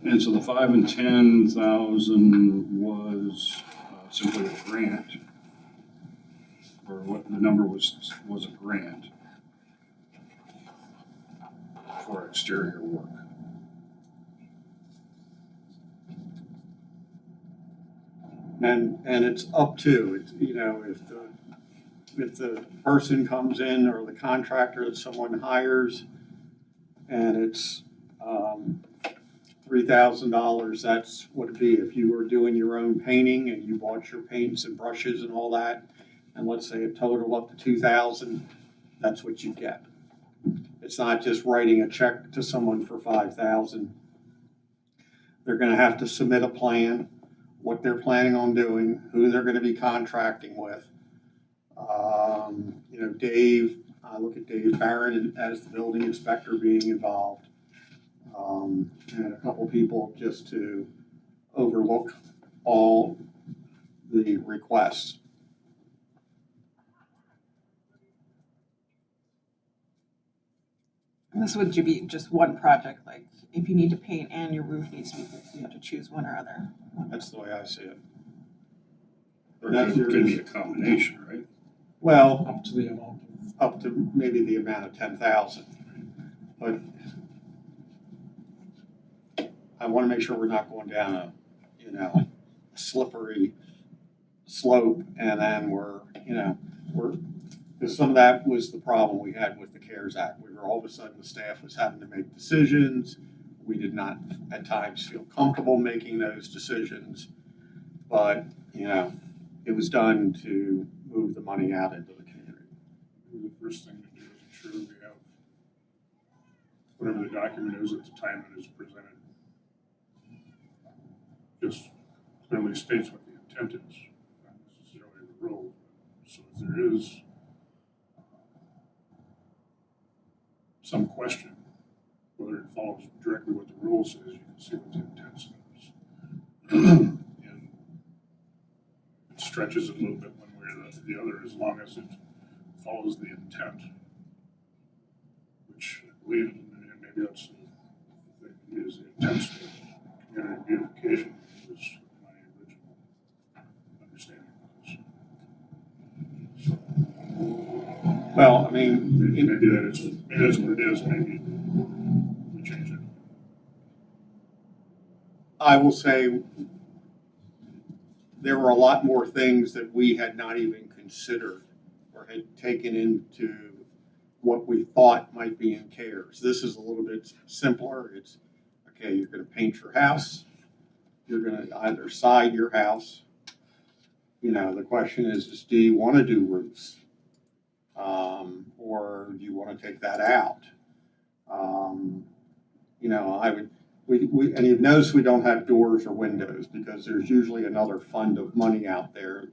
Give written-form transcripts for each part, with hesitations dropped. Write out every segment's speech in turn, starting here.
And so the 5 and 10,000 was simply a grant, or what the number was a grant for exterior work. And it's up to, it's, you know, if the person comes in or the contractor that someone hires and it's $3,000, that's what it'd be. If you were doing your own painting and you bought your paints and brushes and all that, and let's say a total up to 2,000, that's what you get. It's not just writing a check to someone for 5,000. They're gonna have to submit a plan, what they're planning on doing, who they're gonna be contracting with. You know, Dave, I look at Dave Barron as the building inspector being involved. And a couple people just to overlook all the requests. And this would be just one project, like if you need to paint and your roof needs to be, you have to choose one or other. That's the way I see it. Or it could be a combination, right? Well, Up to the amount. up to maybe the amount of 10,000. But I want to make sure we're not going down a, you know, slippery slope and then because some of that was the problem we had with the CARES Act. We were all of a sudden, the staff was having to make decisions. We did not at times feel comfortable making those decisions, but, you know, it was done to move the money out into the community. The first thing to do is ensure we have whatever the document is at the time it is presented. Just clearly states what the intent is, not necessarily the rule. So if there is some question, whether it follows directly what the rule says, you can see what the intent is. And it stretches it a little bit one way or the other, as long as it follows the intent, which I believe, and maybe that's the thing, is the intent community beautification is my original understanding of this. Well, I mean, Maybe that's what it is, maybe we change it. I will say there were a lot more things that we had not even considered or had taken into what we thought might be in CARES. This is a little bit simpler. It's, okay, you're gonna paint your house. You're gonna either side your house. You know, the question is do you wanna do roofs? Or do you wanna take that out? You know, and you've noticed we don't have doors or windows because there's usually another fund of money out there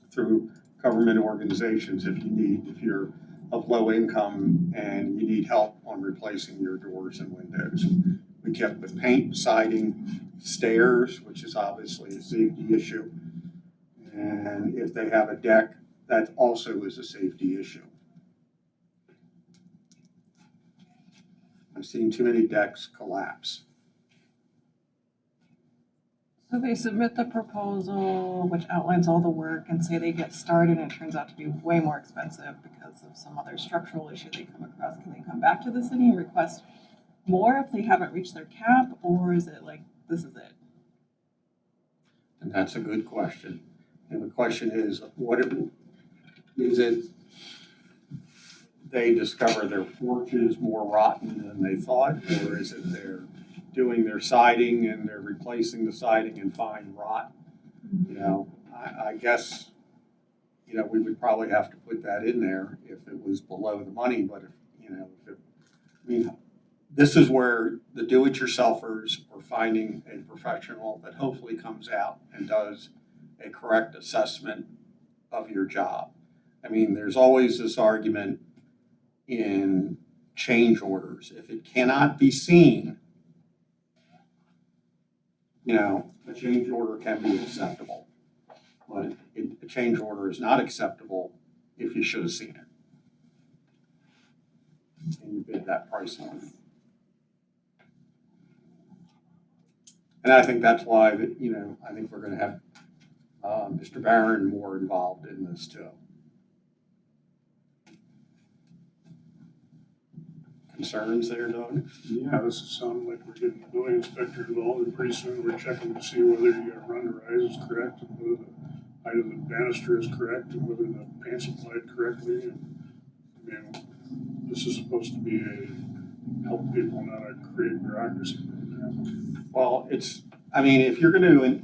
through government organizations if you're of low income and you need help on replacing your doors and windows. We kept with paint, siding, stairs, which is obviously a safety issue. And if they have a deck, that also is a safety issue. I've seen too many decks collapse. So they submit the proposal, which outlines all the work, and say they get started, and it turns out to be way more expensive because of some other structural issue they come across. Can they come back to the city and request more if they haven't reached their cap, or is it like, this is it? And that's a good question. And the question is, is it they discover their porch is more rotten than they thought, or is it they're doing their siding and they're replacing the siding and find rot? You know, I guess, you know, we would probably have to put that in there if it was below the money, but if, you know, this is where the do-it-yourselfers are finding a professional that hopefully comes out and does a correct assessment of your job. I mean, there's always this argument in change orders. If it cannot be seen, you know, a change order can be acceptable. But a change order is not acceptable if you should have seen it. And you bid that price on it. And I think that's why that, you know, I think we're gonna have, Mr. Barron more involved in this too. Concerns there, Doug? Yeah, this is sounding like we're getting the building inspector involved, and pretty soon we're checking to see whether the run rise is correct, and whether the height of the banister is correct, and whether the paint's applied correctly, and, I mean, this is supposed to be a help people, not a create bureaucracy program. Well, it's, I mean, if you're gonna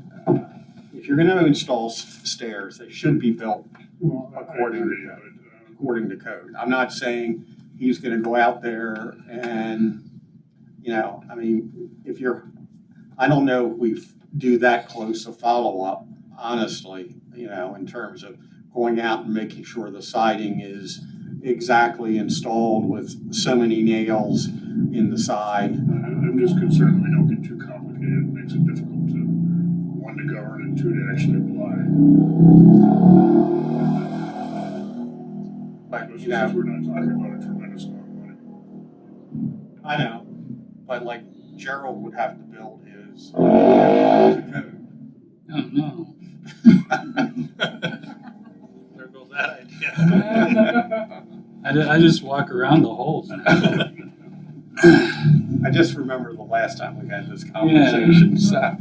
install stairs, they should be built Well, I According to agree, code. but, according to code. I'm not saying he's gonna go out there and, you know, I mean, I don't know if we do that close a follow-up, honestly, you know, in terms of going out and making sure the siding is exactly installed with so many nails in the side. I'm just concerned we don't get too complicated. It makes it difficult to, one, to govern, and two, to actually apply. But, Especially you know, since we're not talking about a tremendous amount of money. I know, but like Gerald would have to build his code. Oh, no. There goes that idea. I just walk around the holes now. I just remember the last time we had this conversation, so.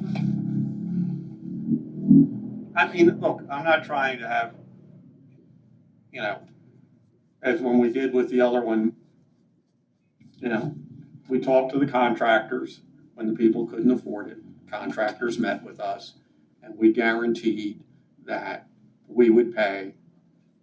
I mean, look, I'm not trying to have, you know, as when we did with the other one, you know, we talked to the contractors when the people couldn't afford it. Contractors met with us and we guaranteed that we would pay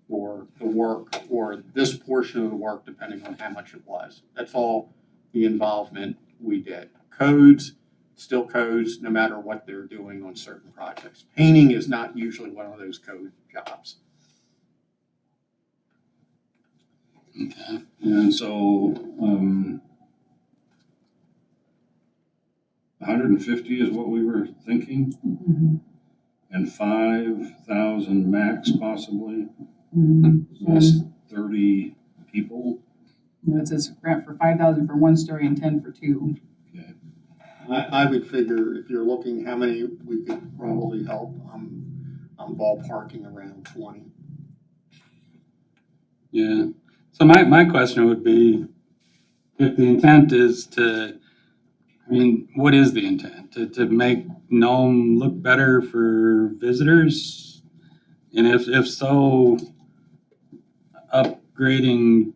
for the work or this portion of the work, depending on how much it was. That's all the involvement we did. Codes, still codes, no matter what they're doing on certain projects. Painting is not usually one of those code jobs. Okay. And so, 150 is what we were thinking, and 5,000 max possibly. That's 30 people. It says grant for 5,000 for 1 story and 10 for 2. I would figure if you're looking how many we could probably help, I'm ballparking around 20. Yeah. So my question would be, if the intent is to, I mean, what is the intent? To make Nome look better for visitors? And if so, upgrading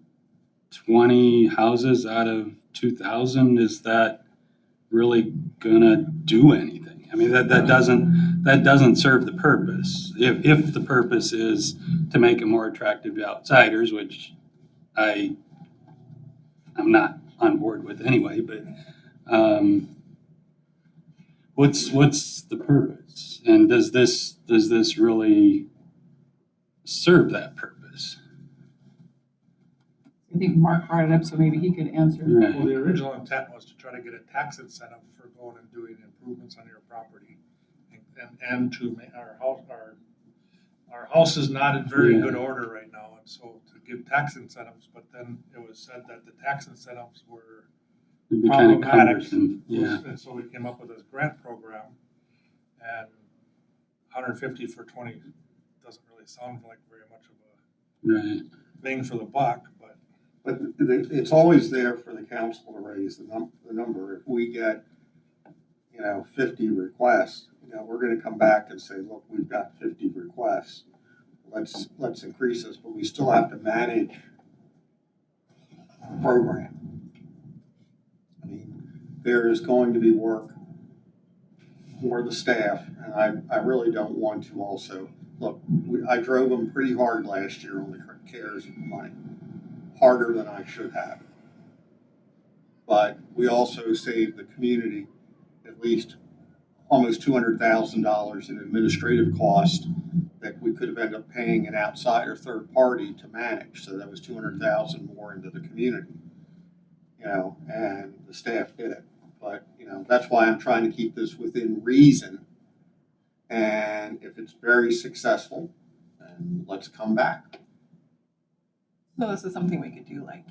20 houses out of 2,000, is that really gonna do anything? I mean, that doesn't serve the purpose. If the purpose is to make it more attractive to outsiders, which I'm not on board with anyway, but what's the purpose? And does this really serve that purpose? I think Mark brought it up, so maybe he could answer. Right. Well, the original intent was to try to get a tax incentive for going and doing improvements on your property. And to make our house is not in very Yeah. good order right now, and so to give tax incentives, but then it was said that the tax incentives were It'd be kind of problematic. cumbersome. Yeah. And so we came up with this grant program, and 150 for 20 doesn't really sound like very much of a Right. bang for the buck, but But it's always there for the council to raise the number. If we get, 50 requests, we're gonna come back and say, look, we've got 50 requests. Let's increase this, but we still have to manage the program. I mean, there is going to be work for the staff, and I really don't want to also, look, I drove them pretty hard last year on the CARES money. Harder than I should have. But we also saved the community at least almost $200,000 in administrative cost that we could have ended up paying an outsider third party to manage. So that was $200,000 more into the community, and the staff did it. But, that's why I'm trying to keep this within reason. And if it's very successful, then let's come back. So this is something we could do like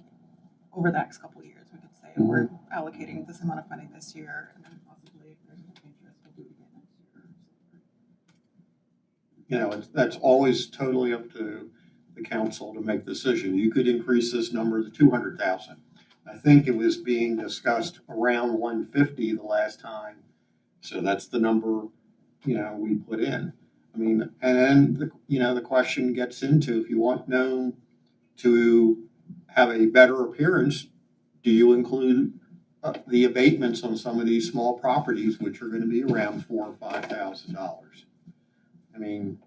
over the next couple of years. We could say we're allocating this amount of funding this year, and then possibly if there's no interest that's always totally up to the council to make the decision. You could increase this number to 200,000. I think it was being discussed around 150 the last time. So that's the number, we put in. I mean, and then, the question gets into, if you want Nome to have a better appearance, do you include the abatements on some of these small properties, which are gonna be around $4,000 or $5,000? I mean,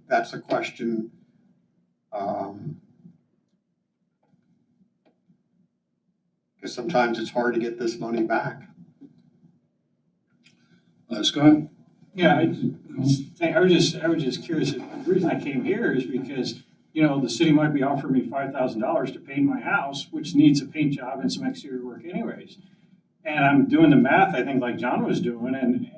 that's a question. Because sometimes it's hard to get this money back. Scott? Yeah, I was just curious. The reason I came here is because, the city might be offering me $5,000 to paint my house, which needs a paint job and some exterior work anyways. And I'm doing the math, I think like John was doing, and,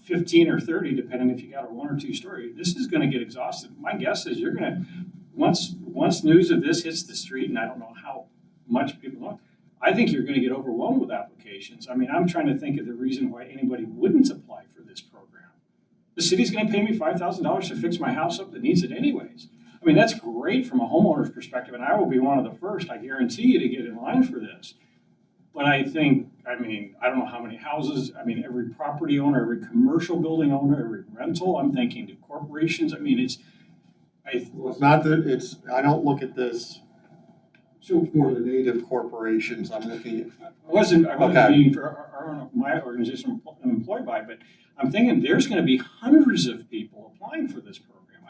15 or 30, depending if you got a 1 or 2 story, this is gonna get exhausted. My guess is you're gonna, once news of this hits the street, and I don't know how much people know, I think you're gonna get overwhelmed with applications. I mean, I'm trying to think of the reason why anybody wouldn't apply for this program. The city's gonna pay me $5,000 to fix my house up that needs it anyways. I mean, that's great from a homeowner's perspective, and I will be one of the first, I guarantee you, to get in line for this. But I think, I don't know how many houses, every property owner, every commercial building owner, every rental, I'm thinking to corporations, Well, it's not that I don't look at this for the native corporations. I'm looking at. I wasn't Okay. being for my organization I'm employed by, but I'm thinking there's gonna be hundreds of people applying for this program.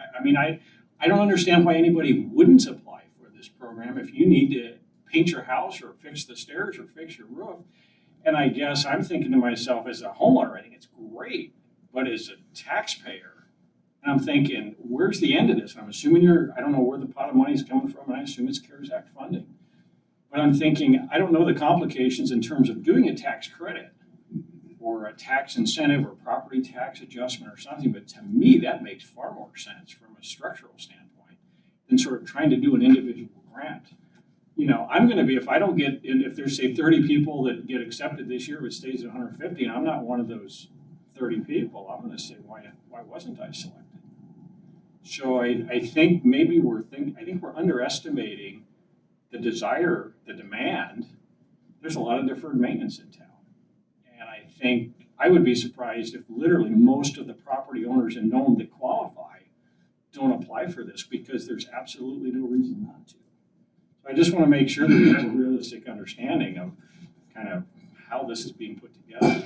I don't understand why anybody wouldn't apply for this program if you need to paint your house or fix the stairs or fix your roof. And I guess I'm thinking to myself, as a homeowner, I think it's great, but as a taxpayer, and I'm thinking, where's the end of this? And I'm assuming I don't know where the pot of money is coming from, and I assume it's CARES Act funding. But I'm thinking, I don't know the complications in terms of doing a tax credit or a tax incentive or property tax adjustment or something, but to me, that makes far more sense from a structural standpoint than sort of trying to do an individual grant. I'm gonna be, if I don't get, if there's say 30 people that get accepted this year, but stays at 150, and I'm not one of those 30 people, I'm gonna say, why wasn't I selected? So I think maybe I think we're underestimating the desire, the demand. There's a lot of deferred maintenance in town. And I think I would be surprised if literally most of the property owners in Nome that qualify don't apply for this, because there's absolutely no reason not to. So I just want to make sure that we have a realistic understanding of kind of how this is being put together.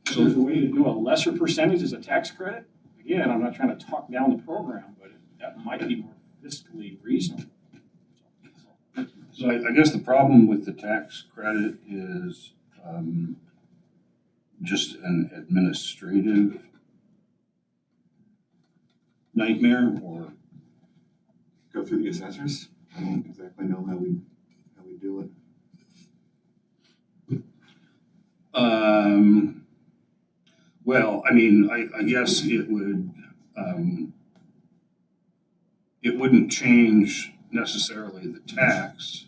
So there's a way to do a lesser percentage as a tax credit. Again, I'm not trying to talk down the program, but that might be more fiscally reasonable. So I guess the problem with the tax credit is just an administrative nightmare, or Go through the assessors. I don't exactly know how we do it. well, I guess it wouldn't change necessarily the tax.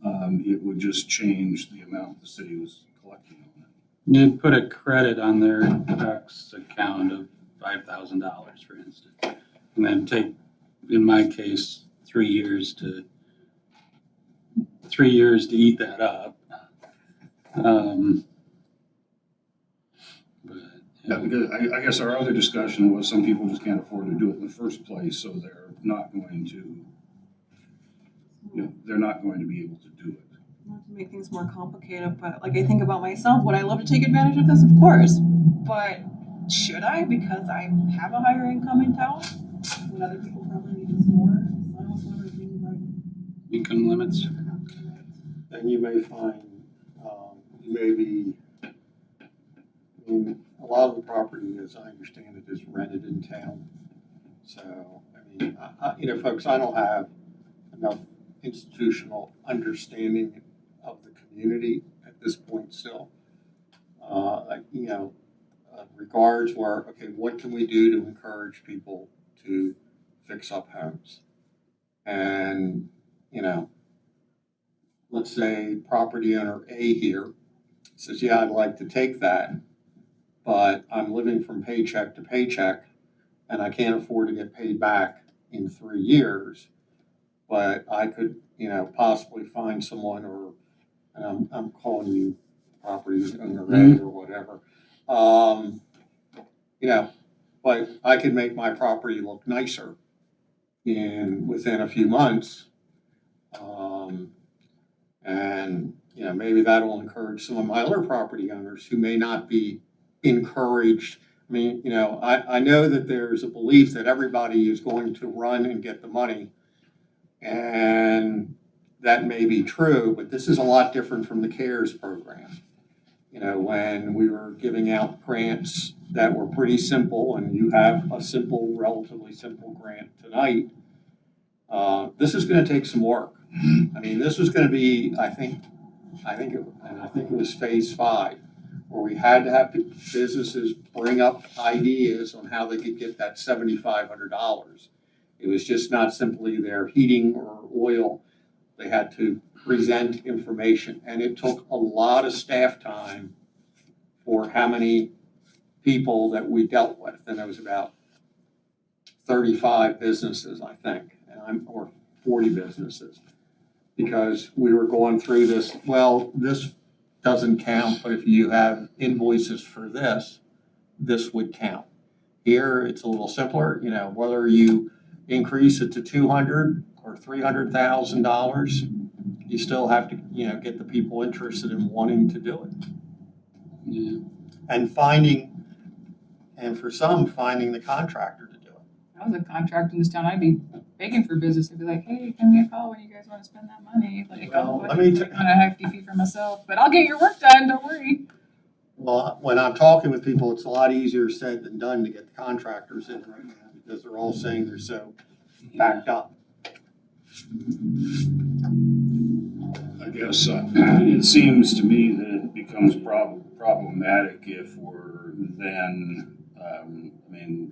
It would just change the amount the city was collecting on it. You'd put a credit on their tax account of $5,000, for instance, and then take, in my case, 3 years to eat that up. Yeah, because I guess our other discussion was some people just can't afford to do it in the first place, so they're not going to, they're not going to be able to do it. Not to make things more complicated, but like I think about myself, would I love to take advantage of this? Of course. But should I? Because I have a higher income in town? When other people probably need this more? So I almost wonder if we need like Income limits. And you may find, a lot of the property, as I understand it, is rented in town. So, folks, I don't have enough institutional understanding of the community at this point still. Regards where, okay, what can we do to encourage people to fix up homes? And, let's say property owner A here says, yeah, I'd like to take that, but I'm living from paycheck to paycheck, and I can't afford to get paid back in 3 years, but I could, possibly find someone, or, and I'm calling you property owner A or whatever. But I could make my property look nicer within a few months. And, maybe that'll encourage some of my other property owners who may not be encouraged. I mean, I know that there's a belief that everybody is going to run and get the money. And that may be true, but this is a lot different from the CARES program. When we were giving out grants that were pretty simple, and you have a relatively simple grant tonight, this is going to take some work. I mean, this was going to be, I think it was phase 5, where we had to have businesses bring up ideas on how they could get that $7,500. It was just not simply their heating or oil. They had to present information, and it took a lot of staff time for how many people that we dealt with. And there was about 35 businesses, I think, or 40 businesses, because we were going through this. Well, this doesn't count, but if you have invoices for this would count. Here, it's a little simpler. Whether you increase it to $200,000 or $300,000, you still have to, get the people interested in wanting to do it. Yeah. And for some, finding the contractor to do it. If I was a contractor in this town, I'd be begging for business. I'd be like, hey, give me a call when you guys want to spend that money. Like, Well, I'll let me take on a hefty fee for myself, but I'll get your work done, don't worry. Well, when I'm talking with people, it's a lot easier said than done to get the contractors in right now, because they're all saying they're so backed up. I guess it seems to me that it becomes problematic if we're then,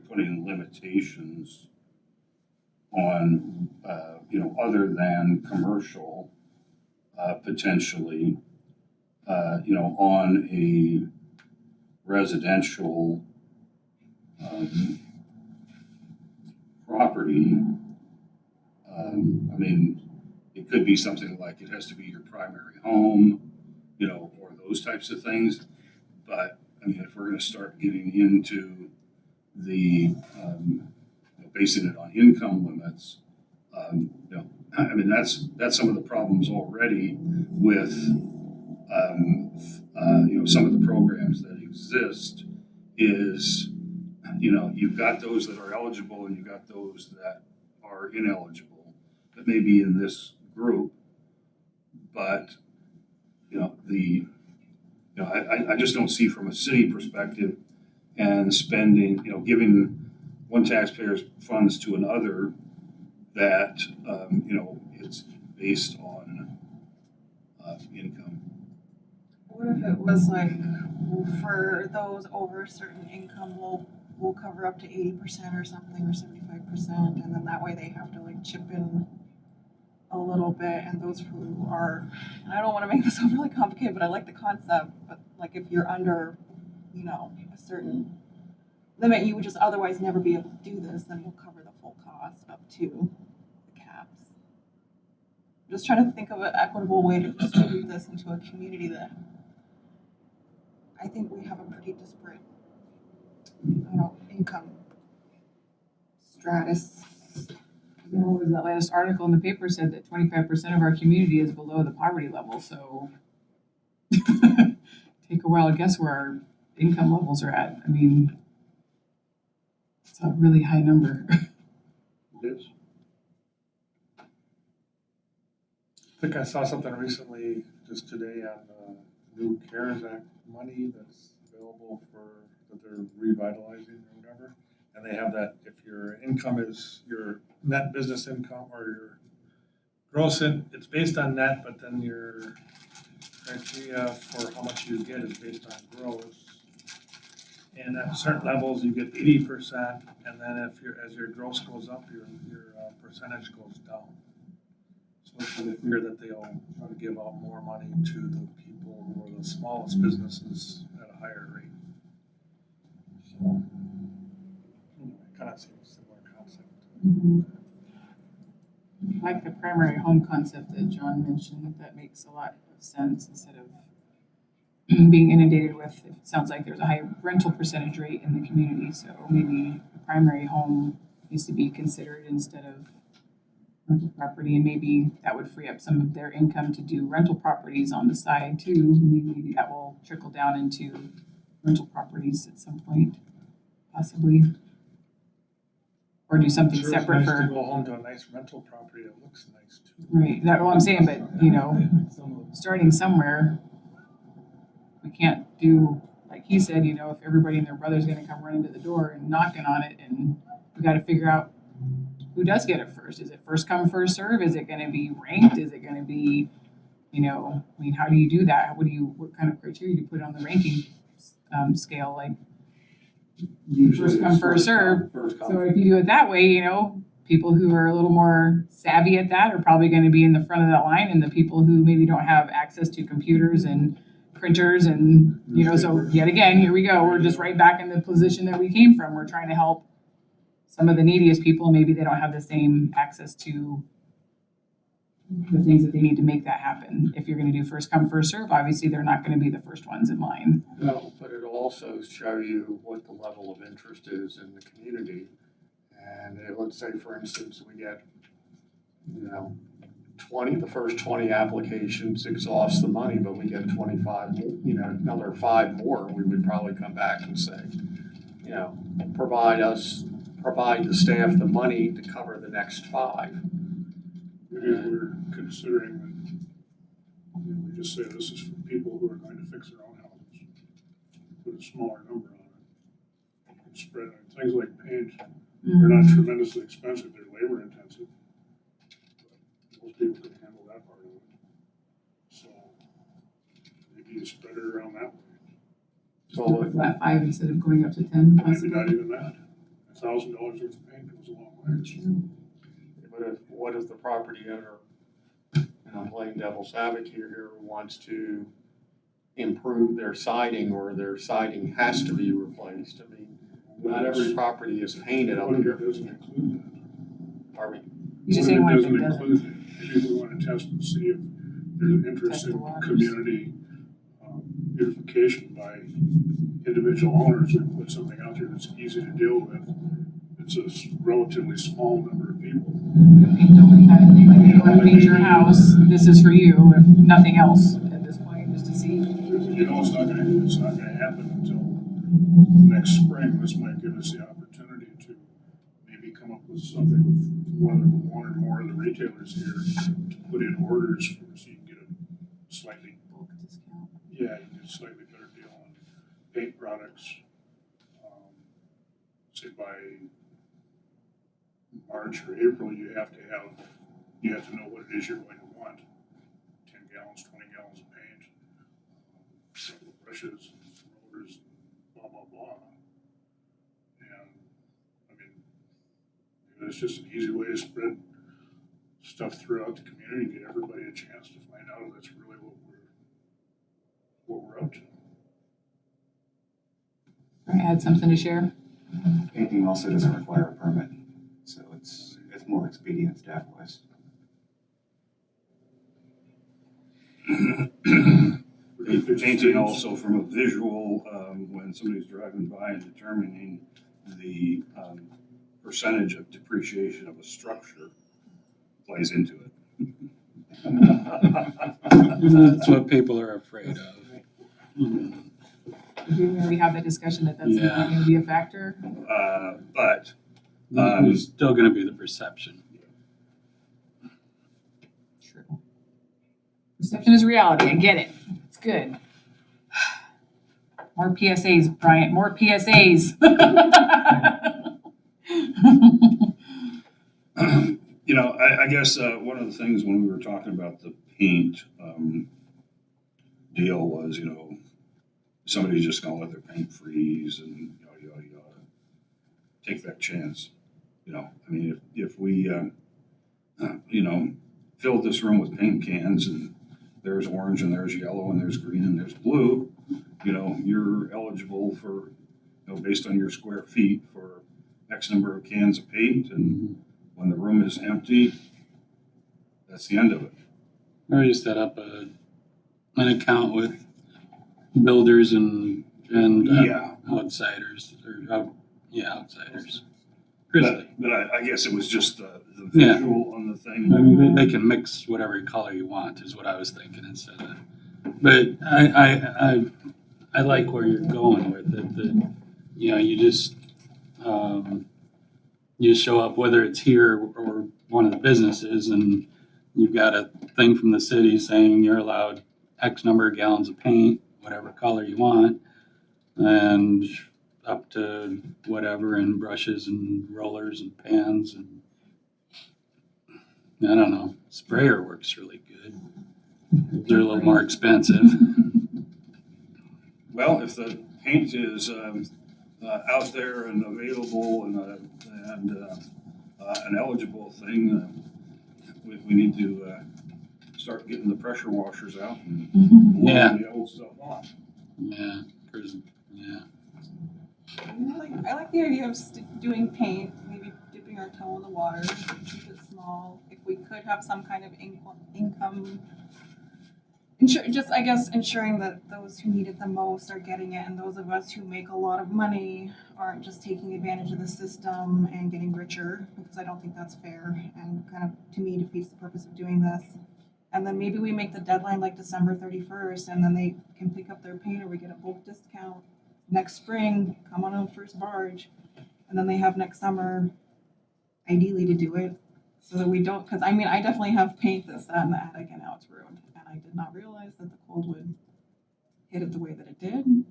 putting limitations on, other than commercial, potentially, on a residential property. It could be something like it has to be your primary home, or those types of things. But if we're going to start getting into the basing it on income limits, that's some of the problems already with some of the programs that exist. Is you've got those that are eligible and you've got those that are ineligible, that may be in this group, but I just don't see from a city perspective and spending, giving one taxpayer's funds to another, that it's based on income. What if it was like, for those over a certain income, we'll cover up to 80% or something, or 75%, and then that way they have to like chip in a little bit, and those who are, and I don't want to make this overly complicated, but I like the concept, but like if you're under, a certain limit, you would just otherwise never be able to do this, then we'll cover the full cost up to the caps. I'm just trying to think of an equitable way to distribute this into a community that I think we have a pretty disparate, income stratus. What was that latest article in the paper said that 25% of our community is below the poverty level, so take a wild guess where our income levels are at. It's a really high number. It is. I think I saw something recently, just today, on the new CARES Act money that's available that they're revitalizing or whatever. And they have that, if your income is your net business income or your gross, it's based on net, but then your criteria for how much you get is based on gross. And at certain levels, you get 80%, and then as your gross goes up, your percentage goes down. So it's really clear that they'll try to give out more money to the people who are the smallest businesses at a higher rate. So, kind of seems I like the primary home concept that John mentioned, that makes a lot of sense instead of being inundated with, it sounds like there's a high rental percentage rate in the community, so maybe a primary home needs to be considered instead of rental property, and maybe that would free up some of their income to do rental properties on the side too. Maybe that will trickle down into rental properties at some point, possibly. Or do something Sure, separate it's nice to for, go home to a nice rental property that looks nice too. right, that's what I'm saying, but you know, starting somewhere. We can't do, like he said, you know, if everybody and their brother's gonna come running to the door and knocking on it, and we gotta figure out who does get it first. Is it first come, first serve? Is it gonna be ranked? Is it gonna be, you know, I mean, how do you do that? What kind of criteria do you put on the ranking scale? Like, Usually First come, it's first serve. First come. so if you do it that way, you know, people who are a little more savvy at that are probably gonna be in the front of that line, and the people who maybe don't have access to computers and printers and, you know, so yet again, here we go. We're just right back in the position that we came from. We're trying to help some of the neediest people. Maybe they don't have the same access to the things that they need to make that happen. If you're gonna do first come, first serve, obviously they're not gonna be the first ones in line. No, but it'll also show you what the level of interest is in the community. And let's say, for instance, we get, you know, the first 20 applications exhausts the money, but we get 25, you know, another 5 more, we would probably come back and say, you know, provide the staff the money to cover the next 5. Maybe we're considering that, you know, we just say this is for people who are going to fix their own houses. Put a smaller number on it. And spread it. Things like paint, they're not tremendously expensive, they're labor intensive. But most people can handle that part of it. So maybe you spread it around that way. So Flat 5 instead of going up to 10 Maybe possibly. not even that. $1,000 worth of paint goes a long way. But what if the property owner, and I'm playing devil's advocate here, wants to improve their siding, or their siding has to be replaced? I mean, not every property is painted up What if here. it doesn't include that? Are we? You just saying what if it doesn't. include that? Maybe we want to test and see if there's interest Test the in waters. community beautification by individual owners. We put something out there that's easy to deal with. It's a relatively small number of people. Paint only kind of thing, like you want to paint your house, this is for you, if nothing else at this point, just to see. You know, it's not gonna happen until next spring. This might give us the opportunity to maybe come up with something with one or more of the retailers here to put in orders for, so you can get a slightly, Bulk discount. yeah, you can get a slightly better deal on paint products. Say by March or April, you have to know what it is you're going to want. 10 gallons, 20 gallons of paint, several brushes, rollers, blah, blah, blah. And, I mean, maybe that's just an easy way to spread stuff throughout the community, get everybody a chance to find out if that's really what we're up to. I had something to share. Painting also doesn't require a permit, so it's more expedient staff-wise. Painting also from a visual, when somebody's driving by and determining the percentage of depreciation of a structure plays into it. That's what people are afraid of. Did we already have that discussion that that's Yeah. not going to be a factor? But There's still gonna be the perception. True. Perception is reality, I get it, it's good. More PSAs, Bryant, more PSAs. you know, I guess one of the things when we were talking about the paint deal was, you know, somebody's just gonna let their paint freeze and yada, yada, yada. Take that chance. You know, I mean, if we, you know, filled this room with paint cans and there's orange and there's yellow and there's green and there's blue, you know, you're eligible for, you know, based on your square feet for X number of cans of paint, and When the room is empty, that's the end of it. Or you set up an account with builders and Yeah. outsiders, outsiders. But, Grizzly. but I guess it was just the Yeah. visual on the I thing. mean, they can mix whatever color you want, is what I was thinking instead of. But I like where you're going with it. That you show up, whether it's here or one of the businesses, and you've got a thing from the city saying you're allowed X number of gallons of paint, whatever color you want, and up to whatever, and brushes and rollers and pans and I don't know. Sprayer works really good. They're a little more expensive. Well, if the paint is out there and available and an eligible thing, we need to start getting the pressure washers out and Yeah. blowing the old stuff off. Yeah, 'cause- yeah. I like the idea of doing paint, maybe dipping our toe in the water, keep it small. If we could have some kind of income, I guess ensuring that those who need it the most are getting it, and those of us who make a lot of money aren't just taking advantage of the system and getting richer, because I don't think that's fair and kind of, to me, defeats the purpose of doing this. And then maybe we make the deadline like December 31st, and then they can pick up their paint, or we get a bulk discount next spring, come on first barge, and then they have next summer, ideally, to do it, so that we don't, because I mean, I definitely have paint that's sat in the attic and now it's ruined, and I did not realize that the cold would hit it the way that it did.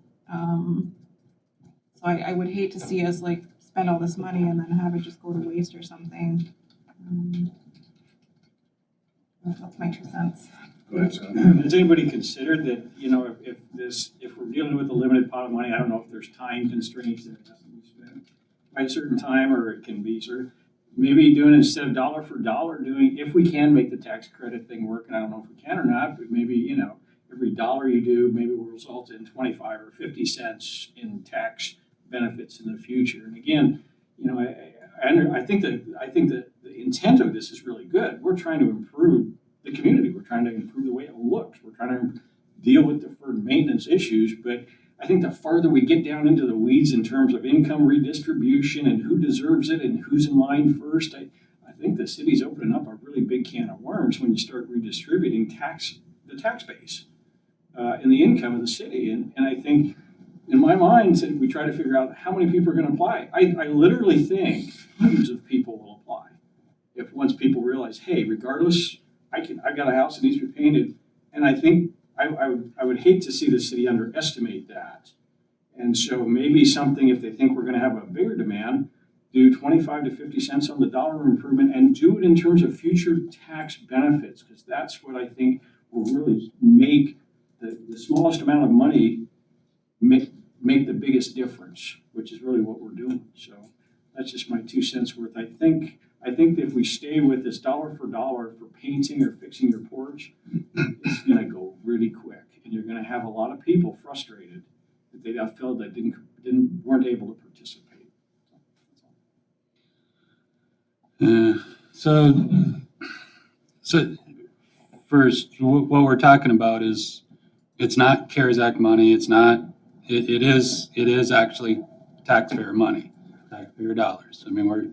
So I would hate to see us like spend all this money and then have it just go to waste or something. That's my 2 cents. Go ahead, Scott. Has anybody considered that, if we're dealing with a limited pot of money, I don't know if there's time constraints that it has to be spent by a certain time, or it can be maybe doing instead of dollar for dollar, if we can make the tax credit thing work, and I don't know if we can or not, but maybe, every dollar you do, maybe will result in 25 or 50 cents in tax benefits in the future. And again, I think that the intent of this is really good. We're trying to improve the community. We're trying to improve the way it looks. We're trying to deal with deferred maintenance issues. But I think the farther we get down into the weeds in terms of income redistribution and who deserves it and who's in line first, I think the city's opening up a really big can of worms when you start redistributing the tax base and the income of the city. And I think, in my mind, we try to figure out how many people are going to apply. I literally think hundreds of people will apply if once people realize, hey, regardless, I've got a house that needs to be painted, and I think I would hate to see the city underestimate that. And so maybe something, if they think we're going to have a bigger demand, do 25 to 50 cents on the dollar improvement and do it in terms of future tax benefits, because that's what I think will really make the smallest amount of money make the biggest difference, which is really what we're doing. So that's just my 2 cents worth. I think that if we stay with this dollar for dollar for painting or fixing your porch, it's going to go really quick, and you're going to have a lot of people frustrated that they felt that weren't able to participate. So first, what we're talking about is it's not CARES Act money. It's not. It is actually taxpayer money, taxpayer dollars. I mean, we're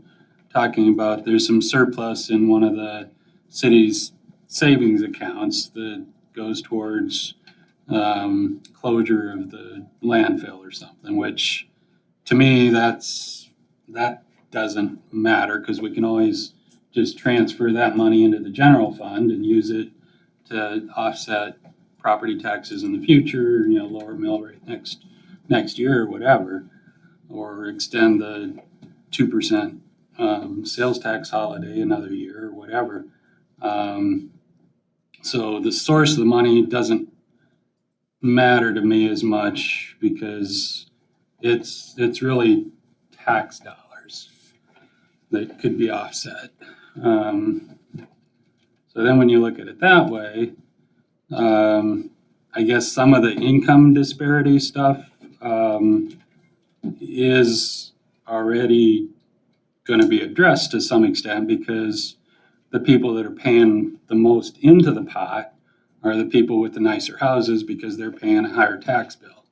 talking about there's some surplus in one of the city's savings accounts that goes towards closure of the landfill or something, which to me that doesn't matter, because we can always just transfer that money into the general fund and use it to offset property taxes in the future, lower mill rate next year or whatever, or extend the 2% sales tax holiday another year or whatever. So the source of the money doesn't matter to me as much, because it's really tax dollars that could be offset. So then when you look at it that way, I guess some of the income disparity stuff is already gonna be addressed to some extent because the people that are paying the most into the pot are the people with the nicer houses because they're paying a higher tax bill.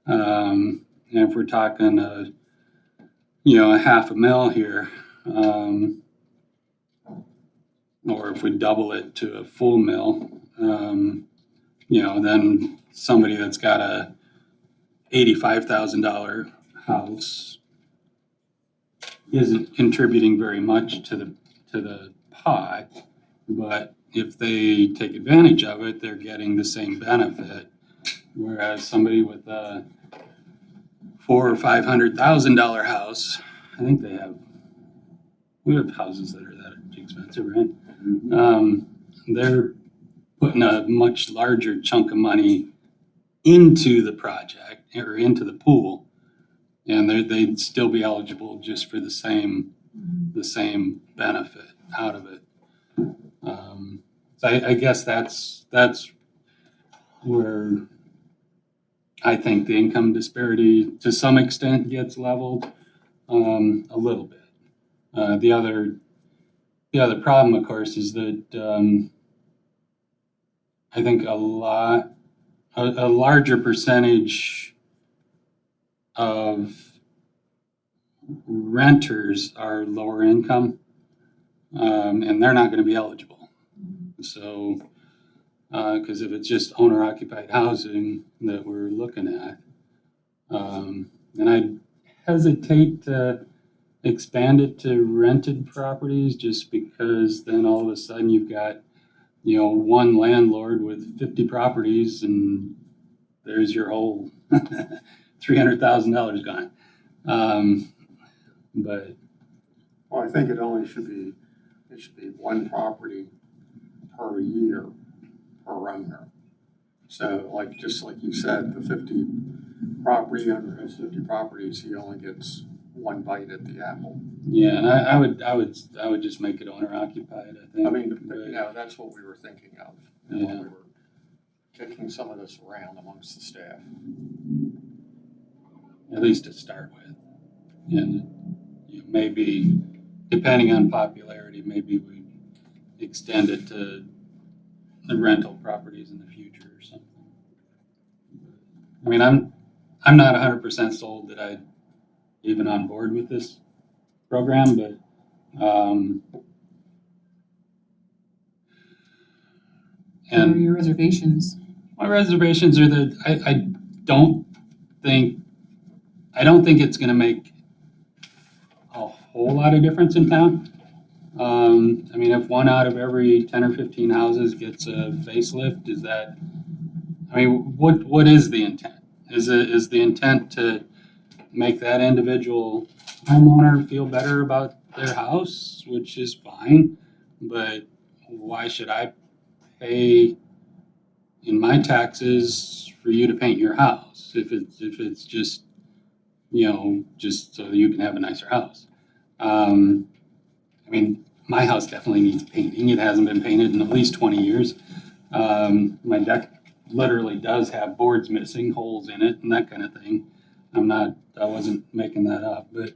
And if we're talking a $500,000 here, or if we double it to a full mill, then somebody that's got a $85,000 house isn't contributing very much to the pot, but if they take advantage of it, they're getting the same benefit. Whereas somebody with a $400,000 or $500,000 house, I think we have houses that are that expensive, right? They're putting a much larger chunk of money into the project or into the pool, and they'd still be eligible just for the same benefit out of it. So I guess that's where I think the income disparity to some extent gets leveled a little bit. The other problem, of course, is that I think a larger percentage of renters are lower income, and they're not going to be eligible. So, because if it's just owner-occupied housing that we're looking at, and I hesitate to expand it to rented properties just because then all of a sudden you've got, one landlord with 50 properties and there's your whole $300,000 gone. But Well, I think it should be one property per year per owner. So just like you said, the 50 property owner has 50 properties, he only gets one bite at the apple. yeah, and I would just make it owner occupied, I think. I mean, But, that's what we were thinking of Yeah. when we were kicking some of this around amongst the staff. at least to start with. And maybe, depending on popularity, maybe we extend it to the rental properties in the future or something. I mean, I'm not 100% sold that I'm even on board with this program, but What are and your reservations? my reservations are that I don't think it's going to make a whole lot of difference in town. I mean, if one out of every 10 or 15 houses gets a facelift, what is the intent? Is the intent to make that individual homeowner feel better about their house, which is fine, but why should I pay in my taxes for you to paint your house if it's just just so you can have a nicer house? I mean, my house definitely needs painting. It hasn't been painted in at least 20 years. My deck literally does have boards missing, holes in it, and that kind of thing. I wasn't making that up, but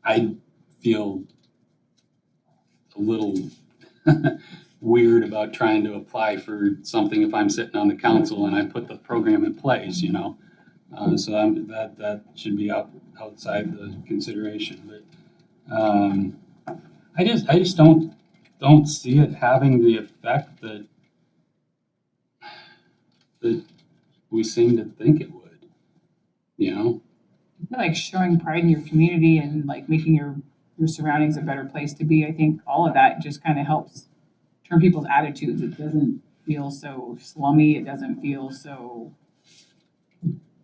I feel a little weird about trying to apply for something if I'm sitting on the council and I put the program in place, So that should be outside the consideration. But I just don't see it having the effect that we seem to think it would. I feel like showing pride in your community and like making your surroundings a better place to be. I think all of that just kind of helps turn people's attitudes. It doesn't feel so slummy. It doesn't feel so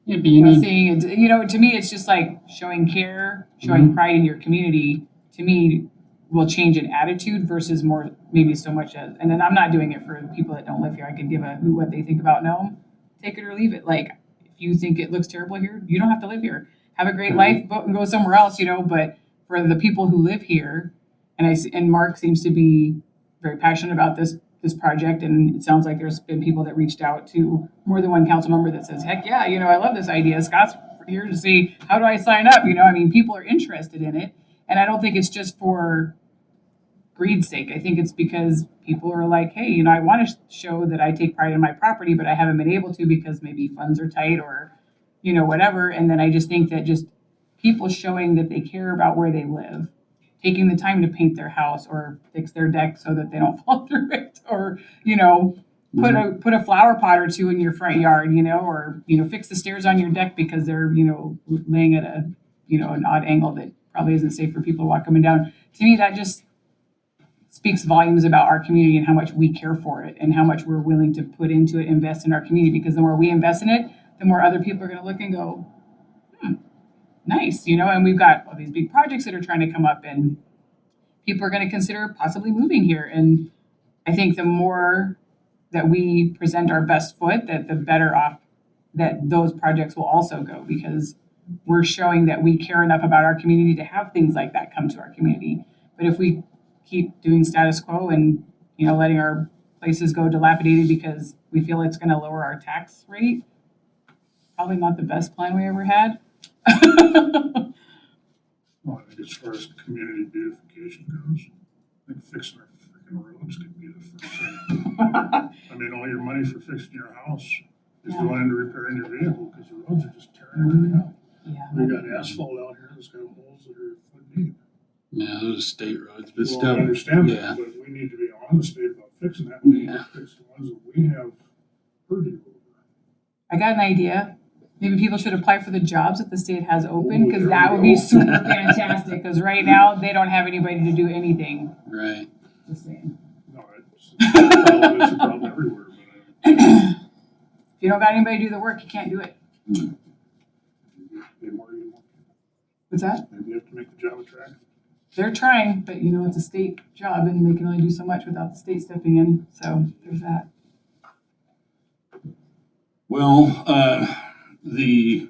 Yeah, but you need, pressing. To me, it's just like showing care, showing pride in your community. To me, will change an attitude versus more maybe so much as. And then I'm not doing it for the people that don't live here. I could give a who what they think about Nome. Take it or leave it. Like if you think it looks terrible here, you don't have to live here. Have a great life, but go somewhere else. But for the people who live here, and Mark seems to be very passionate about this project, and it sounds like there's been people that reached out to more than one council member that says, heck yeah, I love this idea. Scott's, here to see, how do I sign up? You know, I mean, people are interested in it. And I don't think it's just for greed's sake. I think it's because people are like, hey, you know, I want to show that I take pride in my property, but I haven't been able to because maybe funds are tight or, you know, whatever. And then I just think that just people showing that they care about where they live, taking the time to paint their house or fix their deck so that they don't fall through it, or, you know, put a flower pot or two in your front yard, you know, or, you know, fix the stairs on your deck because they're, you know, laying at a, you know, an odd angle that probably isn't safe for people to walk up and down. To me, that just speaks volumes about our community and how much we care for it and how much we're willing to put into it, invest in our community, because the more we invest in it, the more other people are going to look and go, nice, you know, and we've got all these big projects that are trying to come up and people are going to consider possibly moving here. And I think the more that we present our best foot, that the better off that those projects will also go, because we're showing that we care enough about our community to have things like that come to our community. But if we keep doing status quo and, you know, letting our places go dilapidated because we feel it's going to lower our tax rate, probably not the best plan we ever had. Well, I think as far as community beautification goes, I think fixing our freaking roads could be the first thing. I mean, all your money for fixing your house is going into repairing your vehicle because the roads are just tearing everything out. Yeah. We got asphalt out here that's got holes that are a foot deep. Yeah, those are state roads, but Well, still. I understand yeah. that, but we need to be on the state about fixing that. We need to fix the ones that we have purview over. I got an idea. Maybe people should apply for the jobs that the state has open, Oh, because there that we would be go. super fantastic, because right now, they don't have anybody to do anything. Right. Just saying. No, it's a problem everywhere, but If you don't got anybody to do the work, you can't do it. maybe more, What's that? maybe you have to make the job attractive. They're trying, but you know, it's a state job and they can only do so much without the state stepping in. So there's that. Well, the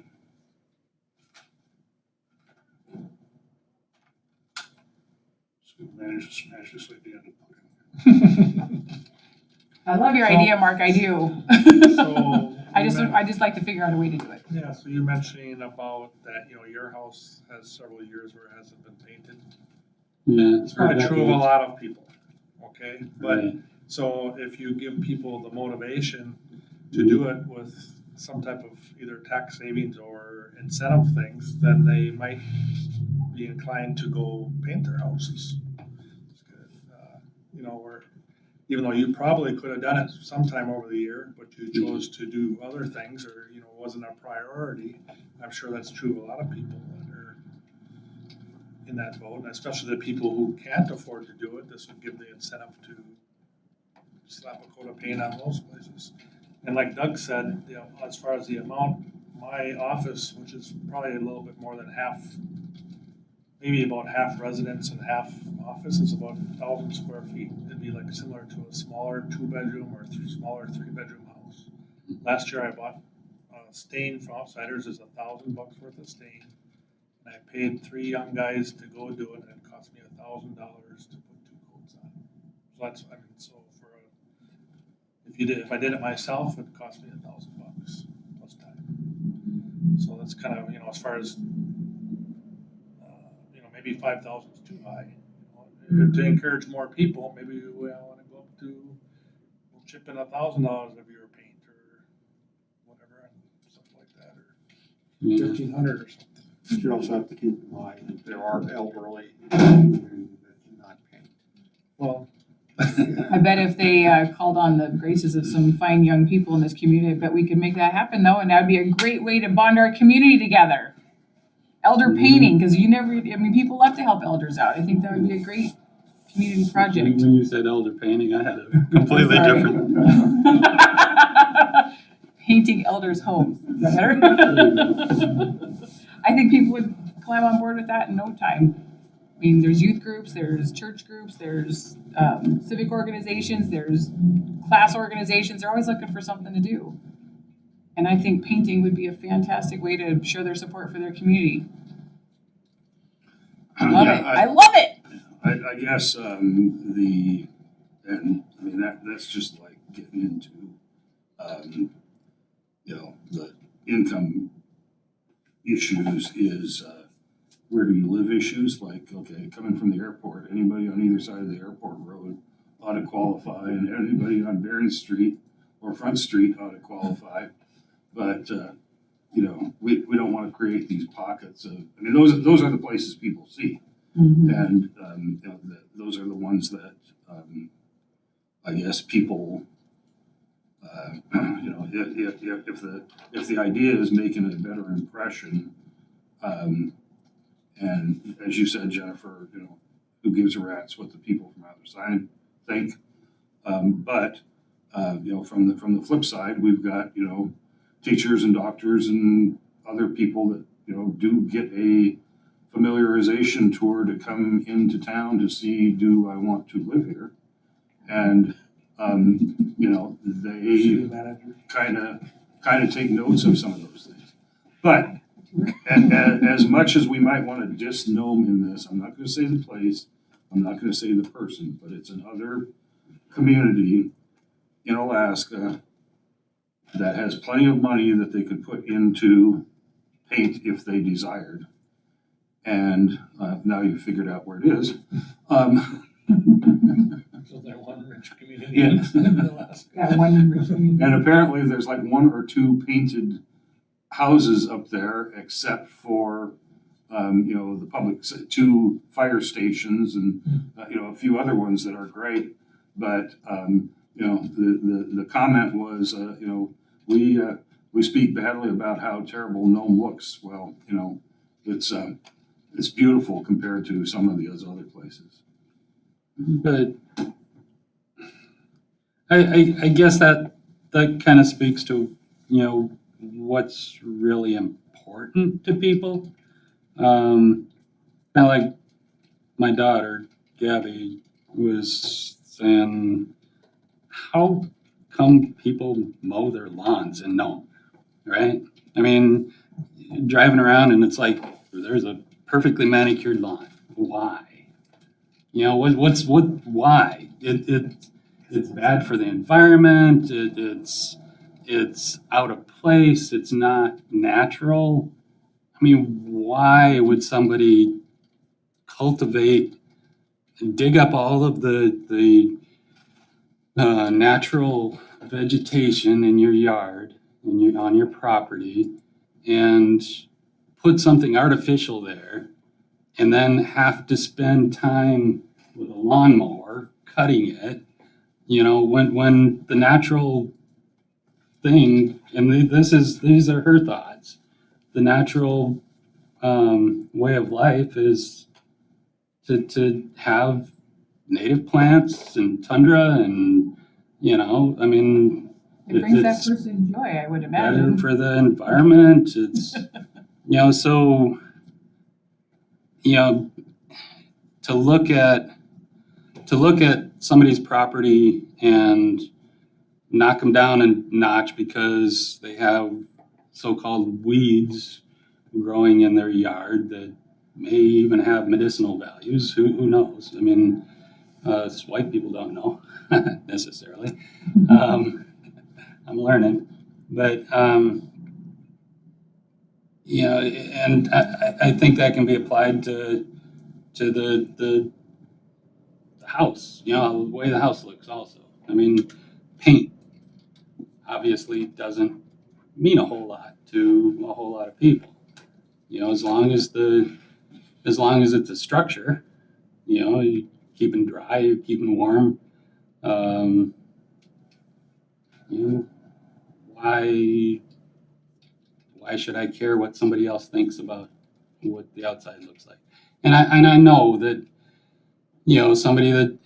So we managed to smash this idea into I love your idea, Mark. I do. So. I just like to figure out a way to do it. Yeah, so you're mentioning about that, you know, your house has several years where it hasn't been painted. Yeah. It's probably true of a lot of people, okay? But, Right. so if you give people the motivation to do it with some type of either tax savings or incentive things, then they might be inclined to go paint their houses. You know, or even though you probably could have done it sometime over the year, but you chose to do other things, or, you know, it wasn't a priority. I'm sure that's true of a lot of people that are in that boat, and especially the people who can't afford to do it. This would give the incentive to slap a coat of paint on those places. And like Doug said, you know, as far as the amount, my office, which is probably a little bit more than half, maybe about half residence and half office, is about 1,000 square feet. It'd be like similar to a smaller 2-bedroom or smaller 3-bedroom house. Last year I bought stain from outsiders is $1,000 worth of stain. And I paid 3 young guys to go do it, and it cost me $1,000 to put 2 coats on. So that's, I mean, so for if I did it myself, it'd cost me $1,000 plus time. So that's kind of, you know, as far as maybe 5,000 is too high. You know, to encourage more people, maybe we want to go up to, we'll chip in $1,000 of your paint or whatever, and stuff like that, or Yeah. 1,500 or something. But you also have to keep in mind that there are elderly who cannot paint. Well, I bet if they called on the graces of some fine young people in this community, I bet we could make that happen though, and that'd be a great way to bond our community together. Elder painting, because people love to help elders out. I think that would be a great community project. When you said elder painting, I had a completely Sorry. different. Painting elders' homes. Is that better? I think people would climb on board with that in no time. I mean, there's youth groups, there's church groups, there's civic organizations, there's class organizations. They're always looking for something to do. And I think painting would be a fantastic way to show their support for their community. I love it. I love it. I guess, that's just like getting into, you know, the income issues is, where do you live issues, like, okay, coming from the airport, anybody on either side of the airport road ought to qualify, and anybody on Barron Street or Front Street ought to qualify. But, you know, we don't wanna create these pockets of, I mean, those are the places people see. And, you know, those are the ones that, I guess people, you know, if the idea is making a better impression, and as you said, Jennifer, you know, who gives a rat's what the people from either side think. But you know, from the flip side, we've got, you know, teachers and doctors and other people that, you know, do get a familiarization tour to come into town to see, do I want to live here? And you know, City they manager. kind of take notes of some of those things. But as much as we might want to diss Nome in this, I'm not going to say the place, I'm not going to say the person, but it's another community in Alaska that has plenty of money that they could put into paint if they desired. And now you've figured out where it is. So that one rich community Yeah. in Alaska. Yeah, one room. And apparently there's like one or two painted houses up there, except for, you know, the public, two fire stations and, you know, a few other ones that are great. But, you know, the comment was, you know, we speak badly about how terrible Nome looks. Well, you know, it's beautiful compared to some of those other places. But I guess that kind of speaks to, you know, what's really important to people. Kind of like my daughter, Gabby, was saying, how come people mow their lawns in Nome, right? I mean, driving around and it's like, there's a perfectly manicured lawn. Why? You know, why? It's bad for the environment, it's out of place, it's not natural. I mean, why would somebody cultivate and dig up all of the natural vegetation in your yard, on your property, and put something artificial there, and then have to spend time with a lawnmower cutting it, you know, when the natural thing, and these are her thoughts, the natural way of life is to have native plants and tundra, and, you know, I mean, It brings that it's person joy, I would better imagine. for the environment. It's, you know, so, you know, to look at somebody's property and knock them down a notch because they have so-called weeds growing in their yard that may even have medicinal values. Who knows? I mean, us white people don't know necessarily. I'm learning, but you know, and I think that can be applied to the house. You know, the way the house looks also. I mean, paint obviously doesn't mean a whole lot to a whole lot of people. You know, as long as it's a structure, you know, you keep it dry, you keep it warm. You know, why should I care what somebody else thinks about what the outside looks like? And I know that, you know, somebody that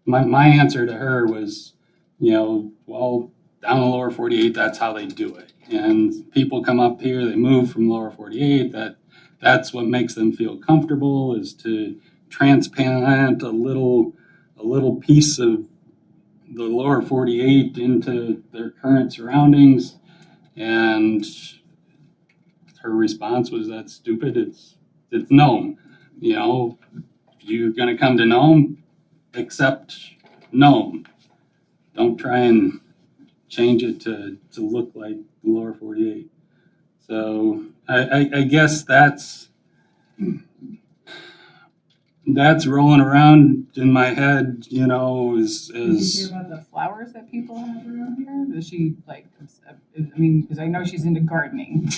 my answer to her was, you know, well, down the lower 48, that's how they do it. And people come up here, they move from lower 48, that's what makes them feel comfortable, is to transplant a little piece of the lower 48 into their current surroundings. And her response was, that's stupid, it's Nome. You know, you're gonna come to Nome, accept Nome. Don't try and change it to look like the lower 48. So I guess that's rolling around in my head, you know, Did you hear about the flowers that people have around here? Does she like, I mean, because I know she's into gardening.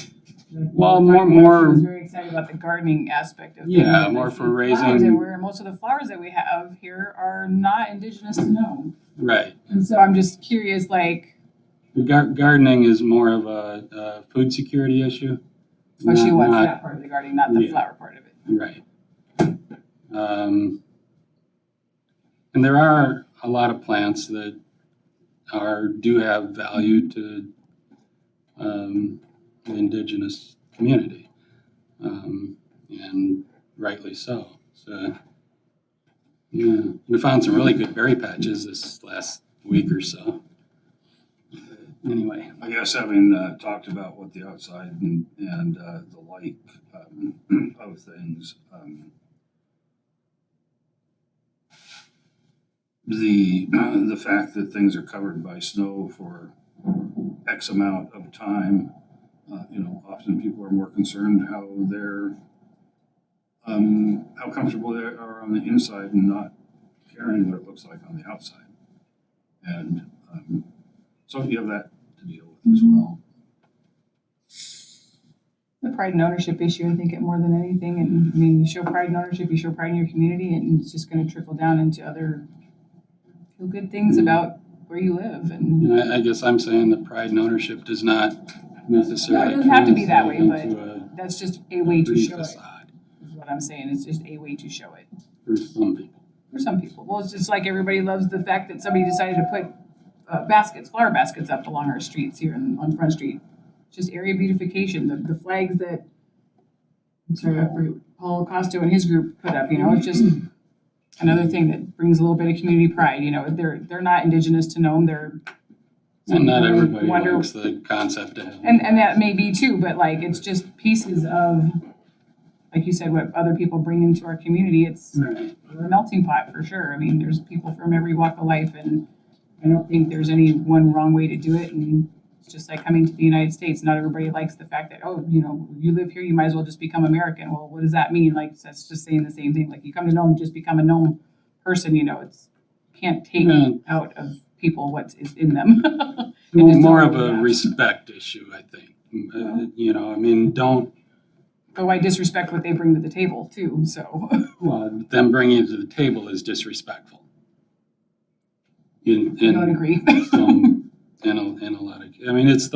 Well, We were talking about more- She was very excited about the gardening aspect of things. Yeah, and more I for see flowers raising- everywhere, and most of the flowers that we have here are not indigenous to Nome. right. And so I'm just curious, like, Gardening is more of a food security issue. oh, she wants Not- that part of the gardening, not the Yeah. flower part of it. Right. And there are a lot of plants that do have value to the indigenous community, and rightly so. So, yeah, we found some really good berry patches this last week or so. Anyway, I guess having talked about what the outside and the like of things, the fact that things are covered by snow for X amount of time, often people are more concerned how comfortable they are on the inside and not caring what it looks like on the outside. And so you have that to deal with as well. The pride and ownership issue, I think, it more than anything. And I mean, you show pride and ownership, you show pride in your community, and it's just going to trickle down into other feel good things about where you live. And and I guess I'm saying that pride and ownership does not necessarily. No, it doesn't have to be that way, translate but into that's just a way to pretty show it. facade Is what I'm saying. It's just a way to show it for some people. for some people. Well, it's just like everybody loves the fact that somebody decided to put flower baskets up along our streets here on Front Street. Just area beautification. The flags that I forget, Paul Costo and his group put up. It's just another thing that brings a little bit of community pride. They're not indigenous to Nome. And not everybody wonder- likes the concept of it. And that may be too, but like it's just pieces of, like you said, what other people bring into our community. It's Right. we're a melting pot for sure. I mean, there's people from every walk of life, and I don't think there's any one wrong way to do it. And it's just like coming to the United States. Not everybody likes the fact that, you live here, you might as well just become American. Well, what does that mean? Like, that's just saying the same thing. Like, you come to Nome, just become a Nome person. It's can't take Yeah. out of people what is in them. Well, just more don't of a really have. respect issue, I think. I mean, don't, But I disrespect what they bring to the table too. So well, them bringing it to the table is disrespectful. I don't agree. In a lot of, I mean, it's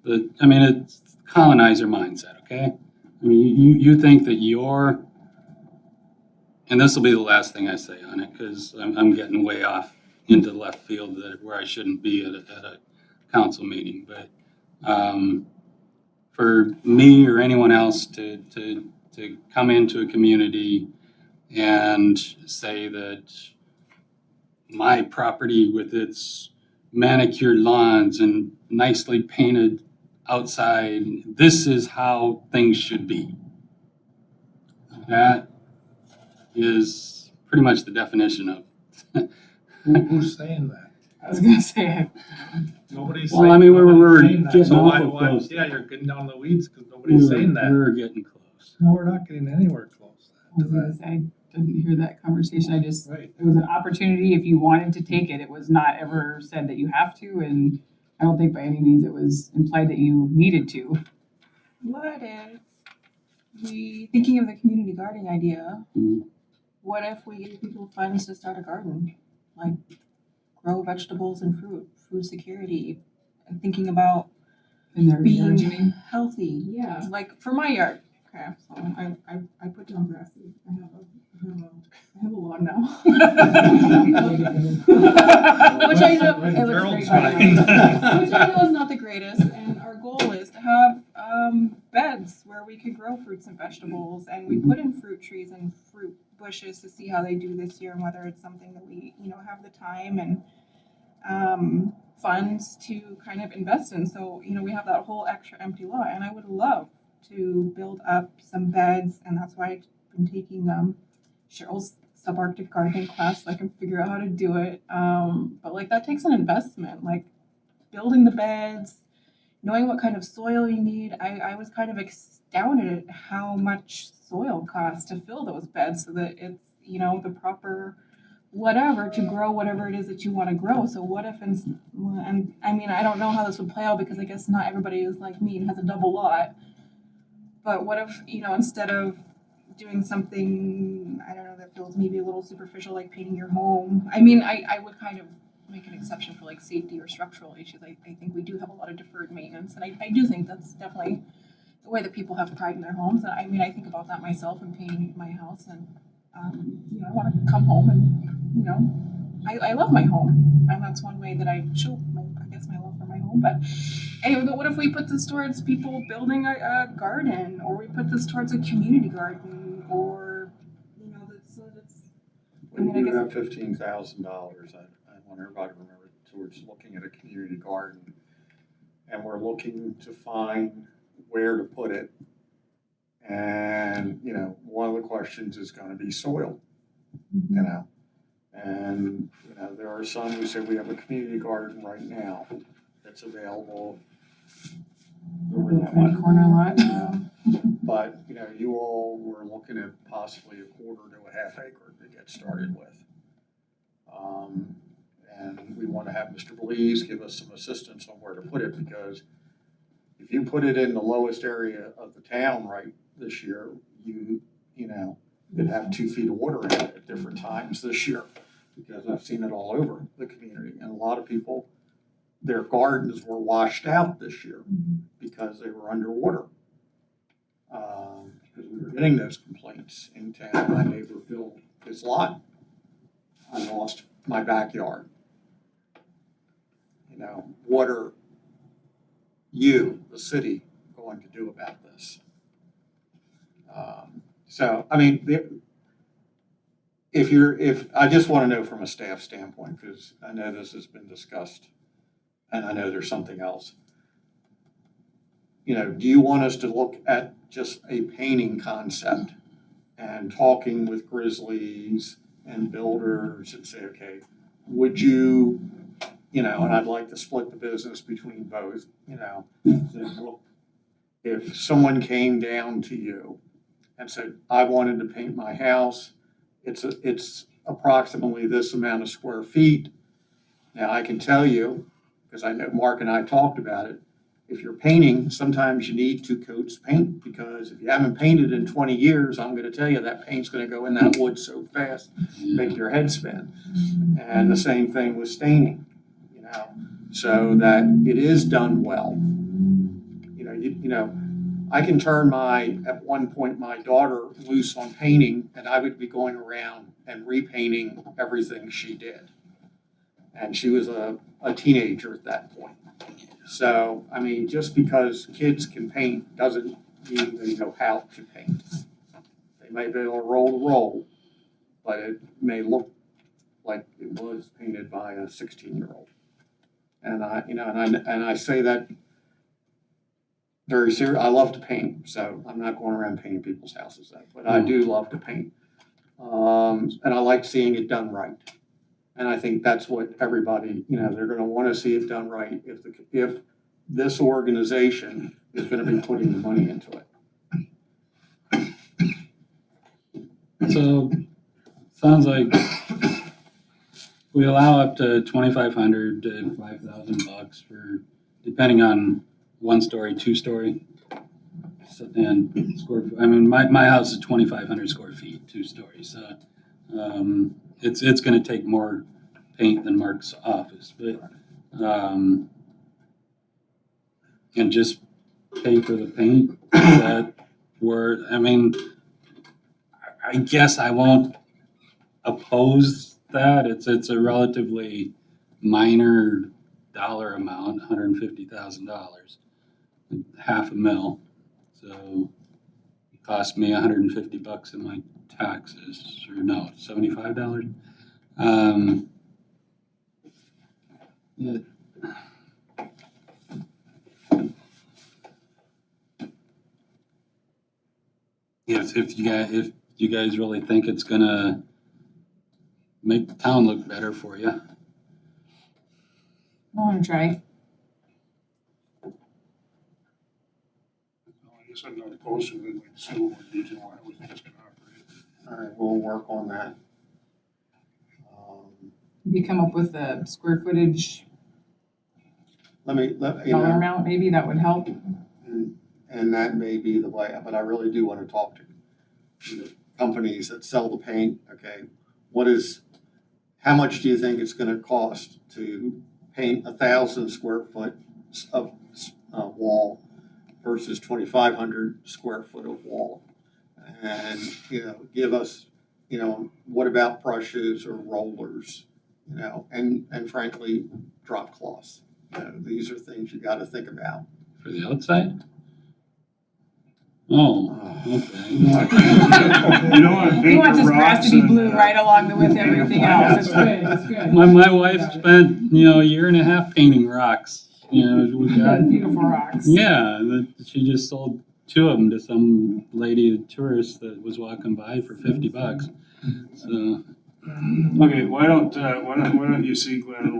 it's colonizer mindset, okay? I mean, you think that and this will be the last thing I say on it, because I'm getting way off into left field where I shouldn't be at a council meeting, but for me or anyone else to come into a community and say that my property with its manicured lawns and nicely painted outside, this is how things should be. That is pretty much the definition of. Who's saying that? I was gonna say Nobody's Well, saying. I mean, we're nobody's saying that. getting So why- awful why- close. Yeah, you're getting down the weeds because nobody's saying that. We're getting close. No, we're not getting anywhere close I to was gonna that. say I didn't hear that conversation. It Right. was an opportunity if you wanted to take it. It was not ever said that you have to, and I don't think by any means it was implied that you needed to. What if thinking of the community gardening idea, Mhm. what if we gave people funds to start a garden? Like grow vegetables and food security, and thinking about In their being yard, you mean? healthy. Yeah. Like for my yard, okay, so I put down grass. I have a lawn now. Which I know, it looks Gerald's great, by the way. fine. Which I know is not the greatest, and our goal is to have beds where we could grow fruits and vegetables, and we put in fruit trees and fruit bushes to see how they do this year and whether it's something that we, have the time and funds to kind of invest in. So, we have that whole extra empty lot, and I would love to build up some beds, and that's why I've been taking Cheryl's subarctic gardening class so I can figure out how to do it. But like that takes an investment, like building the beds, knowing what kind of soil you need, I was kind of astounded at how much soil costs to fill those beds so that it's, you know, the proper whatever to grow whatever it is that you want to grow. So what if, and I mean, I don't know how this would play out because I guess not everybody is like me and has a double lot. But what if, you know, instead of doing something, I don't know, that feels maybe a little superficial, like painting your home. I mean, I would kind of make an exception for like safety or structural issues. I think we do have a lot of deferred maintenance, and I do think that's definitely the way that people have pride in their homes. And I mean, I think about that myself and painting my house, and you know, I want to come home and, you know, I love my home, and that's one way that I show I guess my love for my home. But anyway, but what if we put this towards people building a garden, or we put this towards a community garden, or, you know, that's I mean, I We do guess have $15,000, I want everybody to remember, towards looking at a community garden. And we're looking to find where to put it. And, you know, one of the questions is gonna be soil, you know? And, you know, there are some who say we have a community garden right now that's available. over The that one way. corner lot. But, you know, you all were looking at possibly a quarter to a half acre to get started with. And we want to have Mr. Belize give us some assistance on where to put it, because if you put it in the lowest area of the town right this year, you know, you'd have 2 feet of water in it at different times this year, because I've seen it all over the community. And a lot of people, their gardens were washed out this year because they were underwater. Because we were getting those complaints in town. My neighbor filled his lot. I lost my backyard. You know, what are you, the city, going to do about this? So, I mean, if I just want to know from a staff standpoint, because I know this has been discussed, and I know there's something else. You know, do you want us to look at just a painting concept and talking with Grizzlies and builders and say, okay, would you, you know, and I'd like to split the business between both, you know, say, look, if someone came down to you and said, I wanted to paint my house, it's approximately this amount of square feet. Now, I can tell you, because I know Mark and I talked about it, if you're painting, sometimes you need 2 coats of paint, because if you haven't painted in 20 years, I'm gonna tell you that paint's gonna go in that wood so fast, make your head spin. And the same thing with staining, you know, so that it is done well. You know, I can turn at one point, my daughter loose on painting, and I would be going around and repainting everything she did. And she was a teenager at that point. So, I mean, just because kids can paint doesn't mean they know how to paint. They may be able to roll, but it may look like it was painted by a 16-year-old. And I say that very serious. I love to paint, so I'm not going around painting people's houses, but I do love to paint. And I like seeing it done right. And I think that's what everybody, you know, they're gonna wanna see it done right if this organization is gonna be putting the money into it. So, sounds like we allow up to 2,500 to 5,000 bucks for, depending on 1-story, 2-story. And square, I mean, my house is 2,500 square feet, 2 stories, so, it's gonna take more paint than Mark's office, but, and just pay for the paint, that I mean, I guess I won't oppose that. It's a relatively minor dollar amount, $150,000, $500,000. So it cost me $150 in my taxes, or no, $75. Yeah. If you guys really think it's gonna make the town look better for you. I want to try. guess I'm not opposed to it, I'd like to see a little more detail on how we think it's gonna operate. All right, we'll work on that. You come up with a square footage You dollar know, amount, maybe that would help. and that may be the way, but I really do want to talk to the companies that sell the paint, okay? How much do you think it's gonna cost to paint 1,000 square foot of wall versus 2,500 square foot of wall? And, give us, what about brushes or rollers, and frankly, drop cloths? These are things you gotta think about. For the outside? Oh, okay. You don't wanna He paint wants the his grass rocks to be and, blue right along with everything else. That's good, that's good. My wife spent, a year and a half painting rocks, we got, Beautiful rocks. yeah, she just sold 2 of them to some lady, a tourist that was walking by for $50. So, Okay, why don't you see, Glenn,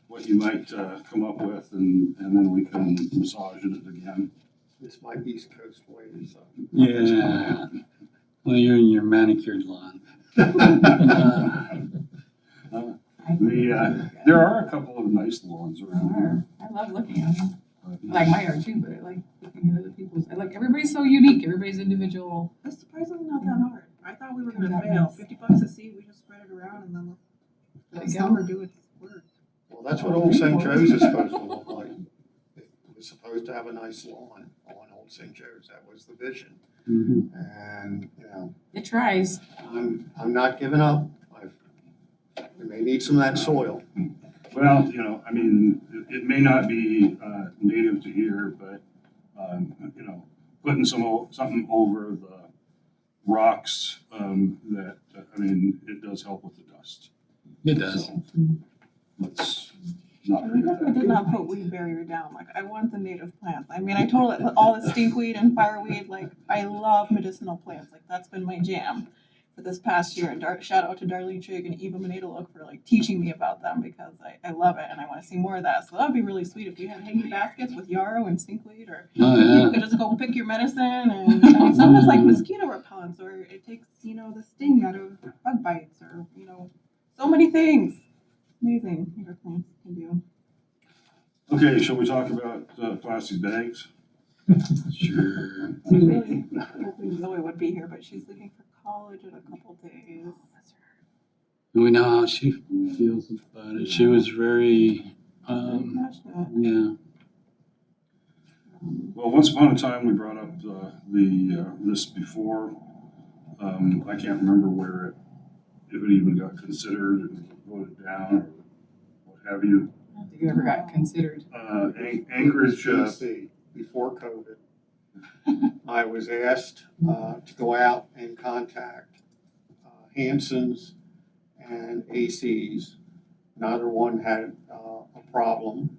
what you might come up with, and then we can massage it again. This my East Coast way, so. yeah. Well, you're in your manicured lawn. There are a couple of nice lawns around here. I love looking at them. I like my yard too, but I like looking at other people's. Everybody's so unique. Everybody's individual. It's surprisingly not that hard. I thought we were gonna That fail. nice. $50 a seed, we just spread it around and then There let you go. summer do its work. Well, that's what Old St. Joe's is supposed to look like. It was supposed to have a nice lawn on Old St. Joe's. That was the vision. Mhm. And, It tries. I'm not giving up. We may need some of that soil. Well, it may not be native to here, but, putting something over the rocks, it does help with the dust. It does. So, let's not We forget definitely that. did not put weed barrier down. I want the native plants. I totally, all the stinkweed and fireweed, I love medicinal plants. That's been my jam for this past year. And shout out to Darlene Trigg and Eva Manadaluk for teaching me about them because I love it and I want to see more of that. So that would be really sweet if we had hanging baskets with yarrow and stinkweed, or Oh, you yeah. could just go pick your medicine. And some is like mosquito repellents, or it takes the sting out of bug bites, or so many things. Amazing what our plants can do. Okay, shall we talk about plastic bags? Sure. I was really hoping Zoe would be here, but she's leaving for college in a couple days. We know how she feels about it. She was very, Passionate. yeah. Well, once upon a time, we brought up this before. I can't remember if it even got considered and voted down or what have you. I don't think it ever got considered. Anchorage, BC, before COVID, I was asked to go out and contact Hanson's and AC's. Neither one had a problem.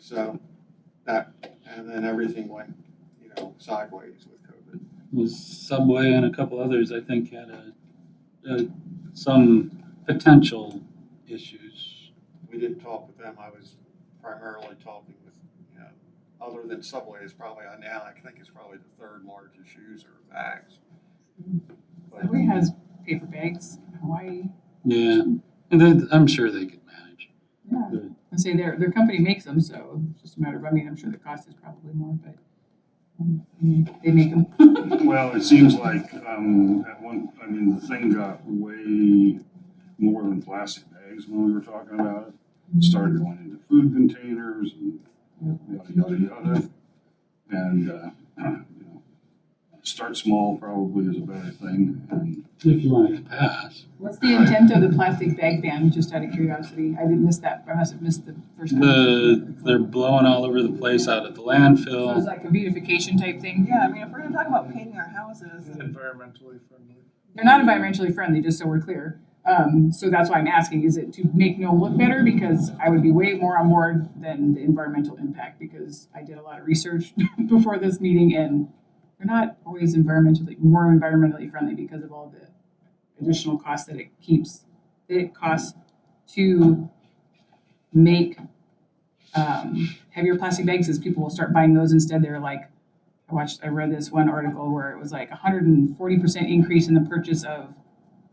So that, and then everything went, sideways with COVID. Was Subway and a couple others, I think, had some potential issues. We didn't talk with them. I was primarily talking with, other than Subway is probably now, I think it's probably the 3rd largest user of bags. But Subway has paper bags. Hawaii. Yeah, and then I'm sure they could manage. Yeah. Good. And say their company makes them, so it's just a matter of. I'm sure the cost is probably more, but they make them. well, it seems like the thing got way more than plastic bags when we were talking about it. It started going into food containers and yada, yada, yada. And, start small probably is a better thing. And If you want it to pass. What's the intent of the plastic bag ban? Just out of curiosity, I didn't miss that. I must have missed the first. They're blowing all over the place out at the So it's landfill. like a beautification type thing. Yeah, if we're gonna talk about painting our houses, Environmentally friendly. They're not environmentally friendly, just so we're clear. So that's why I'm asking, is it to make Nome look better? Because I would be way more on board than the environmental impact, because I did a lot of research before this meeting, and they're not always more environmentally friendly because of all the additional costs that it costs to make heavier plastic bags, as people will start buying those instead. They're like, I read this one article where it was like 140% increase in the purchase of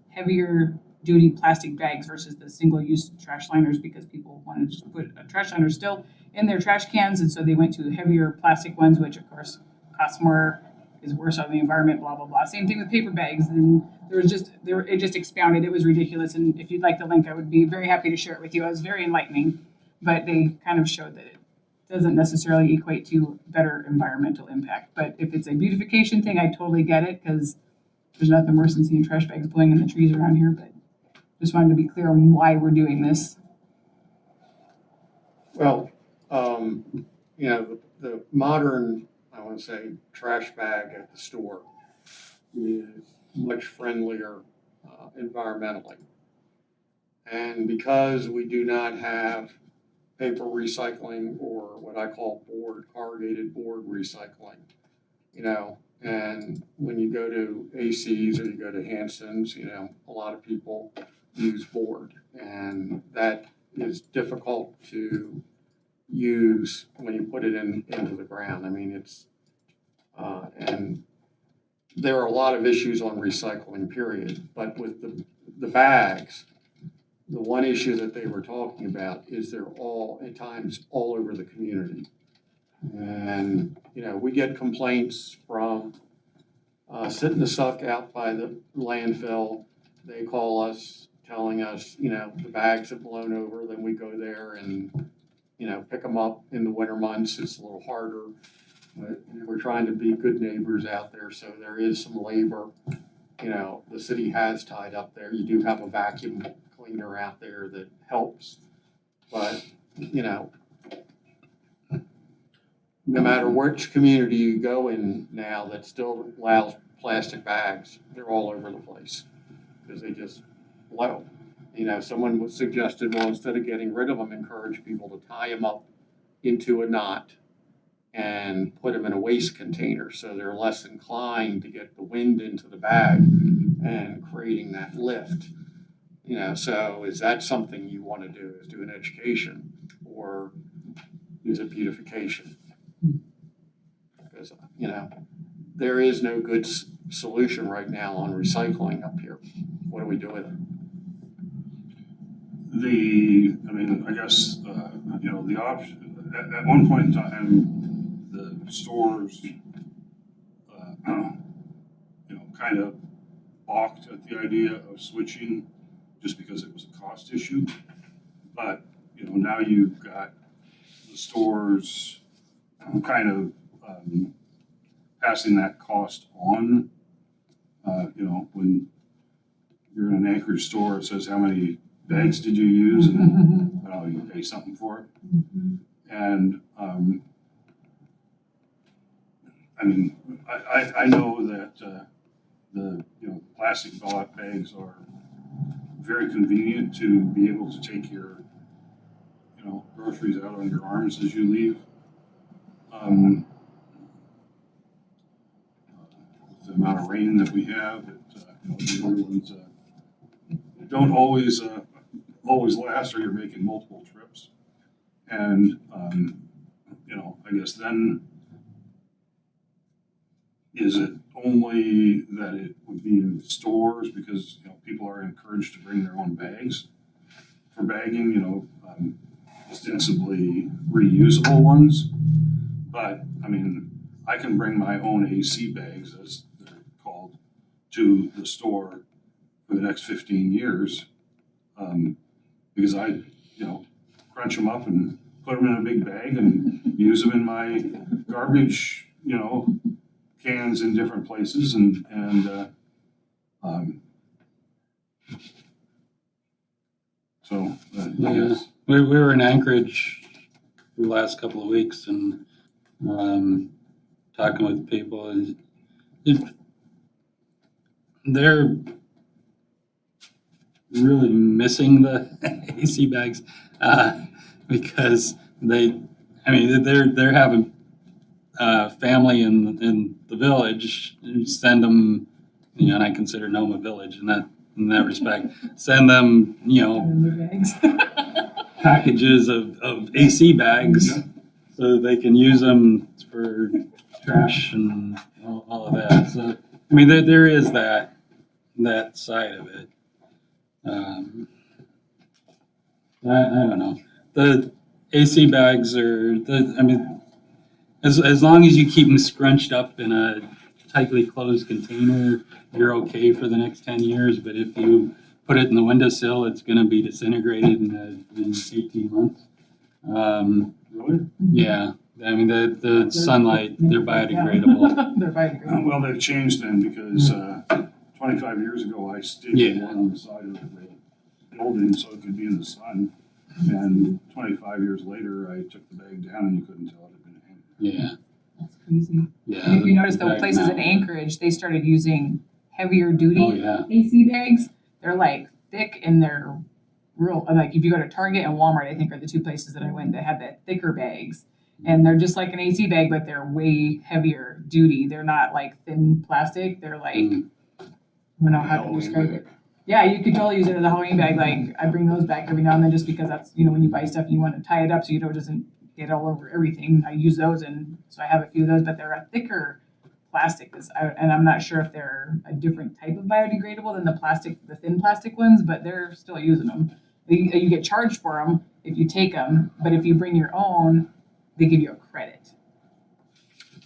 heavier duty plastic bags versus the single-use trash liners, because people wanted to put a trash liner still in their trash cans, and so they went to heavier plastic ones, which of course costs more, is worse on the environment, blah, blah, blah. Same thing with paper bags. And it just expounded. It was ridiculous. And if you'd like the link, I would be very happy to share it with you. It was very enlightening, but they kind of showed that it doesn't necessarily equate to better environmental impact. But if it's a beautification thing, I totally get it, because there's nothing worse than seeing trash bags blowing in the trees around here. But just wanted to be clear on why we're doing this. Well, the modern, I want to say, trash bag at the store is much friendlier environmentally. And because we do not have paper recycling, or what I call corrugated board recycling, and when you go to AC's or you go to Hanson's, a lot of people use board, and that is difficult to use when you put it into the ground. I mean, and there are a lot of issues on recycling, period. But with the bags, the one issue that they were talking about is they're all, at times, all over the community. And, we get complaints from Sit in the Suck out by the landfill. They call us telling us, the bags have blown over. Then we go there and, pick them up in the winter months. It's a little harder. But we're trying to be good neighbors out there, so there is some labor. The city has tied up there. You do have a vacuum cleaner out there that helps. But, no matter which community you go in now that still allows plastic bags, they're all over the place because they just blow. Someone was suggested, well, instead of getting rid of them, encourage people to tie them up into a knot and put them in a waste container, so they're less inclined to get the wind into the bag and creating that lift. So is that something you want to do, is do an education, or is it beautification? Because, there is no good solution right now on recycling up here. What do we do with it? I guess, the option, at one point in time, the stores, kind of balked at the idea of switching just because it was a cost issue. But, now you've got the stores kind of passing that cost on. When you're in an Anchorage store, it says how many bags did you use, and you pay something for it. And I know that the plastic bags are very convenient to be able to take your groceries out on your arms as you leave. The amount of rain that we have, the other ones don't always last, or you're making multiple trips. And I guess then, is it only that it would be in stores because people are encouraged to bring their own bags for bagging, ostensibly reusable ones? But I can bring my own AC bags, as they're called, to the store for the next 15 years, because I crunch them up and put them in a big bag and use them in my garbage cans in different places, and so I guess. We were in Anchorage the last couple of weeks and talking with people, and they're really missing the AC bags because they're having family in the village send them, and I consider Nome a village in that respect, send them In their bags. packages of AC bags so they can use them for trash and all of that. So, I mean, there is that side of it. I don't know. The AC bags I mean, as long as you keep them scrunched up in a tightly closed container, you're okay for the next 10 years. But if you put it in the windowsill, it's going to be disintegrated in 18 months. Really? Yeah. I mean, the sunlight, they're biodegradable. They're biodegradable. Well, they've changed then because 25 years ago, I stayed Yeah. one on the side of the building so it could be in the sun. And 25 years later, I took the bag down and you couldn't tell it had been hanging. Yeah. That's crazy. Yeah. And if you notice, the bag places in now. Anchorage, they started using heavier duty Oh, yeah. AC bags. They're like thick and they're real, like if you go to Target and Walmart, I think are the two places that I went that have that thicker bags. And they're just like an AC bag, but they're way heavier duty. They're not like thin plastic. They're like, Mm. I don't know how to Halloween describe bag. it. Yeah, you could totally use it as a Halloween bag. Like I bring those back every now and then just because that's, when you buy stuff, you want to tie it up so it doesn't get all over everything. I use those and so I have a few of those, but they're a thicker plastic. And I'm not sure if they're a different type of biodegradable than the thin plastic ones, but they're still using them. You get charged for them if you take them, but if you bring your own, they give you a credit.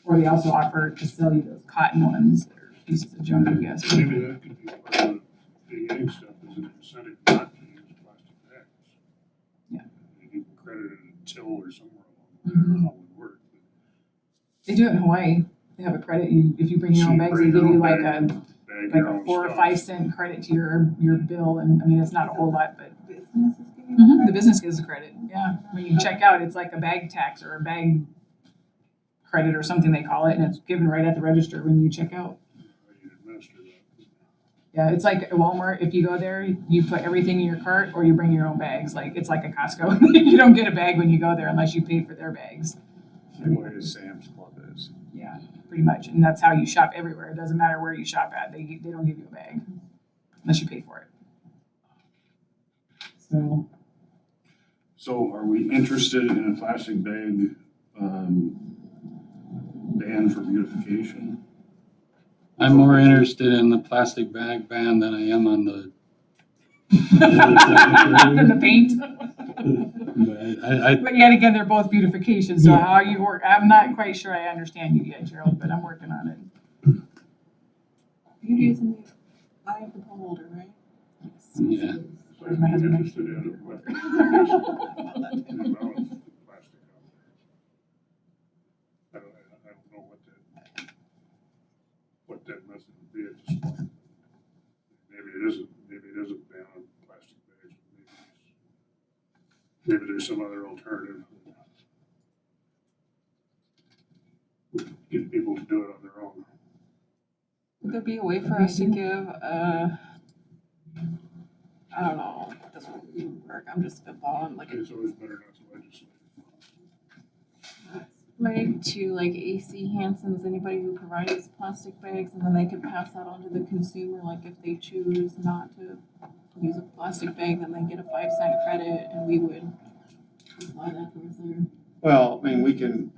Or they also offer to sell you those cotton ones that are pieces of junk, I guess. Maybe that could be part of the beginning step is an incentive not to use plastic bags. Yeah. You can credit it in till or somewhere along there, how it would work. They do it in Hawaii. They have a credit. If you bring your own bags, they give you like a 4 or 5 cent credit to your bill. And I mean, it's not a whole lot, but Business is giving the business gives a credit. Yeah, when you check out, it's like a bag tax or a bag credit or something they call it, and it's given right at the register when you check out. You administer that. Yeah, it's like at Walmart. If you go there, you put everything in your cart or you bring your own bags. Like it's like a Costco. You don't get a bag when you go there unless you pay for their bags. Same way as Sam's Club is. Yeah, pretty much, and that's how you shop everywhere. It doesn't matter where you shop at. They don't give you a bag unless you pay for it. So are we interested in a plastic bag ban for beautification? I'm more interested in the plastic bag ban than I am on the. Than the paint. I But yet again, they're both beautification. So Yeah. how you work, I'm not quite sure I understand you yet, Gerald, but I'm working on it. Beauty is in the eye of the beholder, right? yeah. So Where's my I'm husband? interested in it, but the amount of plastic out there. I don't know what that method would be at this point. Maybe it is a ban on plastic bags. Maybe there's some other alternative. Get people to do it on their own. Would there be a way for us to give I don't know if this would even work, I'm just spitballing, like It's always better not to legislate. right to like AC Hanson's, anybody who provides plastic bags, and then they could pass that on to the consumer, like if they choose not to use a plastic bag, then they get a 5 cent credit, and we would apply that towards their. Well, I can,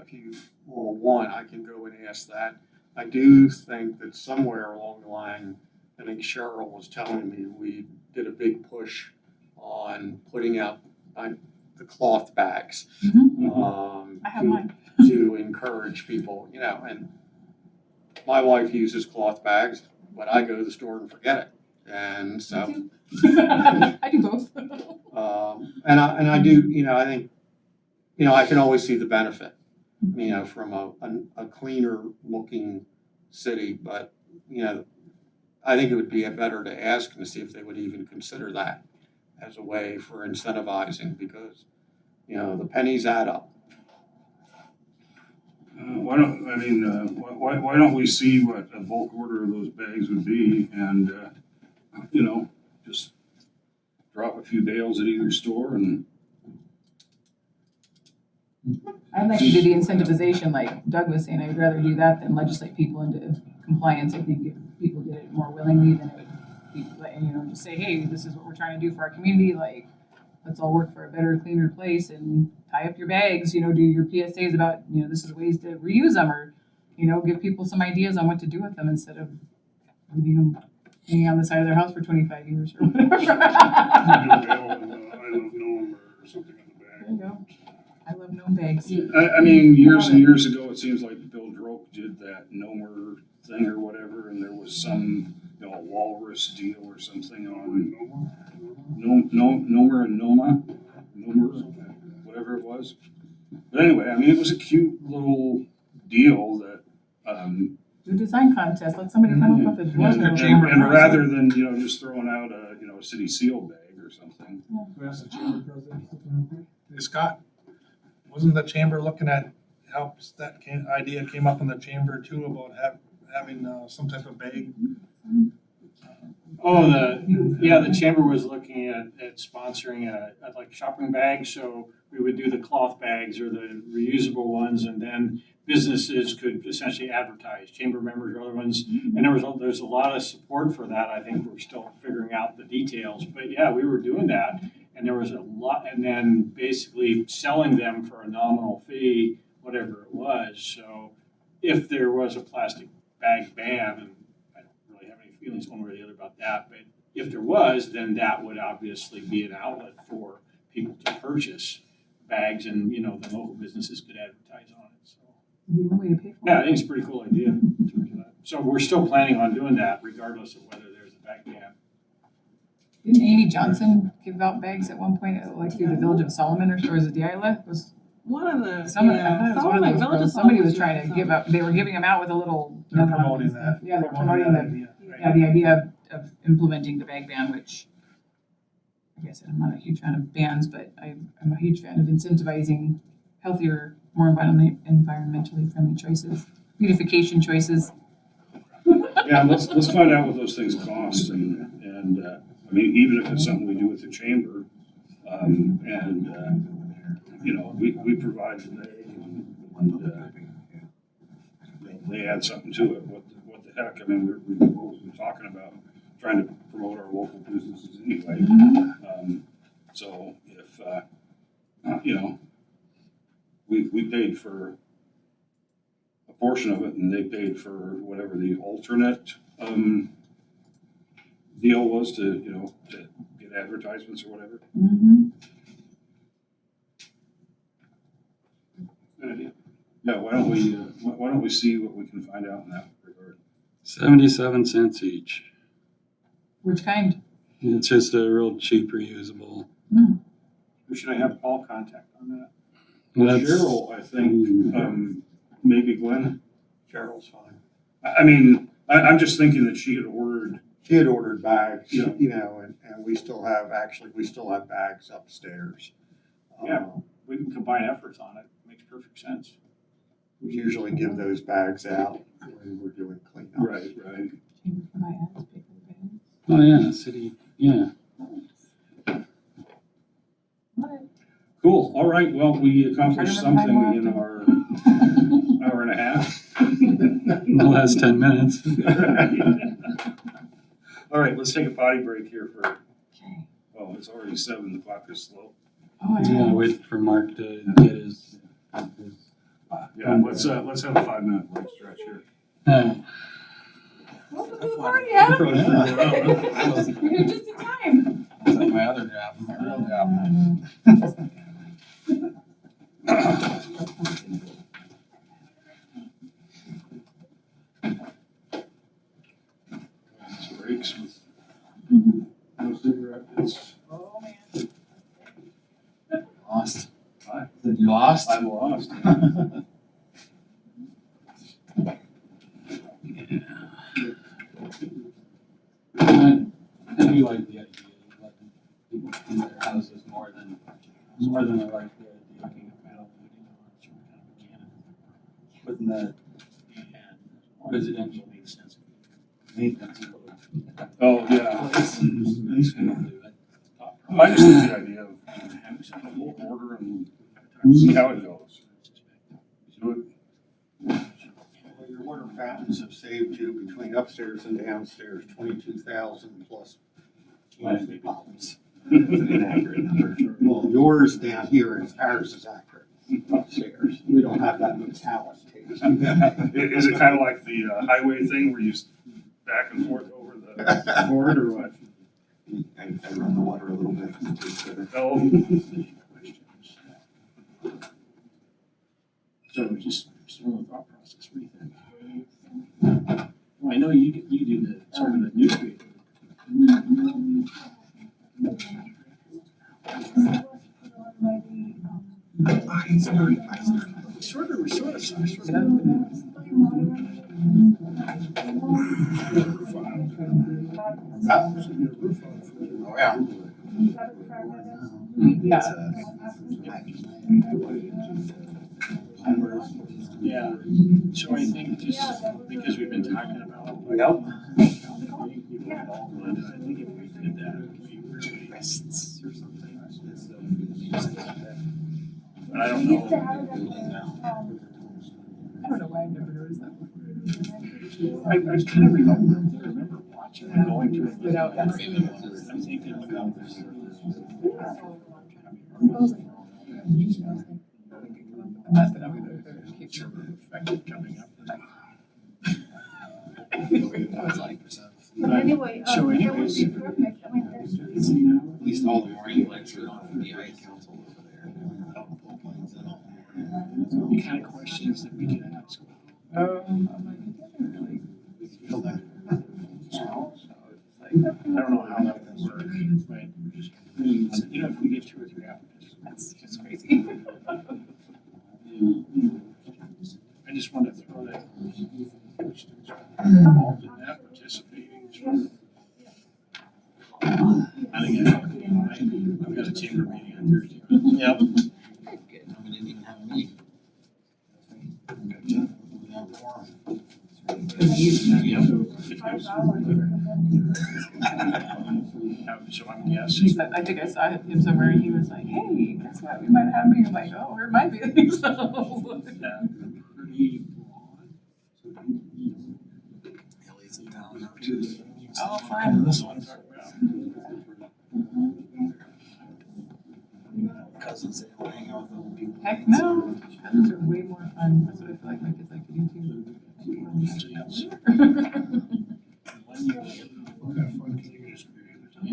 if you want, I can go and ask that. I do think that somewhere along the line, I think Cheryl was telling me, we did a big push on putting out the cloth bags. I have mine. To encourage people, and my wife uses cloth bags, but I go to the store and forget it. And so, I do both. and I do, I think, I can always see the benefit, from a cleaner looking city, but, I think it would be better to ask and see if they would even consider that as a way for incentivizing, because, the pennies add up. Why don't we see what a bulk order of those bags would be and, just drop a few bales at either store and. I'd like to do the incentivization, like Doug was saying. I'd rather do that than legislate people into compliance. I think if people did it more willingly, then it would be, just say, hey, this is what we're trying to do for our community. Like, let's all work for a better, cleaner place and tie up your bags, you know, do your PSAs about, you know, this is ways to reuse them or, you know, give people some ideas on what to do with them instead of leaving them hanging on the side of their house for 25 years or whatever. Do a mail and, I love Nome or something on the back. There you go. I love Nome bags. I mean, years and years ago, it seems like Bill Droke did that Nome thing or whatever, and there was some, you know, walrus deal or something on Nome and Nome, whatever it was. But anyway, I mean, it was a cute little deal that, Do a design contest. Let somebody come up with a and, logo. and rather than, you know, just throwing out a, you know, a city seal bag or something. Who asked the chamber president? Hey, Scott, wasn't the chamber looking at how that idea came up in the chamber too about having some type of bag? Oh, the chamber was looking at sponsoring like shopping bags, so we would do the cloth bags or the reusable ones, and then businesses could essentially advertise, chamber members or other ones, and there's a lot of support for that. I think we're still figuring out the details, but yeah, we were doing that, and there was a lot, and then basically selling them for a nominal fee, whatever it was. So if there was a plastic bag ban, and I don't really have any feelings one way or the other about that, but if there was, then that would obviously be an outlet for people to purchase bags, and, you know, the local businesses could advertise on it, so. One way to pay for Yeah, I it. think it's a pretty cool idea in terms of that. So we're still planning on doing that regardless of whether there's a bag ban. Didn't Amy Johnson give out bags at one point, like through the Village of Solomon, or was it Deila? Was One of the, somebody, I yeah, thought it was one Solomon of those Village girls. of Somebody Solomon was trying to doing give out, they were giving them out with a little. They're promoting that. Yeah, they're promoting the, idea. yeah, the idea of implementing the bag ban, which like I said, I'm not a huge fan of bans, but I'm a huge fan of incentivizing healthier, more environmentally friendly choices, beautification choices. Yeah, let's find out what those things cost and I mean, even if it's something we do with the chamber, you know, we provide the bag and they add something to it. What the heck? I mean, we've always been talking about trying to promote our local businesses anyway. So if, you know, we paid for a portion of it and they paid for whatever the alternate, deal was to, you know, to get advertisements or whatever. Mm-hmm. Good idea. Yeah, why don't we see what we can find out in that regard? 77 cents each. Which kind? It's just a real cheap reusable. Who should I have Paul contact on that? That's- Cheryl, I think, maybe Glenn. Cheryl's fine. I mean, I'm just thinking that she had ordered. She had ordered bags, Yeah. you know, and we still have bags upstairs. Yeah. We can combine efforts on it. Makes perfect sense. We usually give those bags out when we're doing cleanups. Right. Chamber for my ads, pay for the bags. Oh, yeah, city, yeah. Cool. All right. Well, we accomplished Try to remember something in more our hour and a half. The last 10 minutes. All right, let's take a potty break here for, Okay. oh, it's already 7, the clock is slow. Oh, Yeah, yeah. wait for Mark to get his. Yeah, let's have a 5-minute leg stretch here. Welcome to the party, Adam. Yeah. You're just in time. It's like my other job, my real job. Breaks with no cigarette. It's, Oh, man. Lost. Hi. You lost? I'm lost. I do like the idea of letting people in their houses more than I like the idea of looking at metal putting on some kind of cannon. Putting that residential maintenance code. Oh, yeah. Place. Nice to do it. I just like the idea of having some local order and see how it goes. Do it. Well, your water fountains have saved you between upstairs and downstairs 22,000 plus monthly problems. It's an inaccurate number. Well, yours down here is, ours is accurate upstairs. We don't have that metallic tape. Is it kind of like the highway thing where you back and forth over the board or what? I run the water a little bit. Oh, So just sort of thought process, what do you think? Well, I know you do the sort of the newspaper. Sort of. Oh, yeah. Yeah, so I think just because we've been talking about. Yep. I think if we did that, it could be really. Or something. But I don't know. I don't know why I've never noticed that before. I kind of remember watching and going to it Without that. I'm thinking about this. Not that I'm gonna keep Sort of effective coming up. I was like. But anyway, So that would anyways. be perfect, I mean, that's. At least all the morning lights are on the ice council over there. Out in Pole Plains and all. The kind of questions that we can ask. I'm like, really? I don't know how that would work, but, you know, if we get 2 or 3 applicants. That's just crazy. I just want to throw that. Involved in that, participating. And again, I've got a chamber meeting on Thursday. Yep. We didn't even have a meeting. So I'm guessing. I think I saw him somewhere and he was like, hey, guess what, we might have me. I'm like, oh, where might be? Pretty broad. Ellie's in town now too. Oh, fine. This one. Cousins, they don't hang out with other people. Heck no. Cousins are way more fun. That's what I feel like my kids like to do too.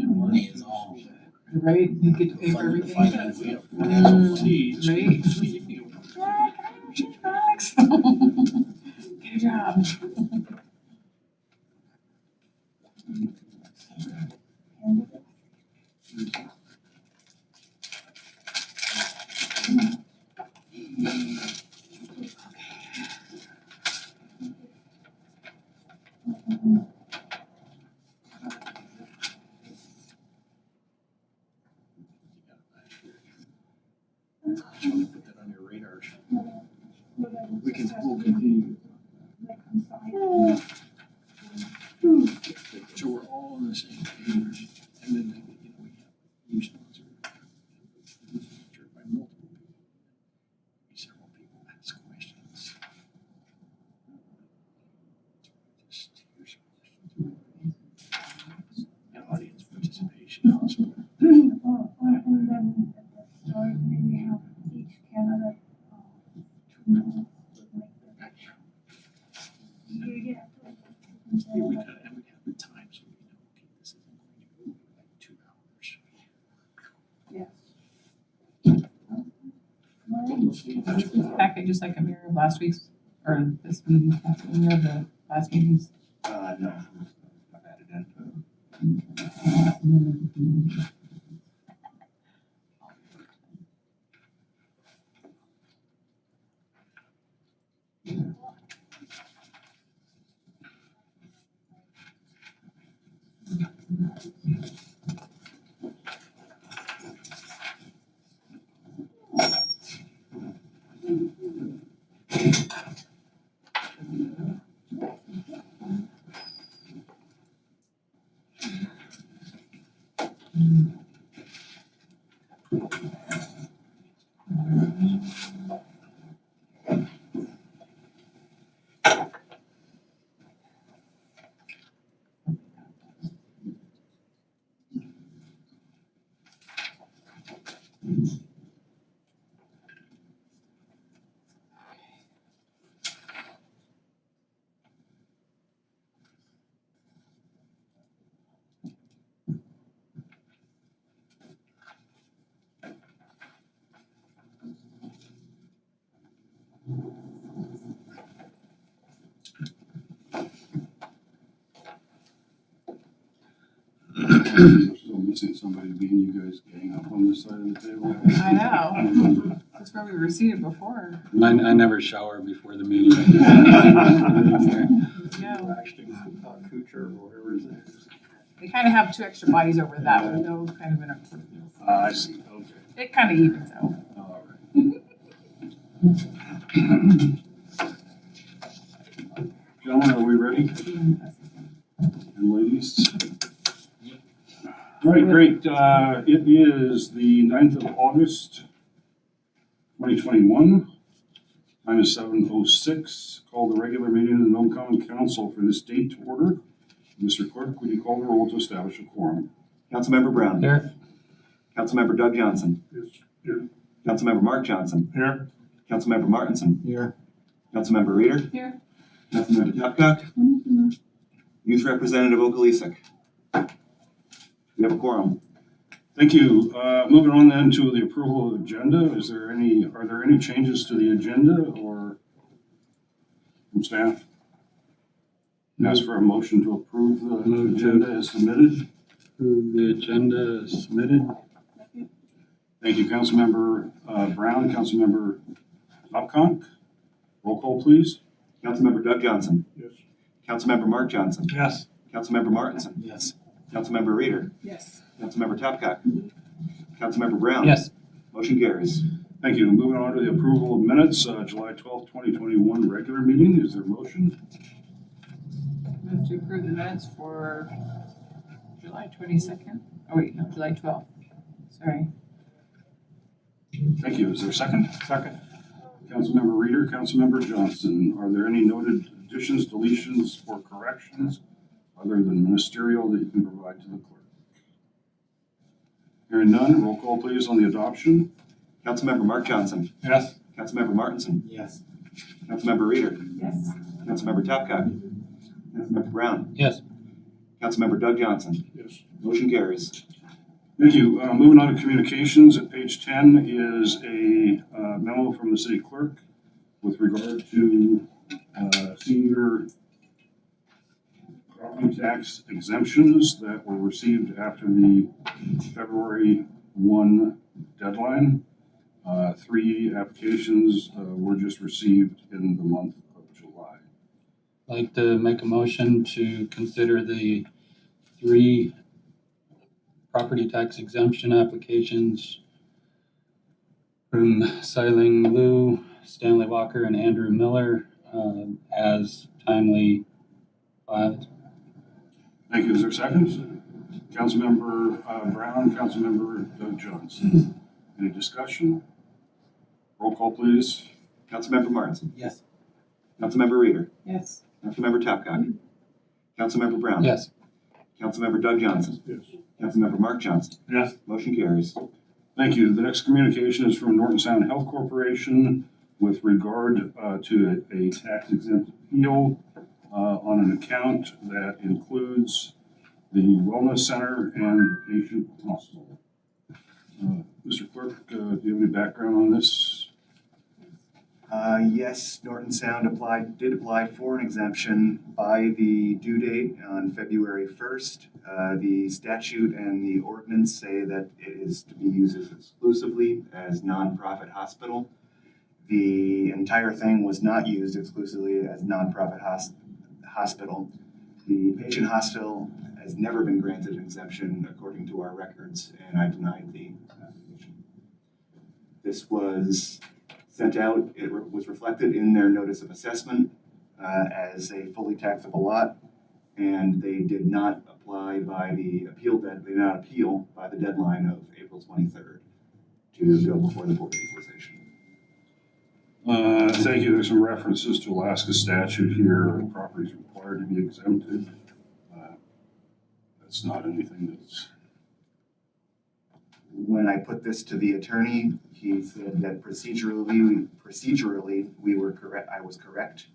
Money is all. Right? You get to pay for everything. Financial fees. Right? Get a job. Put that on your radar. We'll continue. So we're all on the same page. And then, you know, we have new sponsor. Sponsored by multiple people. Several people ask questions. Just here's some questions. And audience participation also. And then at the start, maybe have each candidate, 2 minutes to make the pitch. Yeah. We could, and we have the time, so we know, okay, this isn't going to go like 2 hours. Packet just like a mirror of last week's, or this meeting's packet, a mirror of the last meeting's. No. I've added in. We're still missing somebody being you guys gang up on this side of the table. I know. That's where we were seated before. I never shower before the meeting. Yeah. Kuchar or whatever his name is. We kind of have two extra bodies over that window, kind of in a. I see, okay. It kind of evens out. All right. Gentlemen, are we ready? And ladies? All right, great. It is the 9th of August, 2021. Time is 7:06. Call the regular meeting of the Nome Common Council for this date to order. Mr. Clerk, would you call the roll to establish a quorum? Councilmember Brown. Here. Councilmember Doug Johnson. Yes, here. Councilmember Mark Johnson. Here. Councilmember Martinson. Here. Councilmember Reader. Here. Councilmember Topcock. Youth Representative Okalisic. We have a quorum. Thank you. Moving on then to the approval of the agenda. Are there any changes to the agenda or from staff? Ask for a motion to approve the Move to- agenda as submitted. The agenda is submitted. Thank you, Councilmember Brown, Councilmember Hopconk. Roll call, please. Councilmember Doug Johnson. Yes. Councilmember Mark Johnson. Yes. Councilmember Martinson. Yes. Councilmember Reader. Yes. Councilmember Topcock. Councilmember Brown. Yes. Motion carries. Thank you. Moving on to the approval of minutes, July 12th, 2021, regular meeting. Is there a motion? Move to approve the minutes for July 22nd. Oh, wait, no, July 12th. Sorry. Thank you. Is there a second? Second. Councilmember Reader, Councilmember Johnston. Are there any noted additions, deletions, or corrections other than ministerial that you can provide to the clerk? Hearing none, roll call please on the adoption. Councilmember Mark Johnson. Yes. Councilmember Martinson. Yes. Councilmember Reader. Yes. Councilmember Topcock. Councilmember Brown. Yes. Councilmember Doug Johnson. Yes. Motion carries. Thank you. Moving on to communications, at page 10 is a memo from the city clerk with regard to senior property tax exemptions that were received after the February 1 deadline. 3 applications were just received in the month of July. I'd like to make a motion to consider the 3 property tax exemption applications from Seiling Liu, Stanley Walker, and Andrew Miller as timely filed. Thank you. Is there a second? Councilmember Brown, Councilmember Doug Johnson. Any discussion? Roll call, please. Councilmember Martinson. Yes. Councilmember Reader. Yes. Councilmember Topcock. Councilmember Brown. Yes. Councilmember Doug Johnson. Yes. Councilmember Mark Johnson. Yes. Motion carries. Thank you. The next communication is from Norton Sound Health Corporation with regard to a tax exempt appeal on an account that includes the Wellness Center and the Patient Hospital. Mr. Clerk, do you have any background on this? Yes, Norton Sound did apply for an exemption by the due date on February 1st. The statute and the ordinance say that it is to be used exclusively as nonprofit hospital. The entire thing was not used exclusively as nonprofit hospital. The patient hospital has never been granted an exemption according to our records, and I denied the application. This was sent out, it was reflected in their notice of assessment as a fully taxable lot, and they did not apply by the appeal by the deadline of April 23rd to go before the Board of Equalization. Thank you. There's some references to Alaska statute here. Properties required to be exempted. That's not anything that's. When I put this to the attorney, he said that procedurally we were correct. I was correct.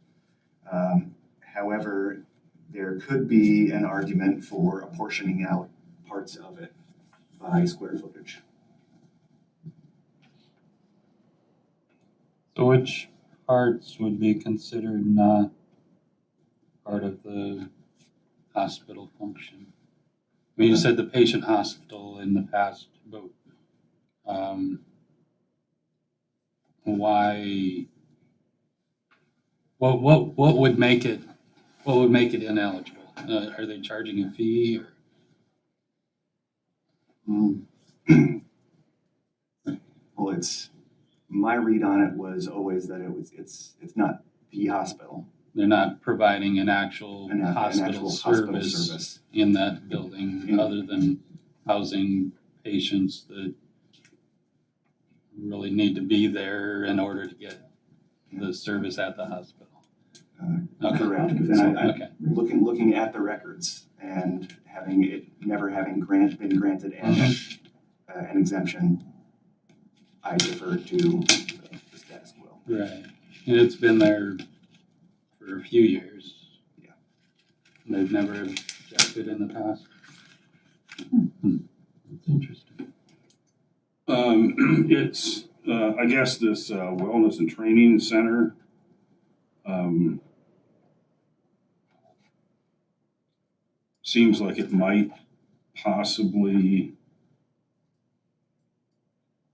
However, there could be an argument for apportioning out parts of it by square footage. So which parts would be considered not part of the hospital function? mean, you said the patient hospital in the past, but, why, what would make it, ineligible? Are they charging a fee or? Well, my read on it was always that it's not the hospital, They're not providing an actual an hospital actual hospital service service. in that building, In- other than housing patients that really need to be there in order to get the service at the hospital. Okay. Correct. And Okay. looking at the records and never having been granted an exemption, I defer to the status quo. Right, and it's been there for a few years. Yeah. They've never objected in the past. That's interesting. It's, I guess this wellness and training center, seems like it might possibly,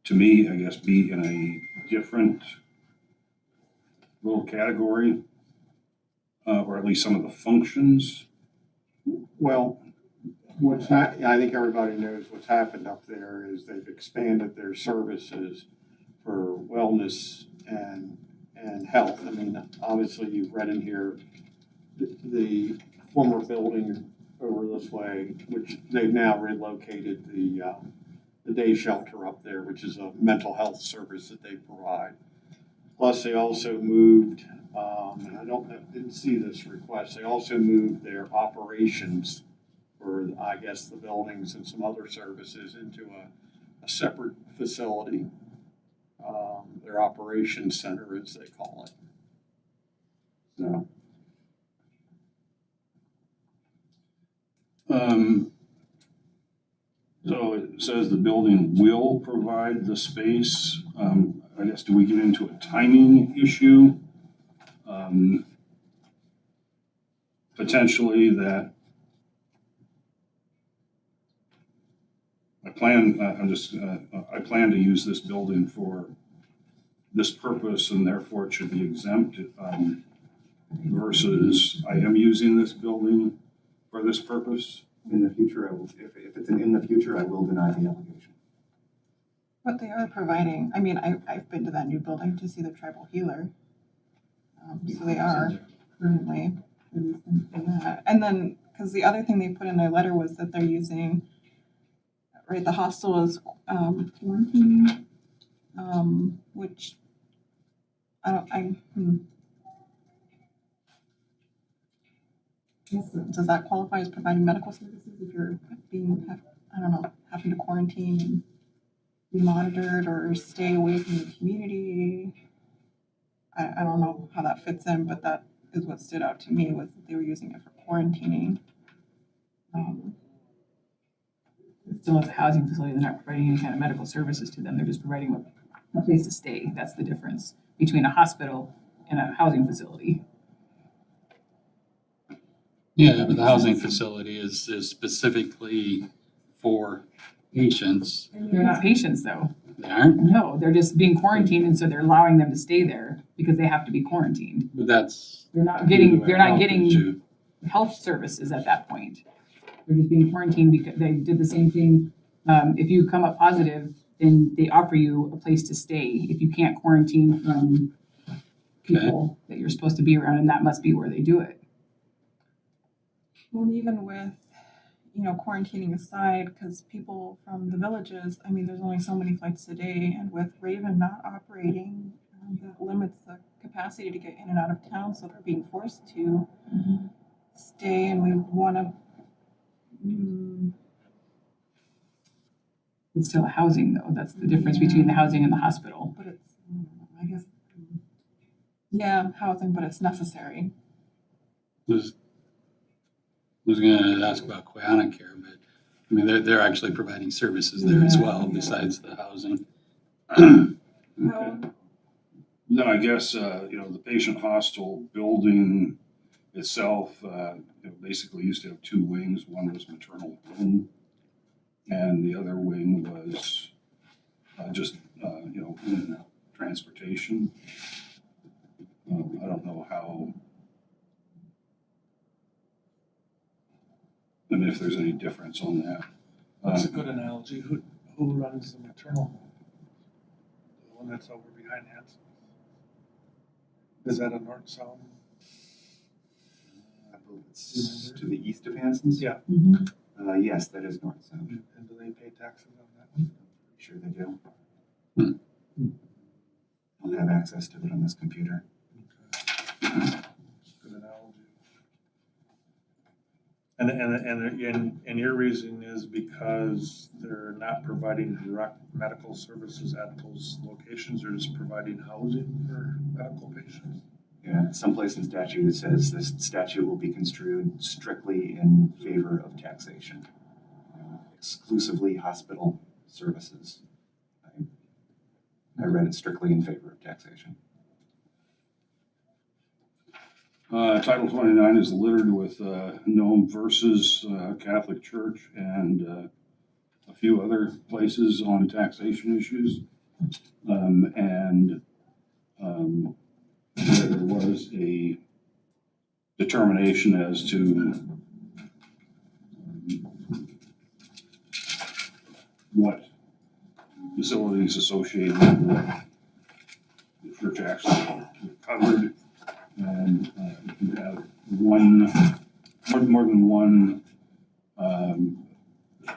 to me, I guess, be in a different little category, or at least some of the functions. Well, I think everybody knows what's happened up there is they've expanded their services for wellness and health. I mean, obviously you've read in here the former building over this way, which they've now relocated the day shelter up there, which is a mental health service that they provide. Plus, they also moved, and I didn't see this request, they also moved their operations for, I guess, the buildings and some other services into a separate facility, their operations center, as they call it. So, So it says the building will provide the space. I guess, do we get into a timing issue? Potentially that I plan to use this building for this purpose and therefore it should be exempt, versus I am using this building for this purpose. In the future, I will, if it's in the future, I will deny the application. But they are providing, I mean, I've been to that new building to see the tribal healer. So they are currently using that. And then, because the other thing they put in their letter was that they're using, right, the hostel is quarantine, which does that qualify as providing medical services if you're having to quarantine and be monitored or stay away from the community? I don't know how that fits in, but that is what stood out to me, was that they were using it for quarantining. Still as a housing facility, they're not providing any kind of medical services to them, they're just providing a place to stay. That's the difference between a hospital and a housing facility. Yeah, but the housing facility is specifically for patients. They're not patients though. They aren't, No, they're just being quarantined, and so they're allowing them to stay there because they have to be quarantined. but that's. They're not getting Health issue. health services at that point. They're just being quarantined because they did the same thing. If you come up positive, then they offer you a place to stay if you can't quarantine from people that you're supposed to be around, and that must be where they do it. Well, even with, quarantining aside, because people from the villages, I mean, there's only so many flights a day, and with Raven not operating, that limits the capacity to get in and out of town, so they're being forced to stay, and we want to. It's still housing though. That's the difference between the housing and the hospital. But it's, I guess, yeah, housing, but it's necessary. Was gonna ask about Quiana Care, but I mean, they're actually providing services there as well, besides the housing. Then I guess, the patient hostel building itself, basically used to have two wings. One was maternal home, and the other wing was just, in transportation. I don't know how, I mean, if there's any difference on that. That's a good analogy. Who runs the maternal home? The one that's over behind Hanson? Is that a north-south? I believe it's to the east of Hanson's. Yeah. Yes, that is north-south. And do they pay taxes on that one? Sure they do. Hmm. I'll have access to it on this computer. Good analogy. And your reason is because they're not providing direct medical services at those locations, they're just providing housing for medical patients? Yeah, someplace in statute it says this statute will be construed strictly in favor of taxation. Exclusively hospital services. I read it strictly in favor of taxation. Title 29 is littered with Nome versus Catholic Church and a few other places on taxation issues. There was a determination as to what facilities associated with the church actually covered. And you have more than one, the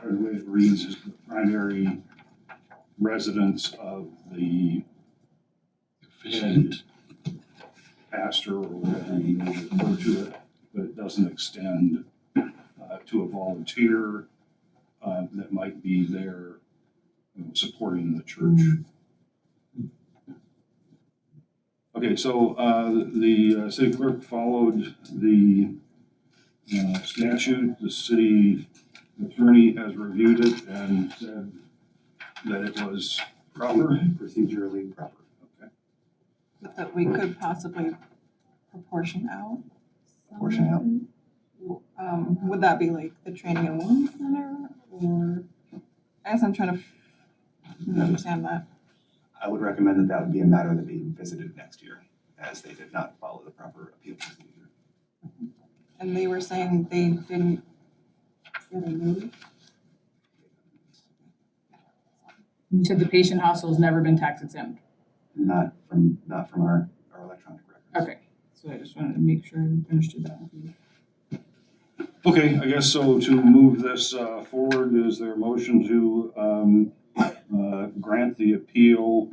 way it reads is the primary residence of the head pastor or whatever you may refer to it, but it doesn't extend to a volunteer that might be there supporting the church. Okay, so the city clerk followed the statute. The city attorney has reviewed it and said that it was proper. Procedurally proper. Okay. But that we could possibly proportion out. Proportion out. Would that be like the training and wellness center, or, I guess I'm trying to understand that. I would recommend that that would be a matter that be visited next year, as they did not follow the proper appeal procedure. And they were saying they didn't get a notice. You said the patient househol's never been tax exempt. Not from our electronic records. Okay, so I just wanted to make sure I understood that. Okay, I guess so. To move this forward, is there a motion to grant the appeal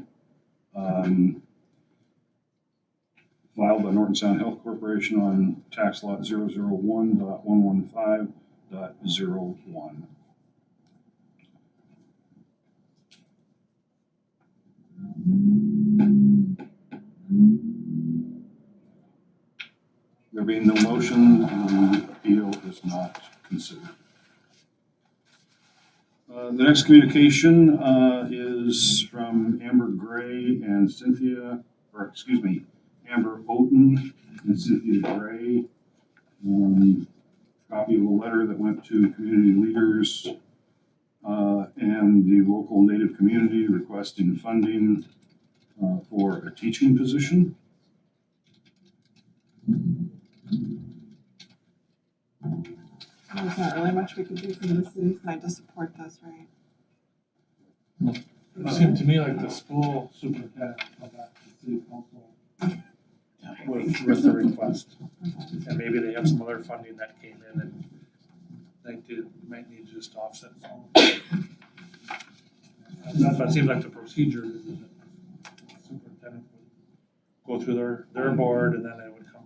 filed by Norton Sound Health Corporation on tax lot 001.115.01? There being no motion, the appeal is not considered. The next communication is from Amber Gray and Amber Houghton and Cynthia Gray. Copy of a letter that went to community leaders and the local Native community requesting funding for a teaching position. There's not really much we can do from the city side to support this, right? It seemed to me like the school superintendent went back to the city council with the request. And maybe they have some other funding that came in and might need to just offset some. That seems like the procedure is that the superintendent would go through their board and then it would come.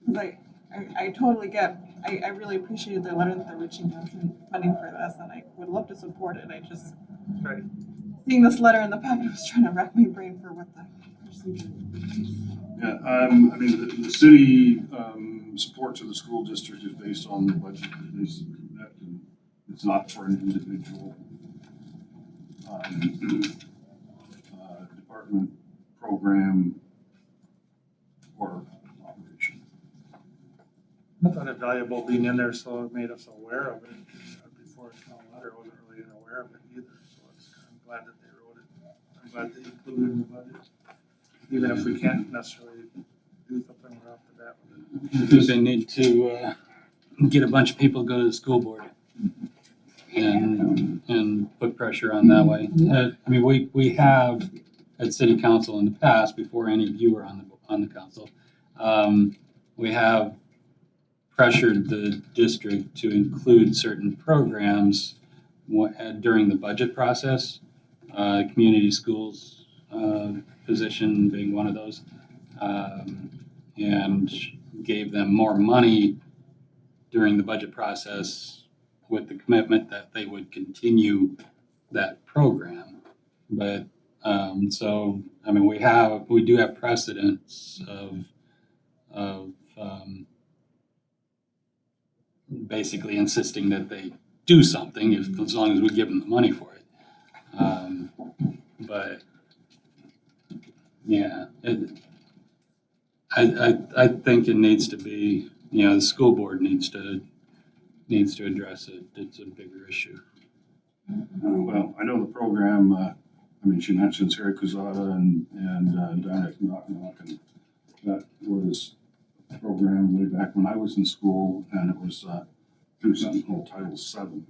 Like, I totally get, I really appreciated the letter that they're reaching out and funding for this, and I would love to support it. I just, Right. seeing this letter in the packet was trying to rack my brain for what the procedure is. Yeah, I mean, the city support to the school district is based on the budget that is met, and it's not for an individual department, program, or operation. I thought it valuable being in there, so it made us aware of it. Before it's not letter, I wasn't really aware of it either, so I'm glad that they wrote it. I'm glad they included it in the budget. Even if we can't necessarily do something right off the bat with it. I think they need to get a bunch of people to go to the school board and put pressure on that way. I mean, we have at city council in the past, before any of you were on the council, we have pressured the district to include certain programs during the budget process. Community schools position being one of those, and gave them more money during the budget process with the commitment that they would continue that program. But so, I mean, we do have precedents of basically insisting that they do something as long as we give them the money for it. But yeah, I think it needs to be, the school board needs to address it. It's a bigger issue. Well, I know the program, I mean, she mentioned Sarah Kuzada and Diana Knock, and that was a program way back when I was in school, and it was through something called Title VII.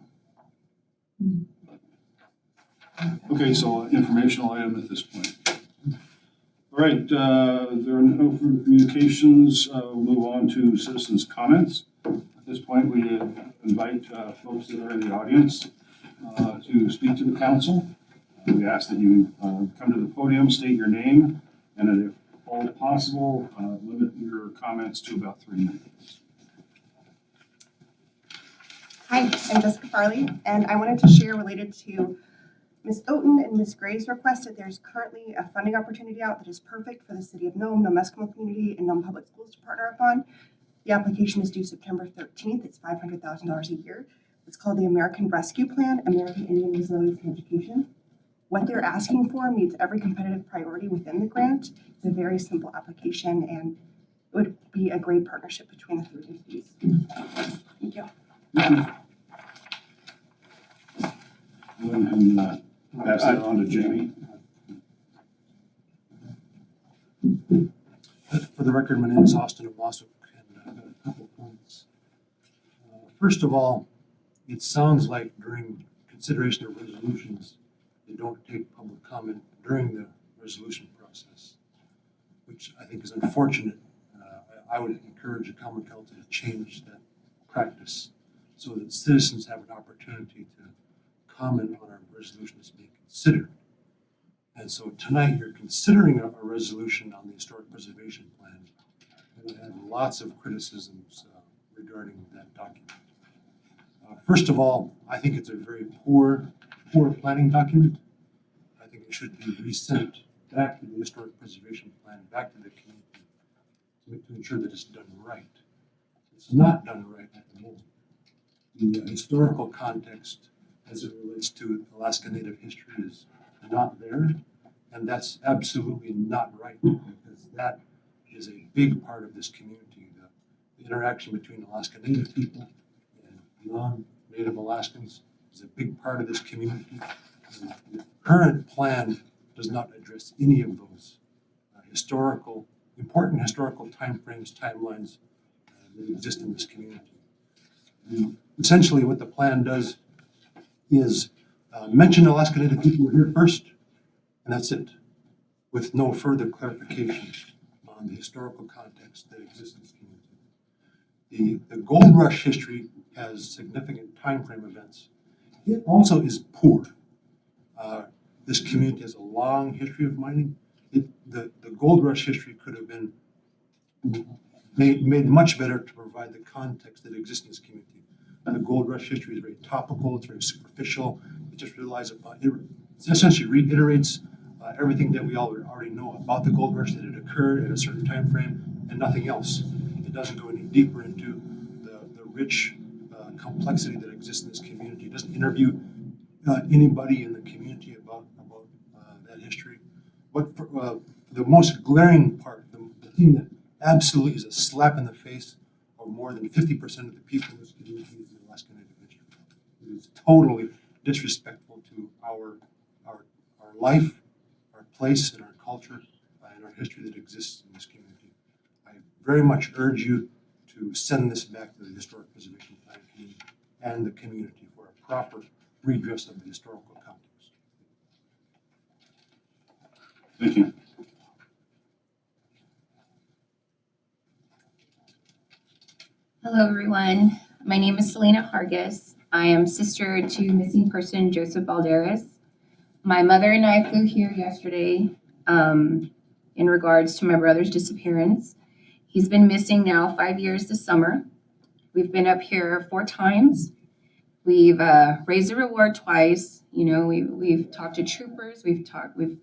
Okay, so informational item at this point. All right, there are no further communications. We'll move on to citizens' comments. At this point, we invite folks that are in the audience to speak to the council. We ask that you come to the podium, state your name, and if all possible, limit your comments to about 3 minutes. Hi, I'm Jessica Farley, and I wanted to share related to Ms. Oaten and Ms. Gray's request that there's currently a funding opportunity out that is perfect for the city of Nome, Nome Eskimo community, and Nome Public Schools to partner up on. The application is due September 13th. It's $500,000 a year. It's called the American Rescue Plan, American Indian Resilience and Education. What they're asking for meets every competitive priority within the grant. It's a very simple application, and it would be a great partnership between the three entities. Thank you. Go ahead and pass that on to Jamie. For the record, my name is Austin Omasuk, and I've got a couple points. First of all, it sounds like during consideration of resolutions, they don't take public comment during the resolution process, which I think is unfortunate. I would encourage the common council to change that practice so that citizens have an opportunity to comment on our resolution that's being considered. And so tonight you're considering a resolution on the historic preservation plan. And I had lots of criticisms regarding that document. First of all, I think it's a very poor planning document. I think it should be resent back to the historic preservation plan, back to the community to ensure that it's done right. It's not done right at the moment. The historical context as it relates to Alaska Native history is not there, and that's absolutely not right because that is a big part of this community. The interaction between Alaska Native people and non-Native Alaskans is a big part of this community. And the current plan does not address any of those important historical timeframes, timelines that exist in this community. And essentially what the plan does is mention Alaska Native people were here first, and that's it, with no further clarification on the historical context that exists in this community. The gold rush history has significant time frame events. It also is poor. This community has a long history of mining. The gold rush history could have been made much better to provide the context that exists in this community. The gold rush history is very topical, it's very superficial, it just relies upon, it essentially reiterates everything that we all already know about the gold rush, that it occurred at a certain time frame and nothing else. It doesn't go any deeper into the rich complexity that exists in this community. It doesn't interview anybody in the community about that history. But the most glaring part, the thing that absolutely is a slap in the face of more more than 50% of the people in this community is the Alaska Native history. It is totally disrespectful to our life, our place, and our culture, and our history that exists in this community. I very much urge you to send this back to the Historic Preservation Plan Committee and the community for a proper redress of the historical context. Thank you. Hello, everyone. My name is Selena Hargis. I am sister to missing person Joseph Balderas. My mother and I flew here yesterday in regards to my brother's disappearance. He's been missing now 5 years this summer. We've been up here 4 times. We've raised the reward twice. You know, we've talked to troopers. We've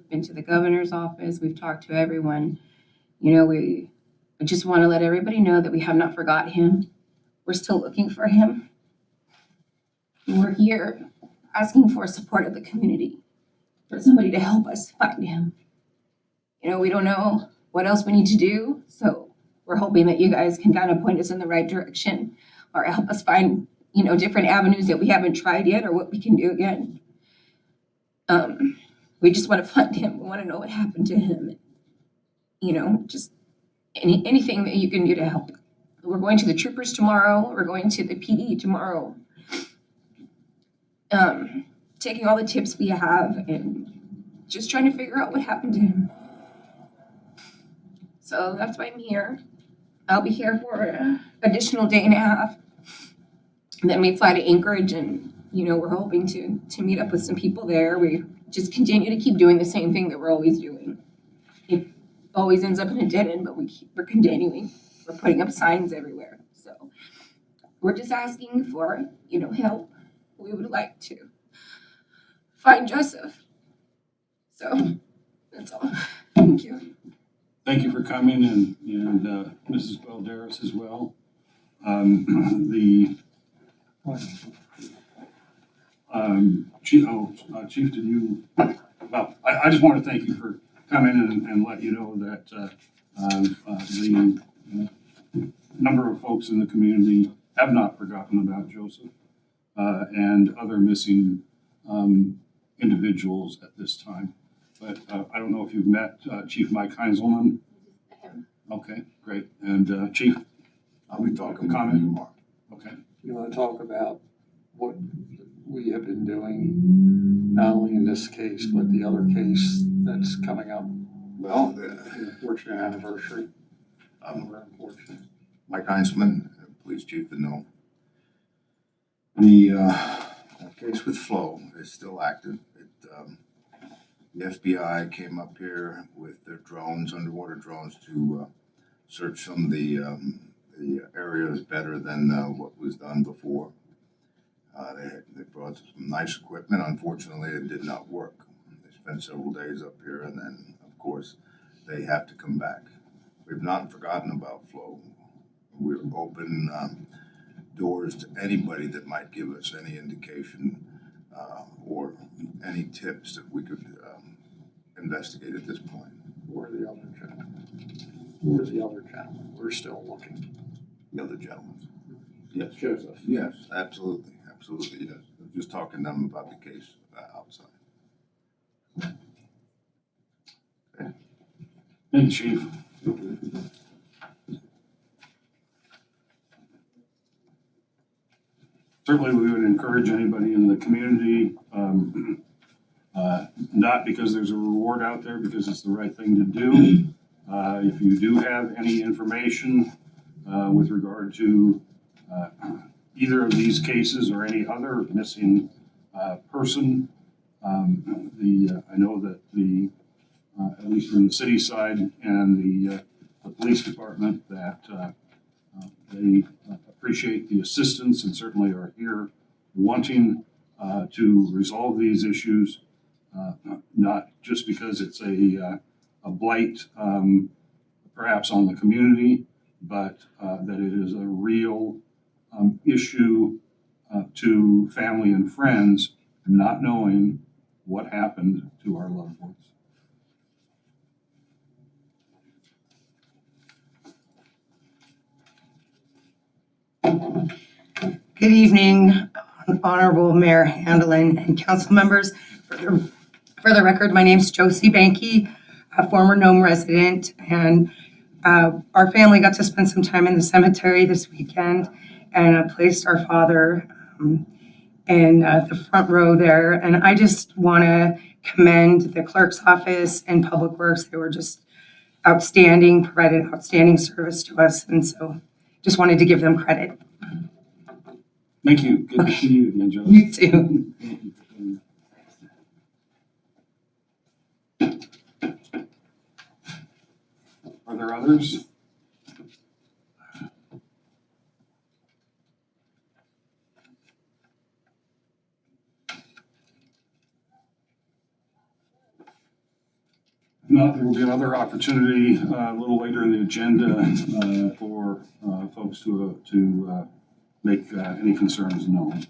been to the governor's office. We've talked to everyone. You know, I just want to let everybody know that we have not forgot him. We're still looking for him. And we're here asking for support of the community, for somebody to help us find him. You know, we don't know what else we need to do, so we're hoping that you guys can kind of point us in the right direction or help us find, you know, different avenues that we haven't tried yet or what we can do again. We just want to find him. We want to know what happened to him. You know, just anything that you can do to help. We're going to the troopers tomorrow. We're going to the PD tomorrow. Taking all the tips we have and just trying to figure out what happened to him. So that's why I'm here. I'll be here for an additional day and a half. And then we fly to Anchorage and, you know, we're hoping to meet up with some people there. We just continue to keep doing the same thing that we're always doing. It always ends up in a dead end, but we're continuing. We're putting up signs everywhere. So we're just asking for, you know, help. We would like to find Joseph. So that's all. Thank you. Thank you for coming and Mrs. Balderas as well. Chief, did you, well, I just want to thank you for coming and let you know that the number of folks in the community have not forgotten about Joseph and other missing individuals at this time. But I don't know if you've met Chief Mike Heinzelman. Okay, great. And Chief? I'll be talking comment tomorrow. Okay. You want to talk about what we have been doing, not only in this case, but the other case that's coming up? Well, The unfortunate anniversary. Very unfortunate. Mike Heinzman, Police Chief in Nome. The case with Flo is still active. The FBI came up here with their drones, underwater drones, to search some of the areas better than what was done before. They brought some nice equipment. Unfortunately, it did not work. They spent several days up here, and then, of course, they have to come back. We've not forgotten about Flo. We're open doors to anybody that might give us any indication or any tips that we could investigate at this point. Or the other gentleman. Or the other gentleman. We're still looking. The other gentlemen. Yes. Joseph. Yes, absolutely, absolutely, yes. I'm just talking to them about the case outside. Thank you, Chief. Certainly, we would encourage anybody in the community, not because there's a reward out there, because it's the right thing to do. If you do have any information with regard to either of these cases or any other missing person, I know that at least from the city side and the police department, that they appreciate the assistance and certainly are here wanting to resolve these issues, not just because it's a blight perhaps on the community, but that it is a real issue to family and friends not knowing what happened to our loved ones. Good evening, Honorable Mayor Handelin and council members. For the record, my name's Josie Banky, a former Nome resident, and our family got to spend some time in the cemetery this weekend, and I placed our father in the front row there. And I just want to commend the clerk's office and Public Works. They were just outstanding, provided outstanding service to us, and so just wanted to give them credit. Thank you. Good to see you again, Joe. You too. Are there others? No, there will be another opportunity a little later in the agenda for folks to make any concerns known.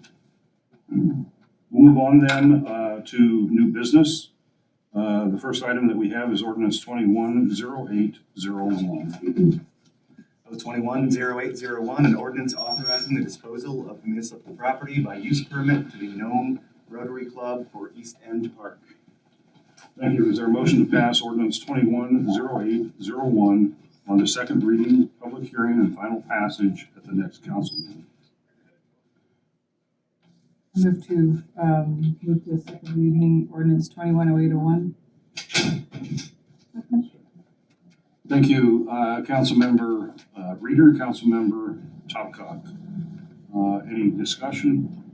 We'll move on then to new business. The first item that we have is ordinance 210801. 210801, an ordinance authorizing the disposal of municipal property by use permit to the Nome Rotary Club for East End Park. Thank you. Is there a motion to pass ordinance 210801 on the second reading, public hearing, and final passage at the next council meeting? Move to second reading ordinance 210801. Thank you, Councilmember Reeder, Councilmember Topcock. Any discussion?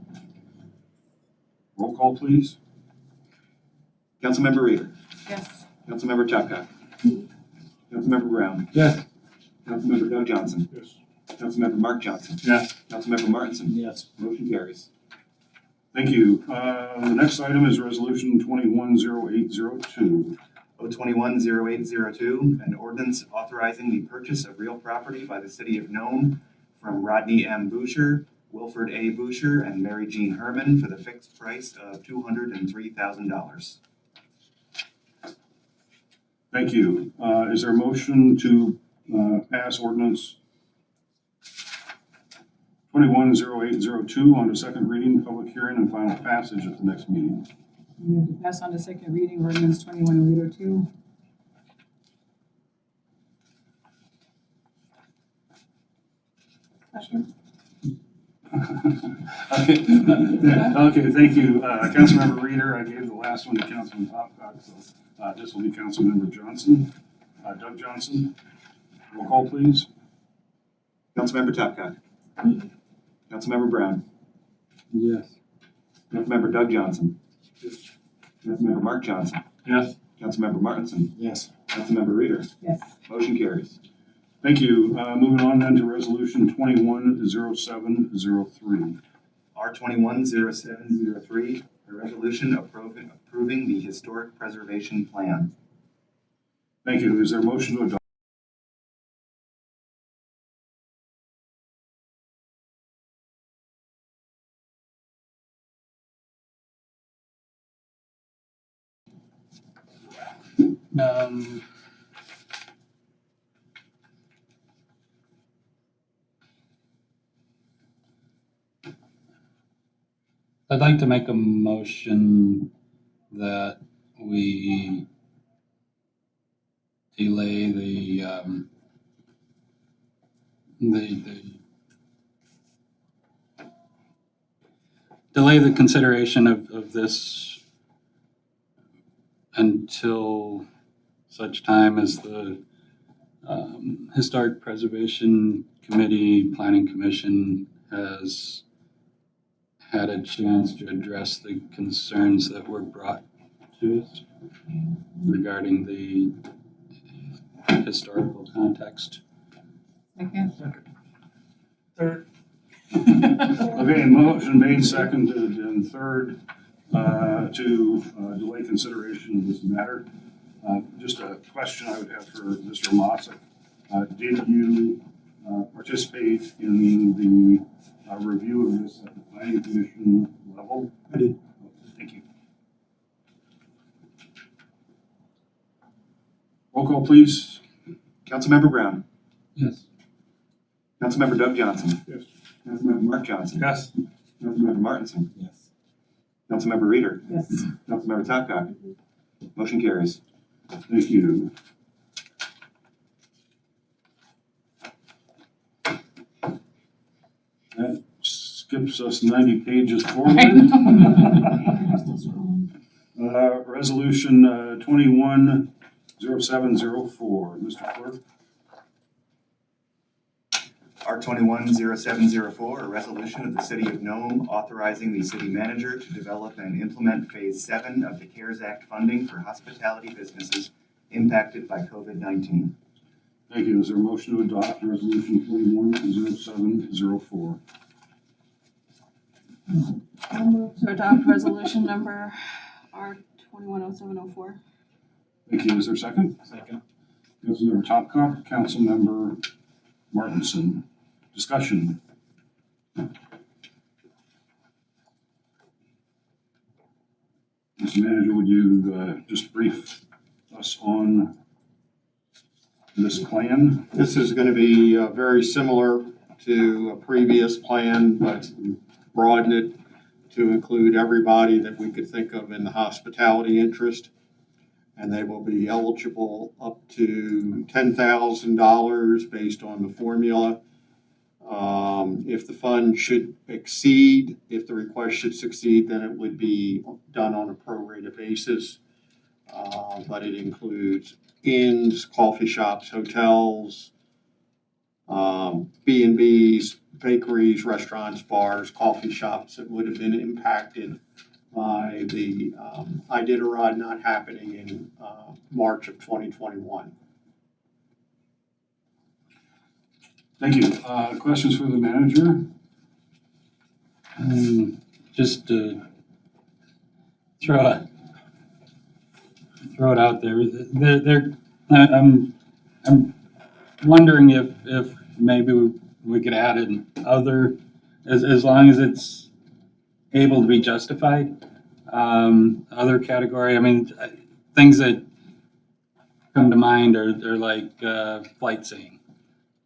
Roll call, please. Councilmember Reeder. Yes. Councilmember Topcock. Councilmember Brown. Yes. Councilmember Doug Johnson. Yes. Councilmember Mark Johnson. Yes. Councilmember Martinson. Yes. Motion carries. Thank you. The next item is resolution 210802. 210802, an ordinance authorizing the purchase of real property by the city of Nome from Rodney M. Boucher, Wilford A. Boucher, and Mary Jean Herman for the fixed price of $203,000. Thank you. Is there a motion to pass ordinance 210802 on to second reading, public hearing, and final passage at the next meeting? Move to pass on to second reading ordinance 210802. Question? Okay, thank you. Councilmember Reeder, I gave the last one to Councilman Topcock, so this will be Councilmember Johnson, Doug Johnson. Roll call, please. Councilmember Topcock. Councilmember Brown. Yes. Councilmember Doug Johnson. Councilmember Mark Johnson. Yes. Councilmember Martinson. Yes. Councilmember Reeder. Yes. Motion carries. Thank you. Moving on then to resolution 210703. R210703, a resolution approving the historic preservation plan. Thank you. Is there a motion to adopt? I'd like to make a motion that we delay delay the consideration of this until such time as the Historic Preservation Committee, Planning Commission has had a chance to address the concerns that were brought to us regarding the historical context. Second. Third. Okay, motion made, seconded, and third to delay consideration of this matter. Just a question I would have for Mr. Mossick. Did you participate in the review of this at the Planning Commission level? I did. Thank you. Roll call, please. Councilmember Brown. Yes. Councilmember Doug Johnson. Yes. Councilmember Mark Johnson. Yes. Councilmember Martinson. Yes. Councilmember Reader. Yes. Councilmember Topcott. Motion carries. Thank you. That skips us 90 pages forward. Resolution 210704, Mr. Clerk. R210704, a resolution of the City of Nome authorizing the city manager to develop and implement Phase 7 of the CARES Act funding for hospitality businesses impacted by COVID-19. Thank you. Is there a motion to adopt resolution 210704? I'll move to adopt resolution number R 210704. Thank you. Is there a second? Second. Councilmember Topcott, Councilmember Martinson. Discussion. Mr. Manager, would you just brief us on this plan? This is going to be very similar to a previous plan, but broaden it to include everybody that we could think of in the hospitality interest. And they will be eligible up to $10,000 based on the formula. If the fund should exceed, if the request should succeed, then it would be done on a prorated basis. But it includes inns, coffee shops, hotels, B&Bs, bakeries, restaurants, bars, coffee shops that would have been impacted by the Iditarod not happening in March of 2021. Thank you. Questions for the manager? Just to throw it out there, I'm wondering if maybe we could add in other, as long as it's able to be justified, other category. I mean, things that come to mind are like flight seeing.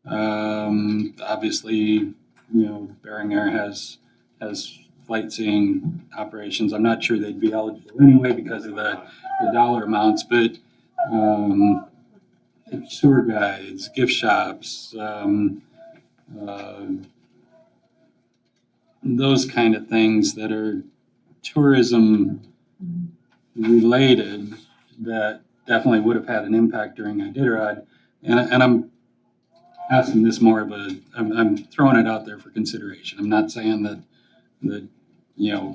Obviously, Beringer has flight seeing operations. I'm not sure they'd be eligible anyway because of the dollar amounts, but tour guides, gift shops, those kind of things that are tourism related that definitely would have had an impact during Iditarod. And I'm asking this more of I'm throwing it out there for consideration. I'm not saying that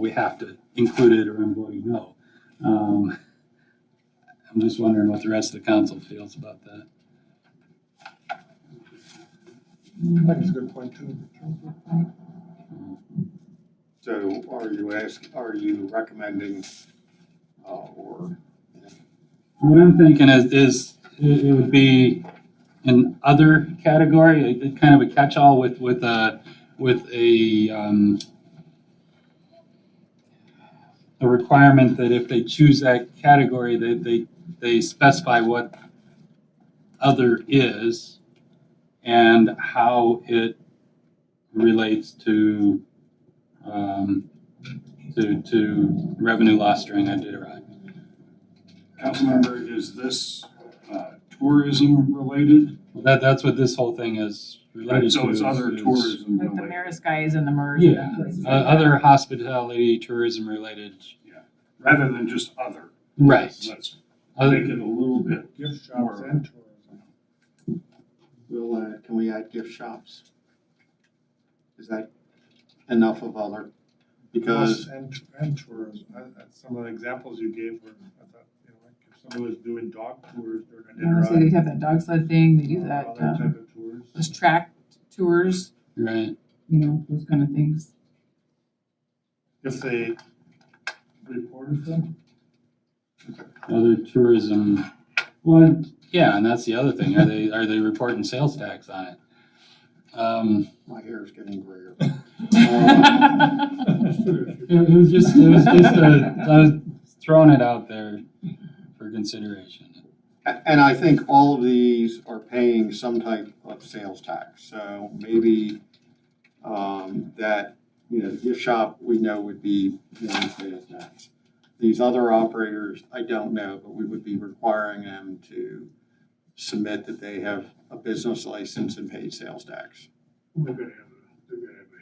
we have to include it or I'm voting no. I'm just wondering what the rest of the council feels about that. I think it's a good point too. So are you recommending or? What I'm thinking is it would be an other category, kind of a catch-all with a requirement that if they choose that category, they specify what other is and how it relates to revenue loss during Iditarod. Councilmember, is this tourism related? Well, that's what this whole thing is related Right, so to. it's other tourism Like the related. Mariskies and the MERS. Yeah, and places like that. other hospitality, tourism related. Rather than just other. Right. Let's Other- make it a little bit. Gift shops More. and tourism. Can we add gift shops? Is that enough of other? Because And tourism. That's some of the examples you gave were, I thought, like if someone was doing dog tours during a dinner. So they'd have that dog sled thing, they do that, Other type of tours. those track tours, Right. those kind of things. If they reported them. Other tourism. Well, yeah, and that's the other thing. Are they reporting sales tax on it? my hair is getting grayer. It was just I was throwing it out there for consideration. And I think all of these are paying some type of sales tax. So maybe that, the gift shop, we know would be paying sales tax. These other operators, I don't know, but we would be requiring them to submit that they have a business license and paid sales tax. They're gonna have a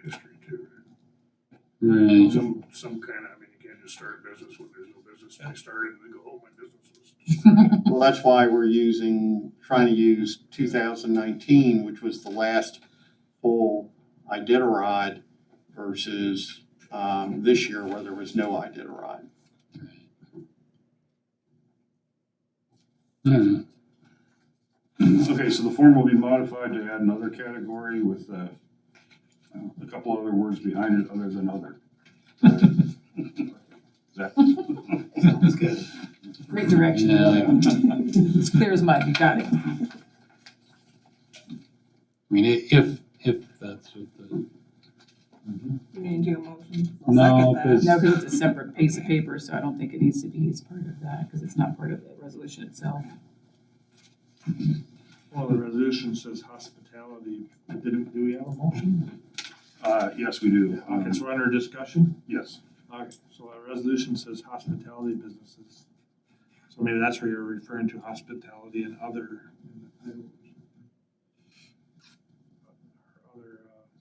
history too. Right. Some kind of, I mean, you can't just start a business when there's no business. They started and they go, oh, my business was destroyed. Well, that's why we're trying to use 2019, which was the last full Iditarod versus this year where there was no Iditarod. Okay, so the form will be modified to add another category with a couple other words behind it other than other. Is that? Sounds good. Great direction. Yeah. It's clear as mud, you got it. I mean, if that's what the. You need to do a motion. I'll No, second that. 'cause- No, because it's a separate piece of paper, so I don't think it needs to be as part of that, because it's not part of the resolution itself. Well, the resolution says hospitality. Do we have a motion? Yes, we do. Okay, so we're under discussion? Yes. Okay, so our resolution says hospitality businesses. So maybe that's where you're referring to hospitality and other.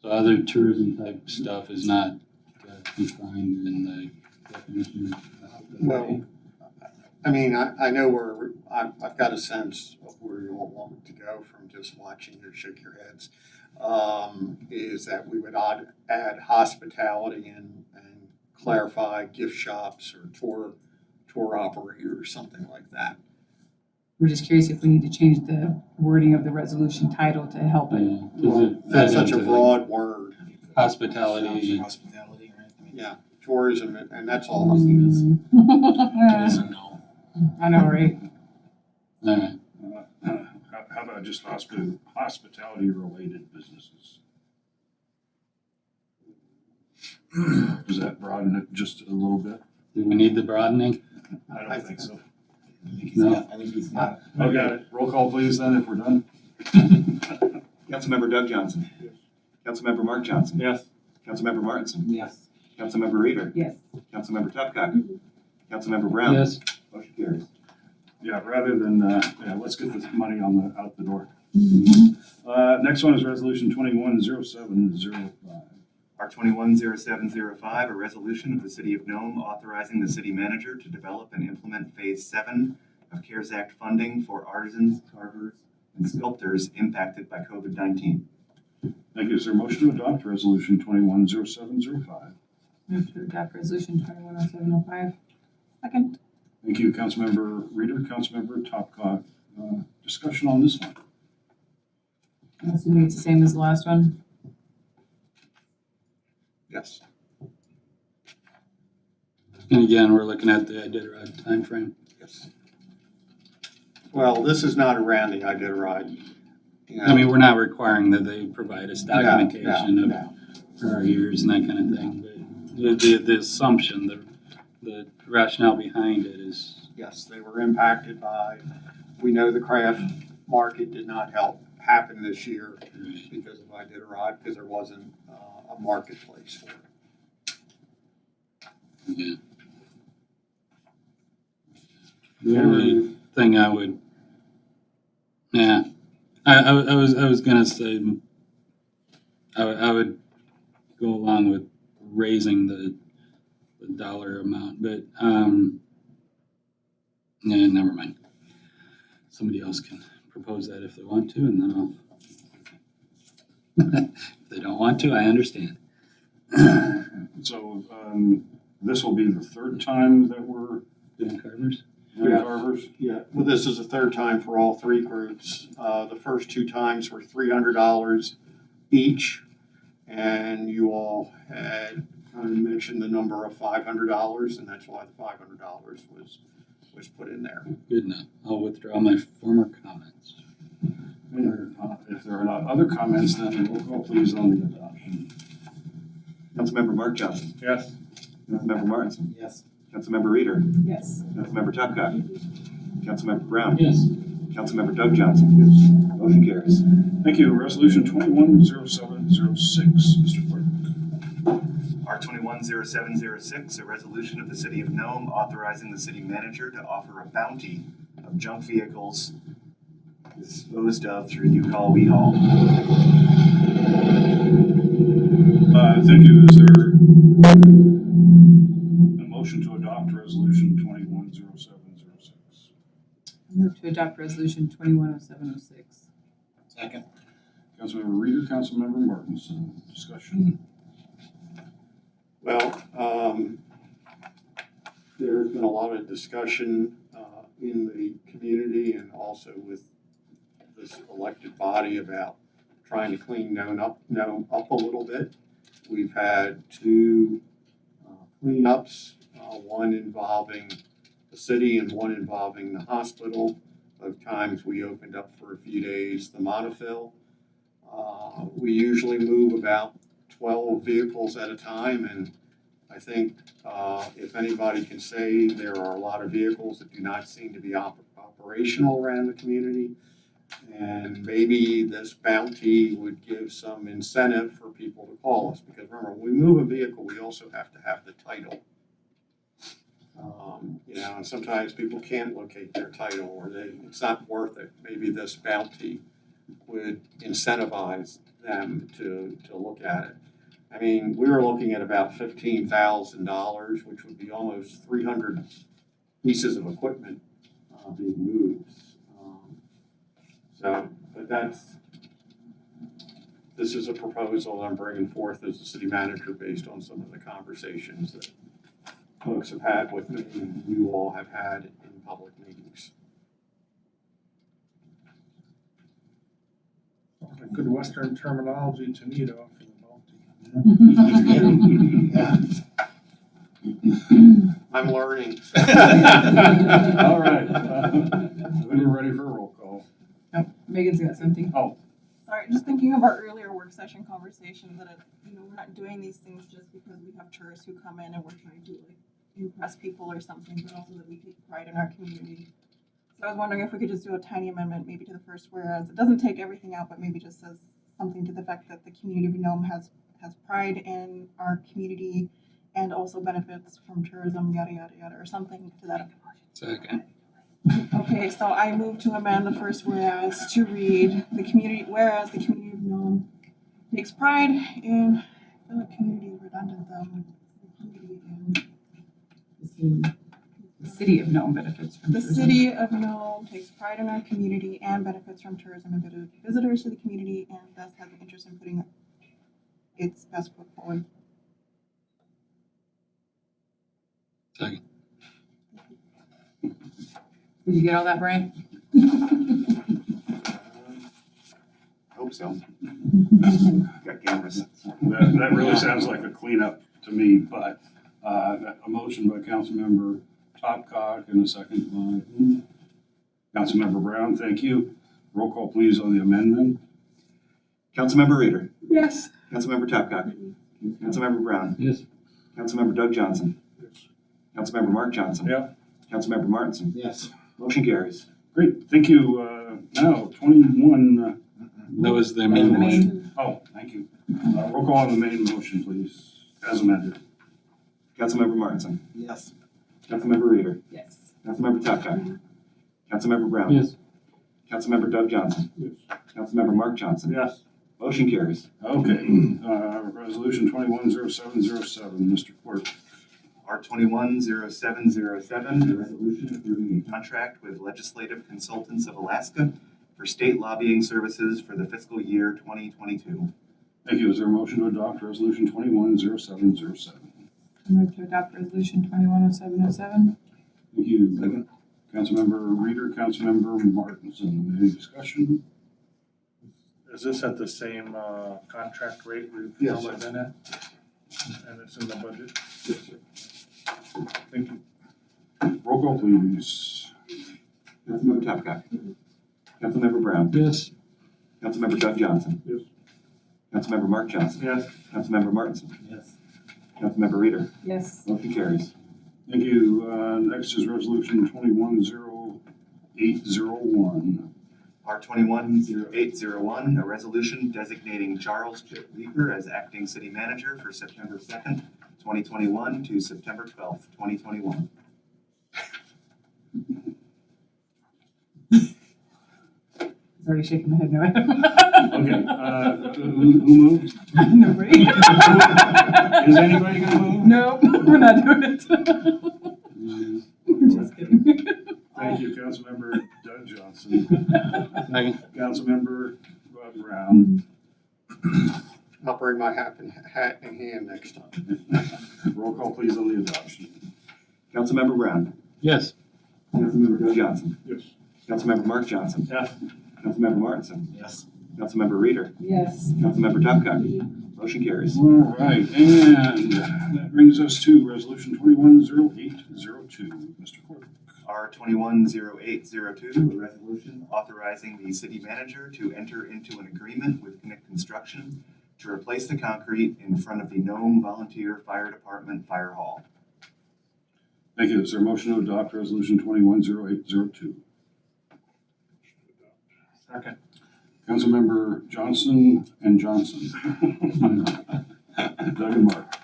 So other tourism type stuff is not defined in the definition. Well, I mean, I know I've got a sense of where you all want it to go from just watching you shake your heads. Is that we would add hospitality and clarify gift shops or tour operator or something like that. We're just curious if we need to change the wording of the resolution title to help it. Yeah, 'cause it That's fed such a into, broad word. hospitality. Hospitality, right? I mean, Yeah, tourism, and that's all. It is a no. I know, right? Alright, How about just hospitality related businesses? Does that broaden it just a little bit? do we need the broadening? I don't think so. I think he's got it. Okay, roll call please then if we're done. Councilmember Doug Johnson. Yes. Councilmember Mark Johnson. Yes. Councilmember Martinson. Yes. Councilmember Reader. Yes. Councilmember Tupcott. Councilmember Brown. Yes, Motion carries. Yeah, rather than, let's get this money out the door. Next one is resolution 210705. R 210705, a resolution of the City of Nome authorizing the city manager to develop and implement Phase 7 of CARES Act funding for artisans, carvers, and sculptors impacted by COVID-19. Thank you. Is there a motion to adopt resolution 210705? Move to adopt resolution 210705. Second. Thank you, Councilmember Reader, Councilmember Topcott. Discussion on this one. I'm assuming it's the same as the last one. Yes. and again, we're looking at the Iditarod timeframe. Yes. Well, this is not around the Iditarod. You know. I mean, we're not requiring that they provide us documentation No, of no. prior years and that kind of thing, but the assumption, the rationale behind it is, Yes, they were impacted by, we know the craft market did not happen this year right, because of Iditarod, because there wasn't a marketplace for it. yeah. The only thing I would, I was gonna say, I would go along with raising the dollar amount, but, never mind. Somebody else can propose that if they want to, and then I'll, if they don't want to, I understand. So, this will be the third time that we're Doing carvers? doing Yeah. carvers? Yeah, well, this is the third time for all three groups. The first two times were $300 each, and you all had mentioned the number of $500, and that's why the $500 was put in there. Good enough. I'll withdraw my former comments. If there are not other comments, then roll call please on the adoption. Councilmember Mark Johnson. Yes. Councilmember Martinson. Yes. Councilmember Reader. Yes. Councilmember Tupcott. Councilmember Brown. Yes. Councilmember Doug Johnson. Motion carries. Thank you. Resolution 2107 Mr. Clerk. R210706, a resolution of the City of Nome authorizing the city manager to offer a bounty of junk vehicles disposed of through You Call, We Haul. Thank you. Is there a motion to adopt resolution 210706? Move to adopt resolution 210706. Second. Councilmember Reader, Councilmember Martinson, discussion. Well, there's been a lot of discussion in the community and also with this elected body about trying to clean Nome up a little bit. We've had two cleanups, one involving the city and one involving the hospital. Both times we opened up for a few days the monofill. We usually move about 12 vehicles at a time, and I think if anybody can say there are a lot of vehicles that do not seem to be operational around the community, and maybe this bounty would give some incentive for people to call us, because remember, when we move a vehicle, we also have to have the title. And sometimes people can't locate their title, or it's not worth it. Maybe this bounty would incentivize them to look at it. I mean, we were looking at about $15,000, which would be almost 300 pieces of equipment being moved. But this is a proposal I'm bringing forth as the city manager based on some of the conversations that folks have had with me and you all have had in public meetings. Good Western terminology to me, though, for the bounty. Yeah. I'm learning. All right. We're ready for a roll call. Oh, Megan's got something. Sorry, just thinking of our earlier work session conversation that we're not doing these things just because we have tourists who come in and we're trying to impress people or something, but also that we take pride in our community. So I was wondering if we could just do a tiny amendment maybe to the first whereas. It doesn't take everything out, but maybe just says something to the effect that the community of Nome has pride in our community and also benefits from tourism, yada, yada, yada, or something to that effect. Second. Okay, so I move to amend the first whereas to read whereas the community of Nome takes pride in, I feel like community is redundant though. The city of Nome benefits from The tourism. city of Nome takes pride in our community and benefits from tourism and visitors to the community and thus has an interest in putting its best foot forward. Second. Did you get all that, Brian? I hope so. Got cameras. That really sounds like a cleanup to me, but a motion by Councilmember Topcock and a second by Councilmember Brown. Thank you. Roll call, please, on the amendment. Councilmember Reader. Yes. Councilmember Topcock. Councilmember Brown. Yes. Councilmember Doug Johnson. Councilmember Mark Johnson. Yeah. Councilmember Martinson. Yes. Motion carries. Great, thank you. Now, 21. That was the main The motion. main. Oh, thank you. Roll call on the main motion, please, as amended. Councilmember Martinson. Yes. Councilmember Reader. Yes. Councilmember Topcock. Councilmember Brown. Yes. Councilmember Doug Johnson. Yes. Councilmember Mark Johnson. Yes. Motion carries. Okay, resolution 210707, Mr. Clerk. R210707, a resolution approving a contract with Legislative Consultants of Alaska for state lobbying services for the fiscal year 2022. Thank you. Is there a motion to adopt resolution 210707? I move to adopt resolution 210707. Thank you. Second. Councilmember Reader, Councilmember Martinson, any discussion? Is this at the same contract rate we've Yes. always been at? And it's in the budget? Yes, sir. Thank you. Roll call, please. Councilmember Topcock. Councilmember Brown. Yes. Councilmember Doug Johnson. Yes. Councilmember Mark Johnson. Yes. Councilmember Martinson. Yes. Councilmember Reader. Yes. Motion carries. Thank you. Next is resolution 210801. R210801, a resolution designating Charles Chip Leeper as acting city manager for September 2nd, 2021 to September 12th, 2021. He's already shaking my head no. Okay, who moved? Nobody. Is anybody gonna move? Nope, we're not doing it. We're just kidding. Thank you, Councilmember Doug Johnson. Second. Councilmember Rob Brown. I'll bring my hat in hand next time. Roll call please on the adoption. Councilmember Brown. Yes. Councilmember Doug Johnson. Yes. Councilmember Mark Johnson. Yes. Councilmember Martinson. Yes. Councilmember Reader. Yes. Councilmember Babcock. Motion carries. All right, and that brings us to Resolution 210802. Mr. Clerk. R210802, a resolution authorizing the city manager to enter into an agreement with Connect Construction to replace the concrete in front of the Nome Volunteer Fire Department Fire Hall. Thank you. Is there a motion to adopt Resolution 210802? Second. Councilmember Johnson and Johnson. Doug and Mark.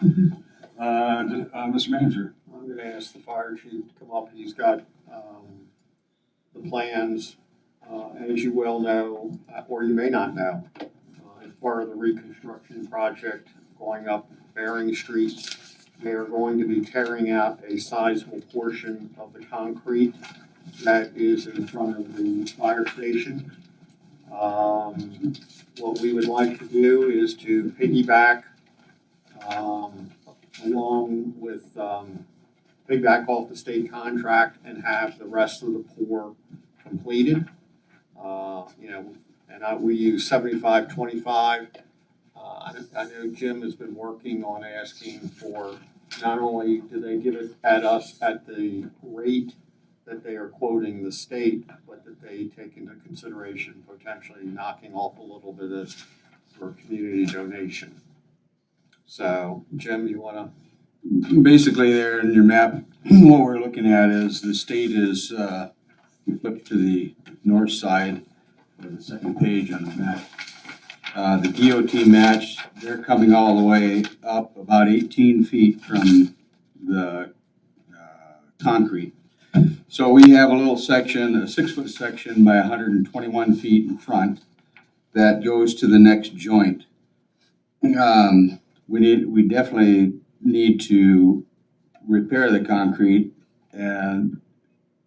Mr. Manager. I'm gonna ask the fire chief to come up. He's got, the plans. As you well know, or you may not know, as part of the reconstruction project going up Bering Street, they are going to be tearing out a sizable portion of the concrete that is in front of the fire station. What we would like to do is to piggyback, along with, piggyback off the state contract and have the rest of the pour completed. We use 75-25. I know Jim has been working on asking for, not only do they give it at us at the rate that they are quoting the state, but that they take into consideration potentially knocking off a little bit of for community donation. So, Jim, you wanna? Basically, there in your map, what we're looking at is the state is, flipped to the north side of the second page on the map. The DOT match, they're coming all the way up about 18 feet from the concrete. So we have a little section, a 6-foot section by 121 feet in front that goes to the next joint. We definitely need to repair the concrete, and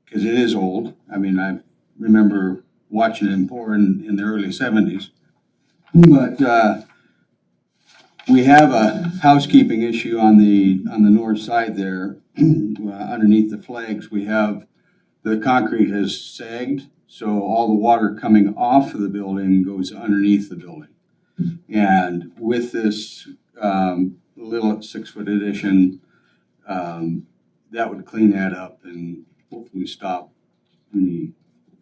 because it is old. I mean, I remember watching it pour in the early 70s. But we have a housekeeping issue on the north side there. Underneath the flags, we have the concrete has sagged, so all the water coming off of the building goes underneath the building. And with this little 6-foot addition, that would clean that up and hopefully stop any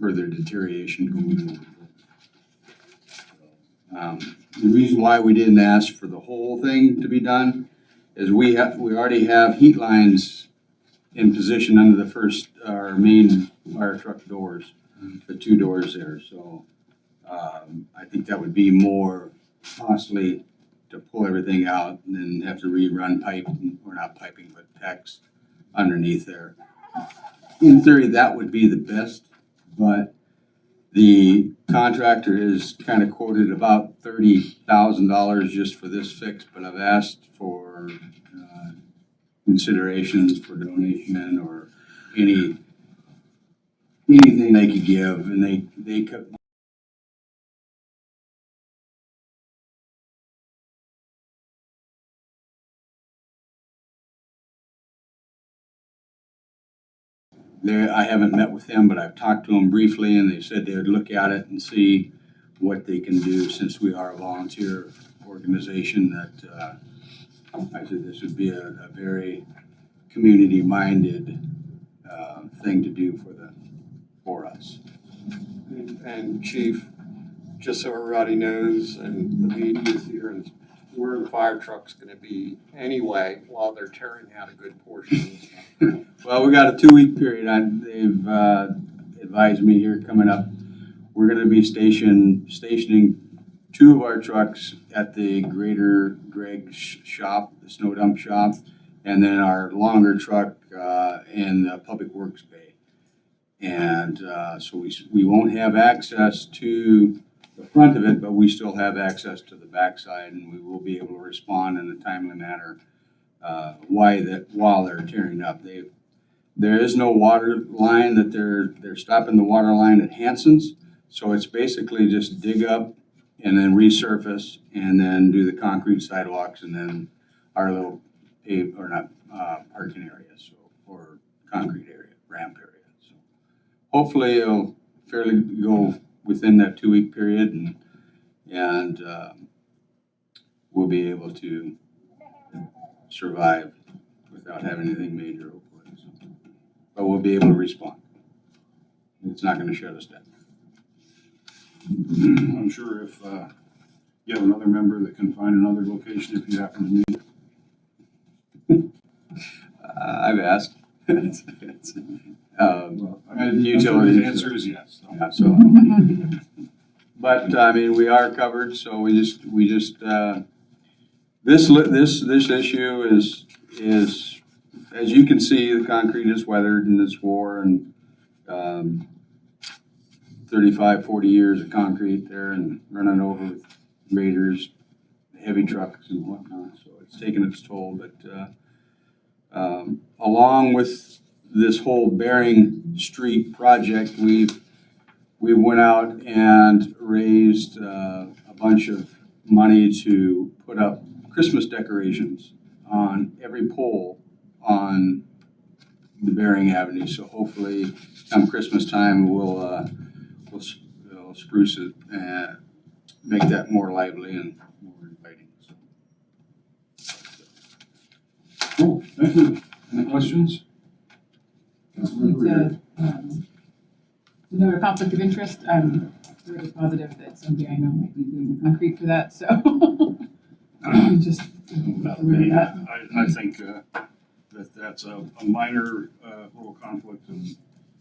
further deterioration going on. The reason why we didn't ask for the whole thing to be done is we already have heat lines in position under our main fire truck doors, the 2 doors there. So I think that would be more costly to pull everything out and then have to rerun pipe, or not piping, but PEX underneath there. In theory, that would be the best, but the contractor is kind of quoted about $30,000 just for this fix, but I've asked for considerations for donation or anything they could give, and they could. I haven't met with them, but I've talked to them briefly, and they said they would look at it and see what they can do, since we are a volunteer organization. That I said this would be a very community-minded thing to do for us. And Chief, just so everybody knows, and the media is here, and where the fire truck's gonna be anyway while they're tearing out a good portion. Well, we got a 2-week period. They've advised me here coming up we're gonna be stationing two of our trucks at the Greater Greg's shop, the snow dump shop, and then our longer truck in the Public Works Bay. And so we won't have access to the front of it, but we still have access to the backside, and we will be able to respond in a timely manner while they're tearing up. There is no water line that they're stopping the water line at Hanson's, so it's basically just dig up and then resurface and then do the concrete sidewalks and then our little paved or not parking area, so or concrete area, ramp area. So hopefully it'll fairly go within that 2-week period and we'll be able to survive without having anything major, hopefully. So, but we'll be able to respond. It's not going to shut us down. I'm sure if you have another member that can find another location if you happen to need it. I've asked. Well, I mean, utilities. the answer is yes. So. Absolutely. But I mean, we are covered, so we just this issue is as you can see, the concrete is weathered and it's wore and 35, 40 years of concrete there and running over with graders, heavy trucks and whatnot. So it's taken its toll, but along with this whole Bering Street project, we went out and raised a bunch of money to put up Christmas decorations on every pole on the Bering Avenue. So hopefully, come Christmas time, we'll spruce it and make that more lively and more inviting. So. Cool. Thank you. Any questions? Another conflict of interest, I'm very positive that somebody I know might be doing the concrete for that, so. Just aware of that. I think that's a minor little conflict, and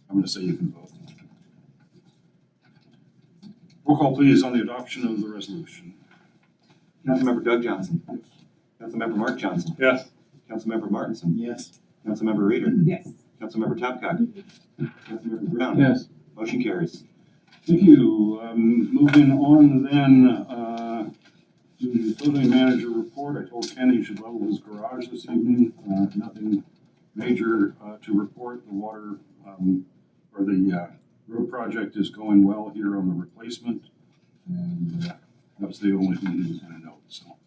I'm going to say you can vote. Roll call, please, on the adoption of the resolution. Councilmember Doug Johnson. Councilmember Mark Johnson. Yes. Councilmember Martinson. Yes. Councilmember Reader. Yes. Councilmember Topcock. Councilmember Brown. Yes. Motion carries. Thank you. Moving on then to the utility manager report. I told Ken he should level his garage this evening. Nothing major to report. The water or the road project is going well here on the replacement, and that was the only thing he was going to note. So,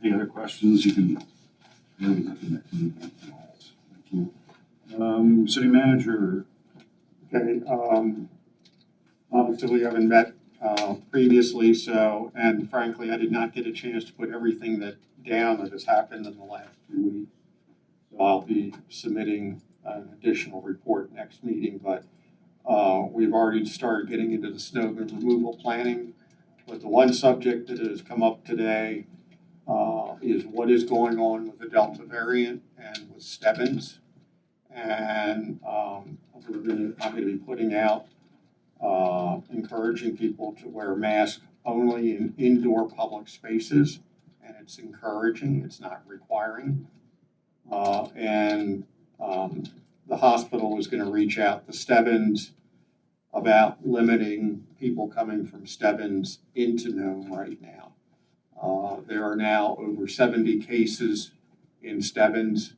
any other questions? You can maybe look at that. Thank you. City manager. Okay, obviously we haven't met previously, so, and frankly, I did not get a chance to put everything that has happened in the last 2 weeks. So I'll be submitting an additional report next meeting, but we've already started getting into the snow removal planning. But the one subject that has come up today is what is going on with the Delta variant and with Stebbins. And I'm going to be putting out encouraging people to wear masks only in indoor public spaces, and it's encouraging, it's not requiring. The hospital is going to reach out to Stebbins about limiting people coming from Stebbins into Nome right now. There are now over 70 cases in Stebbins.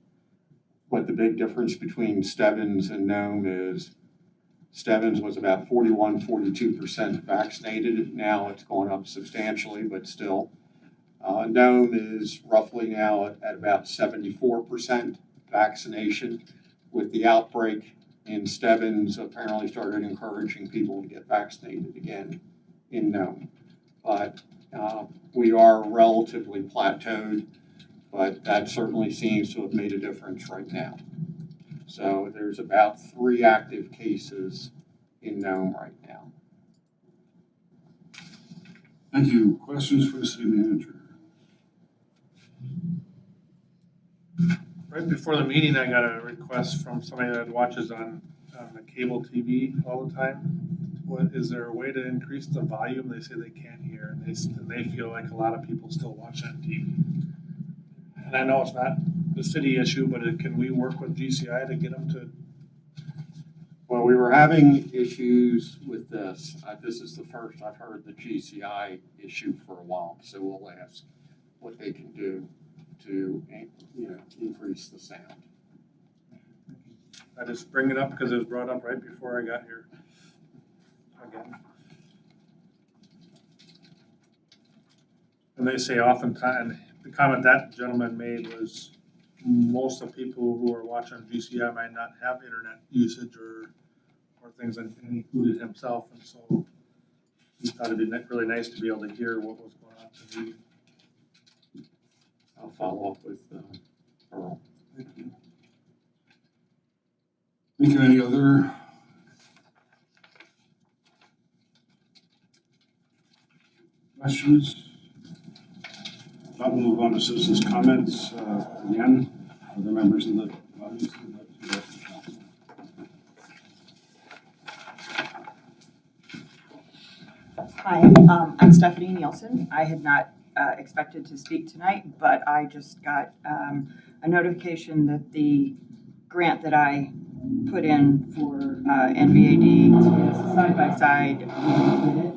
What the big difference between Stebbins and Nome is Stebbins was about 42% vaccinated. Now it's going up substantially, but still. Nome is roughly now at about 74% vaccination. With the outbreak in Stebbins, apparently started encouraging people to get vaccinated again in Nome. But we are relatively plateaued, but that certainly seems to have made a difference right now. So there's about 3 active cases in Nome right now. Thank you. Questions for the city manager? Right before the meeting, I got a request from somebody that watches on the cable TV all the time. what, is there a way to increase the volume? They say they can't hear, and they feel like a lot of people still watch on TV. And I know it's not the city issue, but can we work with GCI to get them to? Well, we were having issues with this. This is the first I've heard the GCI issue for a while, so we'll ask what they can do to, increase the sound. I just bring it up because it was brought up right before I got here. Again. And they say oftentimes, the comment that gentleman made was most of the people who are watching GCI might not have internet usage or things, and he included himself, and so he thought it'd be really nice to be able to hear what was going on at the meeting. I'll follow up with Earl. Thank you. Think of any other questions? I'll move on to citizens' comments. Again, other members of the audience would like to address the council. Hi, I'm Stephanie Nielsen. I had not expected to speak tonight, but I just got a notification that the grant that I put in for NVAD side-by-side, we did it.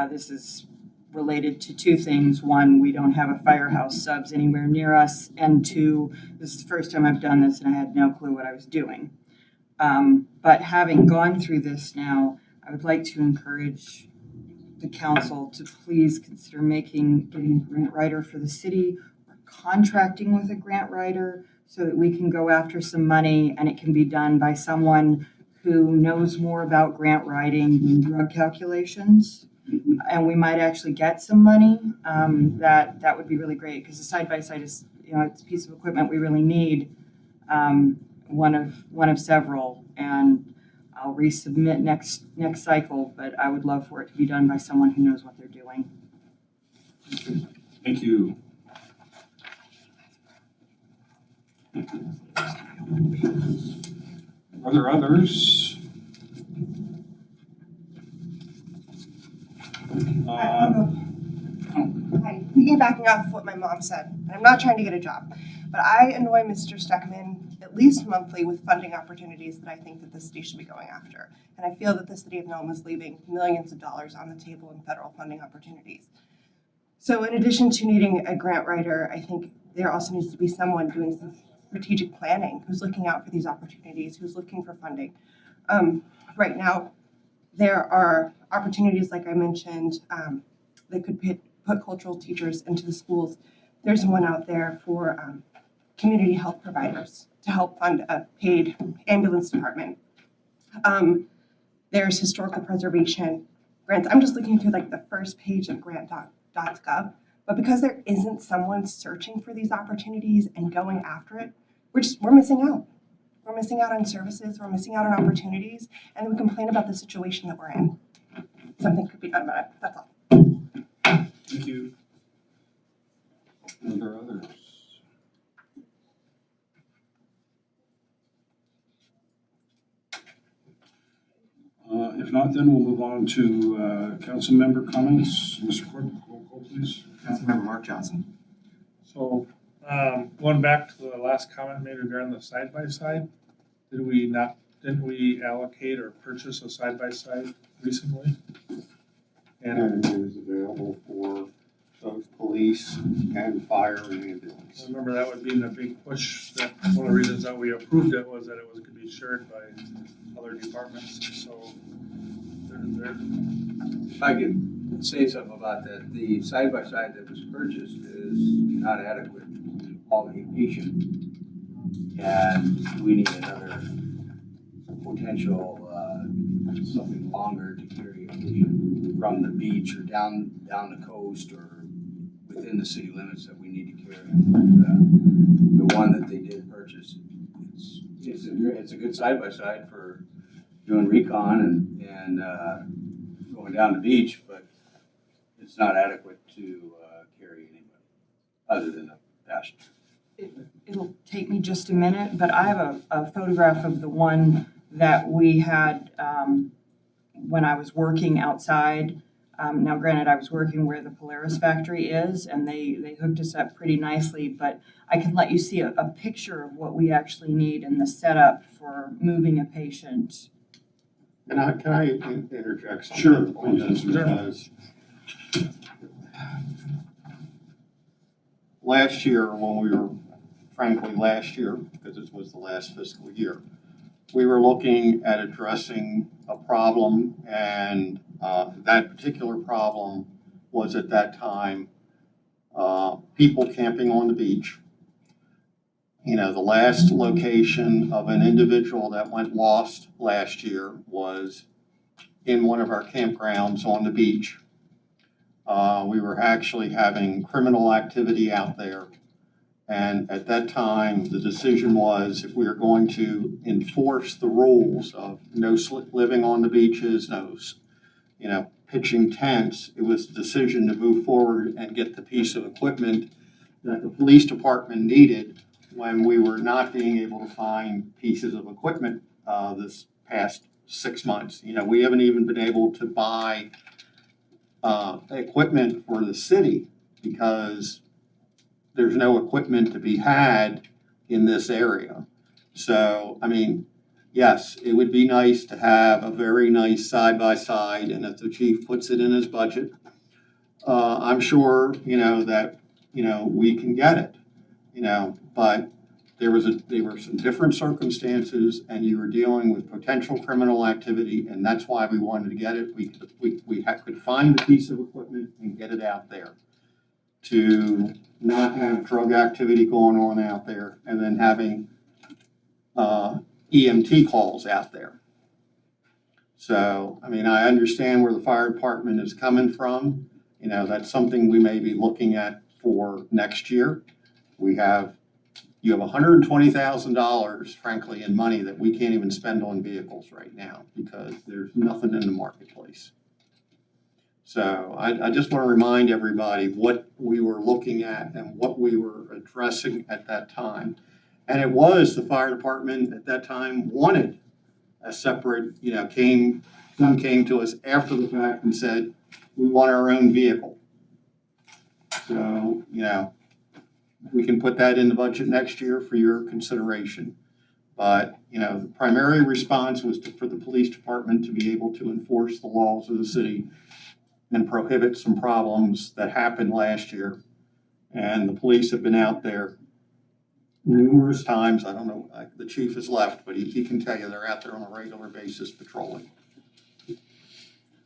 This is related to two things. One, we don't have a firehouse subs anywhere near us, and two, this is the first time I've done this and I had no clue what I was doing. But having gone through this now, I would like to encourage the council to please consider getting a grant writer for the city, or contracting with a grant writer so that we can go after some money and it can be done by someone who knows more about grant writing than drug calculations. And we might actually get some money. That would be really great, because the side-by-side is, it's a piece of equipment we really need. One of several, and I'll resubmit next cycle, but I would love for it to be done by someone who knows what they're doing. Thank you. Are there others? Hi, piggybacking off of what my mom said, and I'm not trying to get a job, but I annoy Mr. Steckman at least monthly with funding opportunities that I think that the city should be going after. And I feel that the city of Nome is leaving millions of dollars on the table in federal funding opportunities. So in addition to needing a grant writer, I think there also needs to be someone doing some strategic planning, who's looking out for these opportunities, who's looking for funding. Right now, there are opportunities, like I mentioned, that could put cultural teachers into the schools. There's one out there for community health providers to help fund a paid ambulance department. There's historical preservation grants. I'm just looking through like the first page of grant.gov, but because there isn't someone searching for these opportunities and going after it, we're missing out. We're missing out on services, we're missing out on opportunities, and we complain about the situation that we're in. Something could be done about it, that's all. Thank you. Are there others? If not, then we'll move on to council member comments. Mr. Court, roll call, please. Councilmember Mark Johnson. So, going back to the last comment made regarding the side-by-side, didn't we allocate or purchase a side-by-side recently? And it is available for both police and fire and ambulance. I remember that would be in a big push, that one of the reasons that we approved it was that it was going to be shared by other departments, so they're. If I could say something about that, the side-by-side that was purchased is not adequate to quality patient. And we need another potential, something longer to carry a patient from the beach or down the coast or within the city limits that we need to carry. And, the one that they did purchase, it's a good side-by-side for doing recon and going down the beach, but it's not adequate to carry anybody other than a passenger. It'll take me just a minute, but I have a photograph of the one that we had when I was working outside. Now granted, I was working where the Polaris factory is, and they hooked us up pretty nicely, but I can let you see a picture of what we actually need in the setup for moving a patient. Can I interject something? Sure, on this? please. Because last year, last year, because it was the last fiscal year, we were looking at addressing a problem, and that particular problem was at that time people camping on the beach. You know, the last location of an individual that went lost last year was in one of our campgrounds on the beach. We were actually having criminal activity out there. And at that time, the decision was if we were going to enforce the rules of no living on the beaches, no, pitching tents, it was the decision to move forward and get the piece of equipment that the police department needed when we were not being able to find pieces of equipment this past 6 months. You know, we haven't even been able to buy equipment for the city because there's no equipment to be had in this area. So, I mean, yes, it would be nice to have a very nice side-by-side, and if the chief puts it in his budget, I'm sure, that, we can get it, but there were some different circumstances, and you were dealing with potential criminal activity, and that's why we wanted to get it. We could find a piece of equipment and get it out there to not have drug activity going on out there, and then having EMT calls out there. So, I mean, I understand where the fire department is coming from. That's something we may be looking at for next year. You have $120,000, frankly, in money that we can't even spend on vehicles right now because there's nothing in the marketplace. So I just want to remind everybody what we were looking at and what we were addressing at that time. And it was the fire department at that time wanted a separate, some came to us after the fact and said, we want our own vehicle. So, we can put that in the budget next year for your consideration. But, the primary response was for the police department to be able to enforce the laws of the city and prohibit some problems that happened last year. And the police have been out there numerous times. I don't know, the chief has left, but he can tell you they're out there on a regular basis patrolling,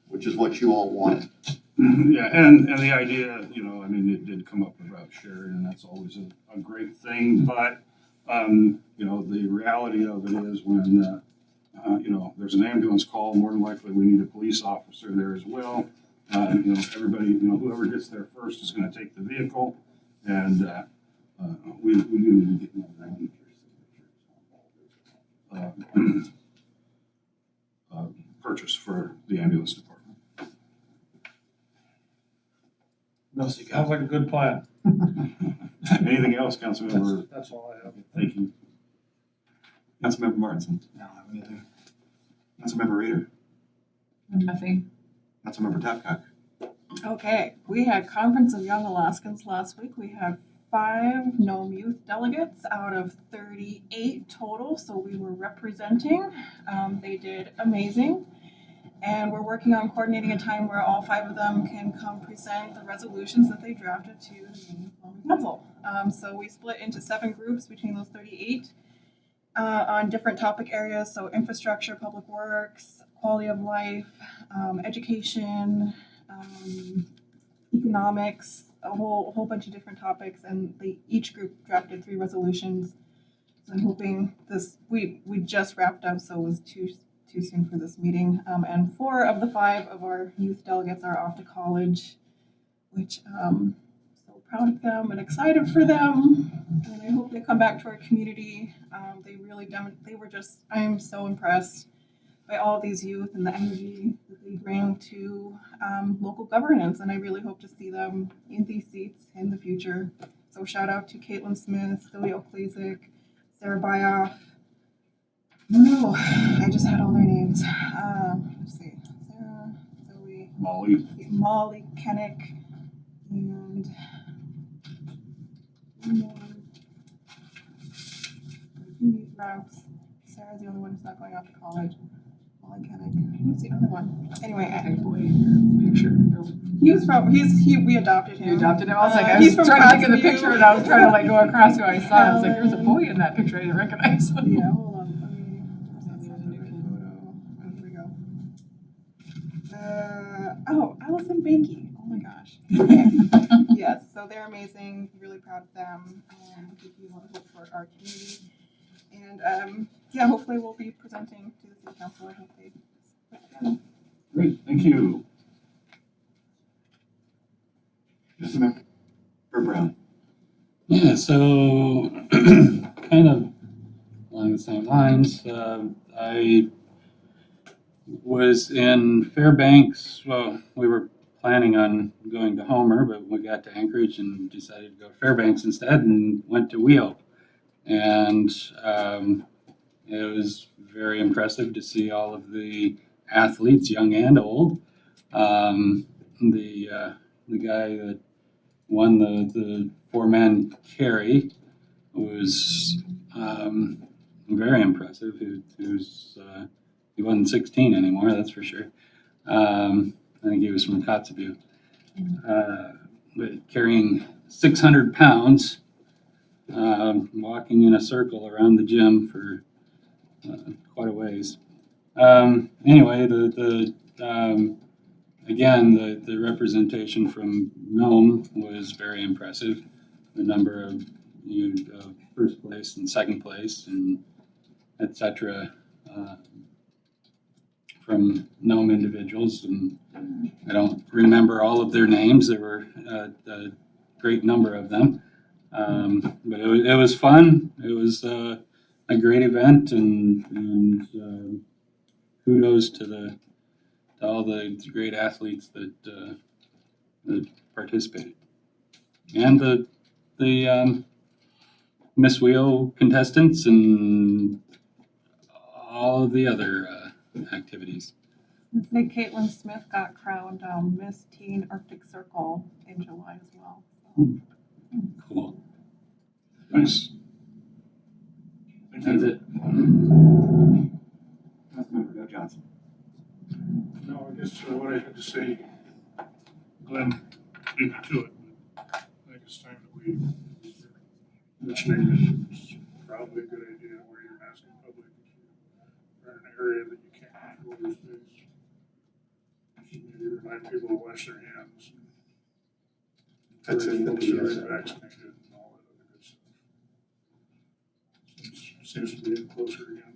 which is what you all wanted. Yeah, and the idea, it did come up about sharing, and that's always a great thing, but, the reality of it is when, there's an ambulance call, more than likely we need a police officer there as well. Everybody, whoever gets there first is gonna take the vehicle, and, we do need to get purchase for the ambulance department. Sounds like a good plan. Anything else, Councilmember? That's all I have. Thank you. Councilmember Martinson? I don't have anything. Councilmember Reader? Nothing. Councilmember Tapcock? Okay, we had Conference of Young Alaskans last week. We had 5 Nome youth delegates out of 38 total, so we were representing. They did amazing. And we're working on coordinating a time where all 5 of them can come present the resolutions that they drafted to the Nome Council. So we split into 7 groups between those 38 on different topic areas. So infrastructure, public works, quality of life, education, economics, a whole bunch of different topics. And each group drafted 3 resolutions. So I'm hoping we just wrapped up, so it was too soon for this meeting. And 4 of the 5 of our youth delegates are off to college, which so proud of them and excited for them. And I hope they come back to our community. I am so impressed by all these youth and the energy that they bring to local governance. And I really hope to see them in these seats in the future. So shout out to Caitlin Smith, Zoe Oklesic, Sarah Byoff. No, I just had all their names. Let's see. Molly, Kennick, and Sarah's the only one who's not going off to college. Molly Kennick. Who's the other one? Anyway, we adopted him. You adopted him? I was like, I he's was from trying to think of the Kotzebue. picture and I was trying to like go across who I saw. I was like, there's a boy in that picture I didn't recognize. Yeah, hold on. Let me send the right photo. Oh, here we go. Allison Banky. Oh my gosh. Okay. Yes, so they're amazing. Really proud of them. We think we want to hope for our community. And yeah, hopefully we'll be presenting to the city council. I hope they. great, thank you. Mr. Member Brown. Yeah, so kind of along the same lines, I was in Fairbanks. Well, we were planning on going to Homer, but we got to Anchorage and decided to go to Fairbanks instead and went to Wheel. And it was very impressive to see all of the athletes, young and old. The guy that won the four-man carry was very impressive. He wasn't 16 anymore, that's for sure. I think he was from Kotzebue. But carrying 600 pounds, walking in a circle around the gym for quite a ways. Anyway, again, the representation from Nome was very impressive. The number of first place and second place and et cetera from Nome individuals. And I don't remember all of their names. There were a great number of them. But it was fun. It was a great event, and kudos to all the great athletes that participated, and the Miss Wheel contestants and all of the other activities. Nick Caitlin Smith got crowned Miss Teen Arctic Circle in July as well. So. Cool. Nice. That's it. Councilmember Johnson. No, I guess what I had to say, Glenn beat me to it, but I think it's time that we mentioning that it's probably a good idea where you're asking public if you're in an area that you can't control your space. Maybe remind people to wash their hands. That's it. Folks that are vaccinated and all that other good stuff. It seems to be getting closer again.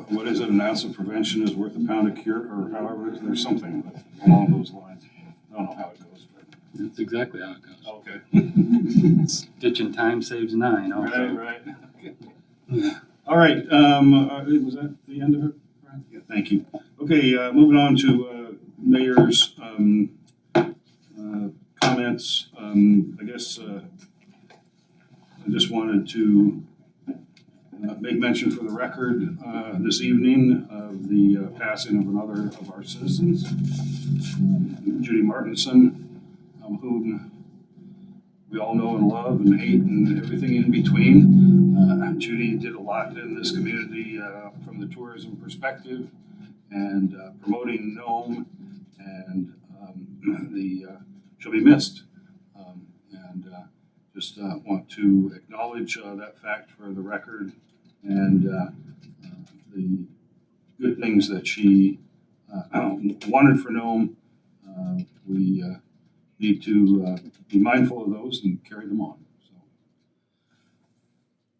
What is it? An ounce of prevention is worth a pound of cure, or however, there's something along those lines. I don't know how it goes, but. That's exactly how it goes. Okay. Stitching time saves 9. Also. Right. Okay. All right, was that the end of it? Right. Yeah, thank you. Okay, moving on to mayor's comments. I guess I just wanted to make mention for the record this evening of the passing of another of our citizens, Judy Martinson, whom we all know and love and hate and everything in between. Judy did a lot in this community from the tourism perspective and promoting Nome, and she'll be missed. Just want to acknowledge that fact for the record, and the good things that she wanted for Nome. We need to be mindful of those and carry them on. So.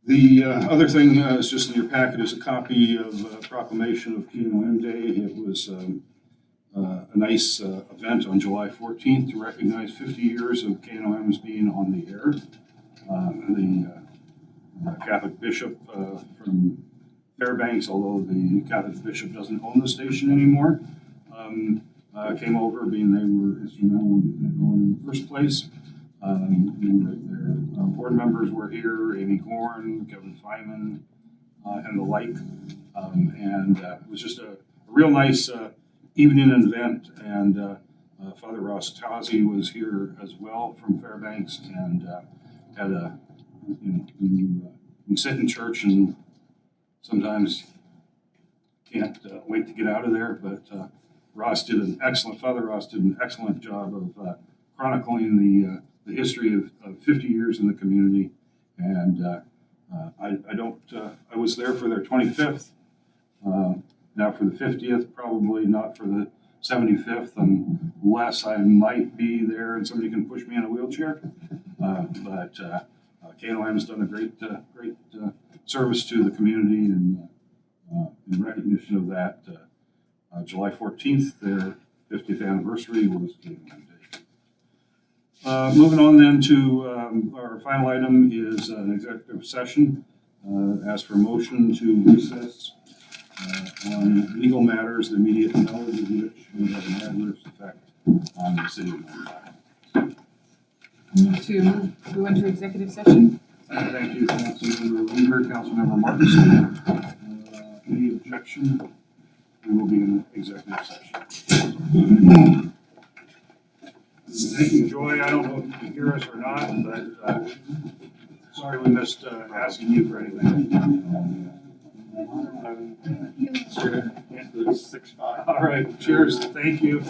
The other thing is just in your packet is a copy of a proclamation of KNOM Day. It was a nice event on July 14th to recognize 50 years of KNOM's being on the air. The Catholic bishop from Fairbanks, although the Catholic bishop doesn't own the station anymore, came over, being they were instrumental in going in the first place. Their board members were here: Amy Gorn, Kevin Feynman, and the like. It was just a real nice evening event, and Father Ross Tazi was here as well from Fairbanks, and had a, you sit in church and sometimes can't wait to get out of there, but Father Ross did an excellent job of chronicling the history of 50 years in the community, and I was there for their 25th, now for the 50th, probably not for the 75th, unless I might be there and somebody can push me in a wheelchair. But KNOM has done a great service to the community, and in recognition of that, July 14th, their 50th anniversary was KNOM Day. Moving on then to our final item is an executive session. Ask for motion to recess on legal matters, the immediate knowledge of which may have an adverse effect on the city of Nome. Move to go into executive session. Thank you, Councilmember Lindbergh, Councilmember Martinson. Any objection? We will be in executive session. Thank you, Joy. I don't know if you can hear us or not, but sorry we missed asking you for anything. Sure. 6-5. All right, cheers. Thank you.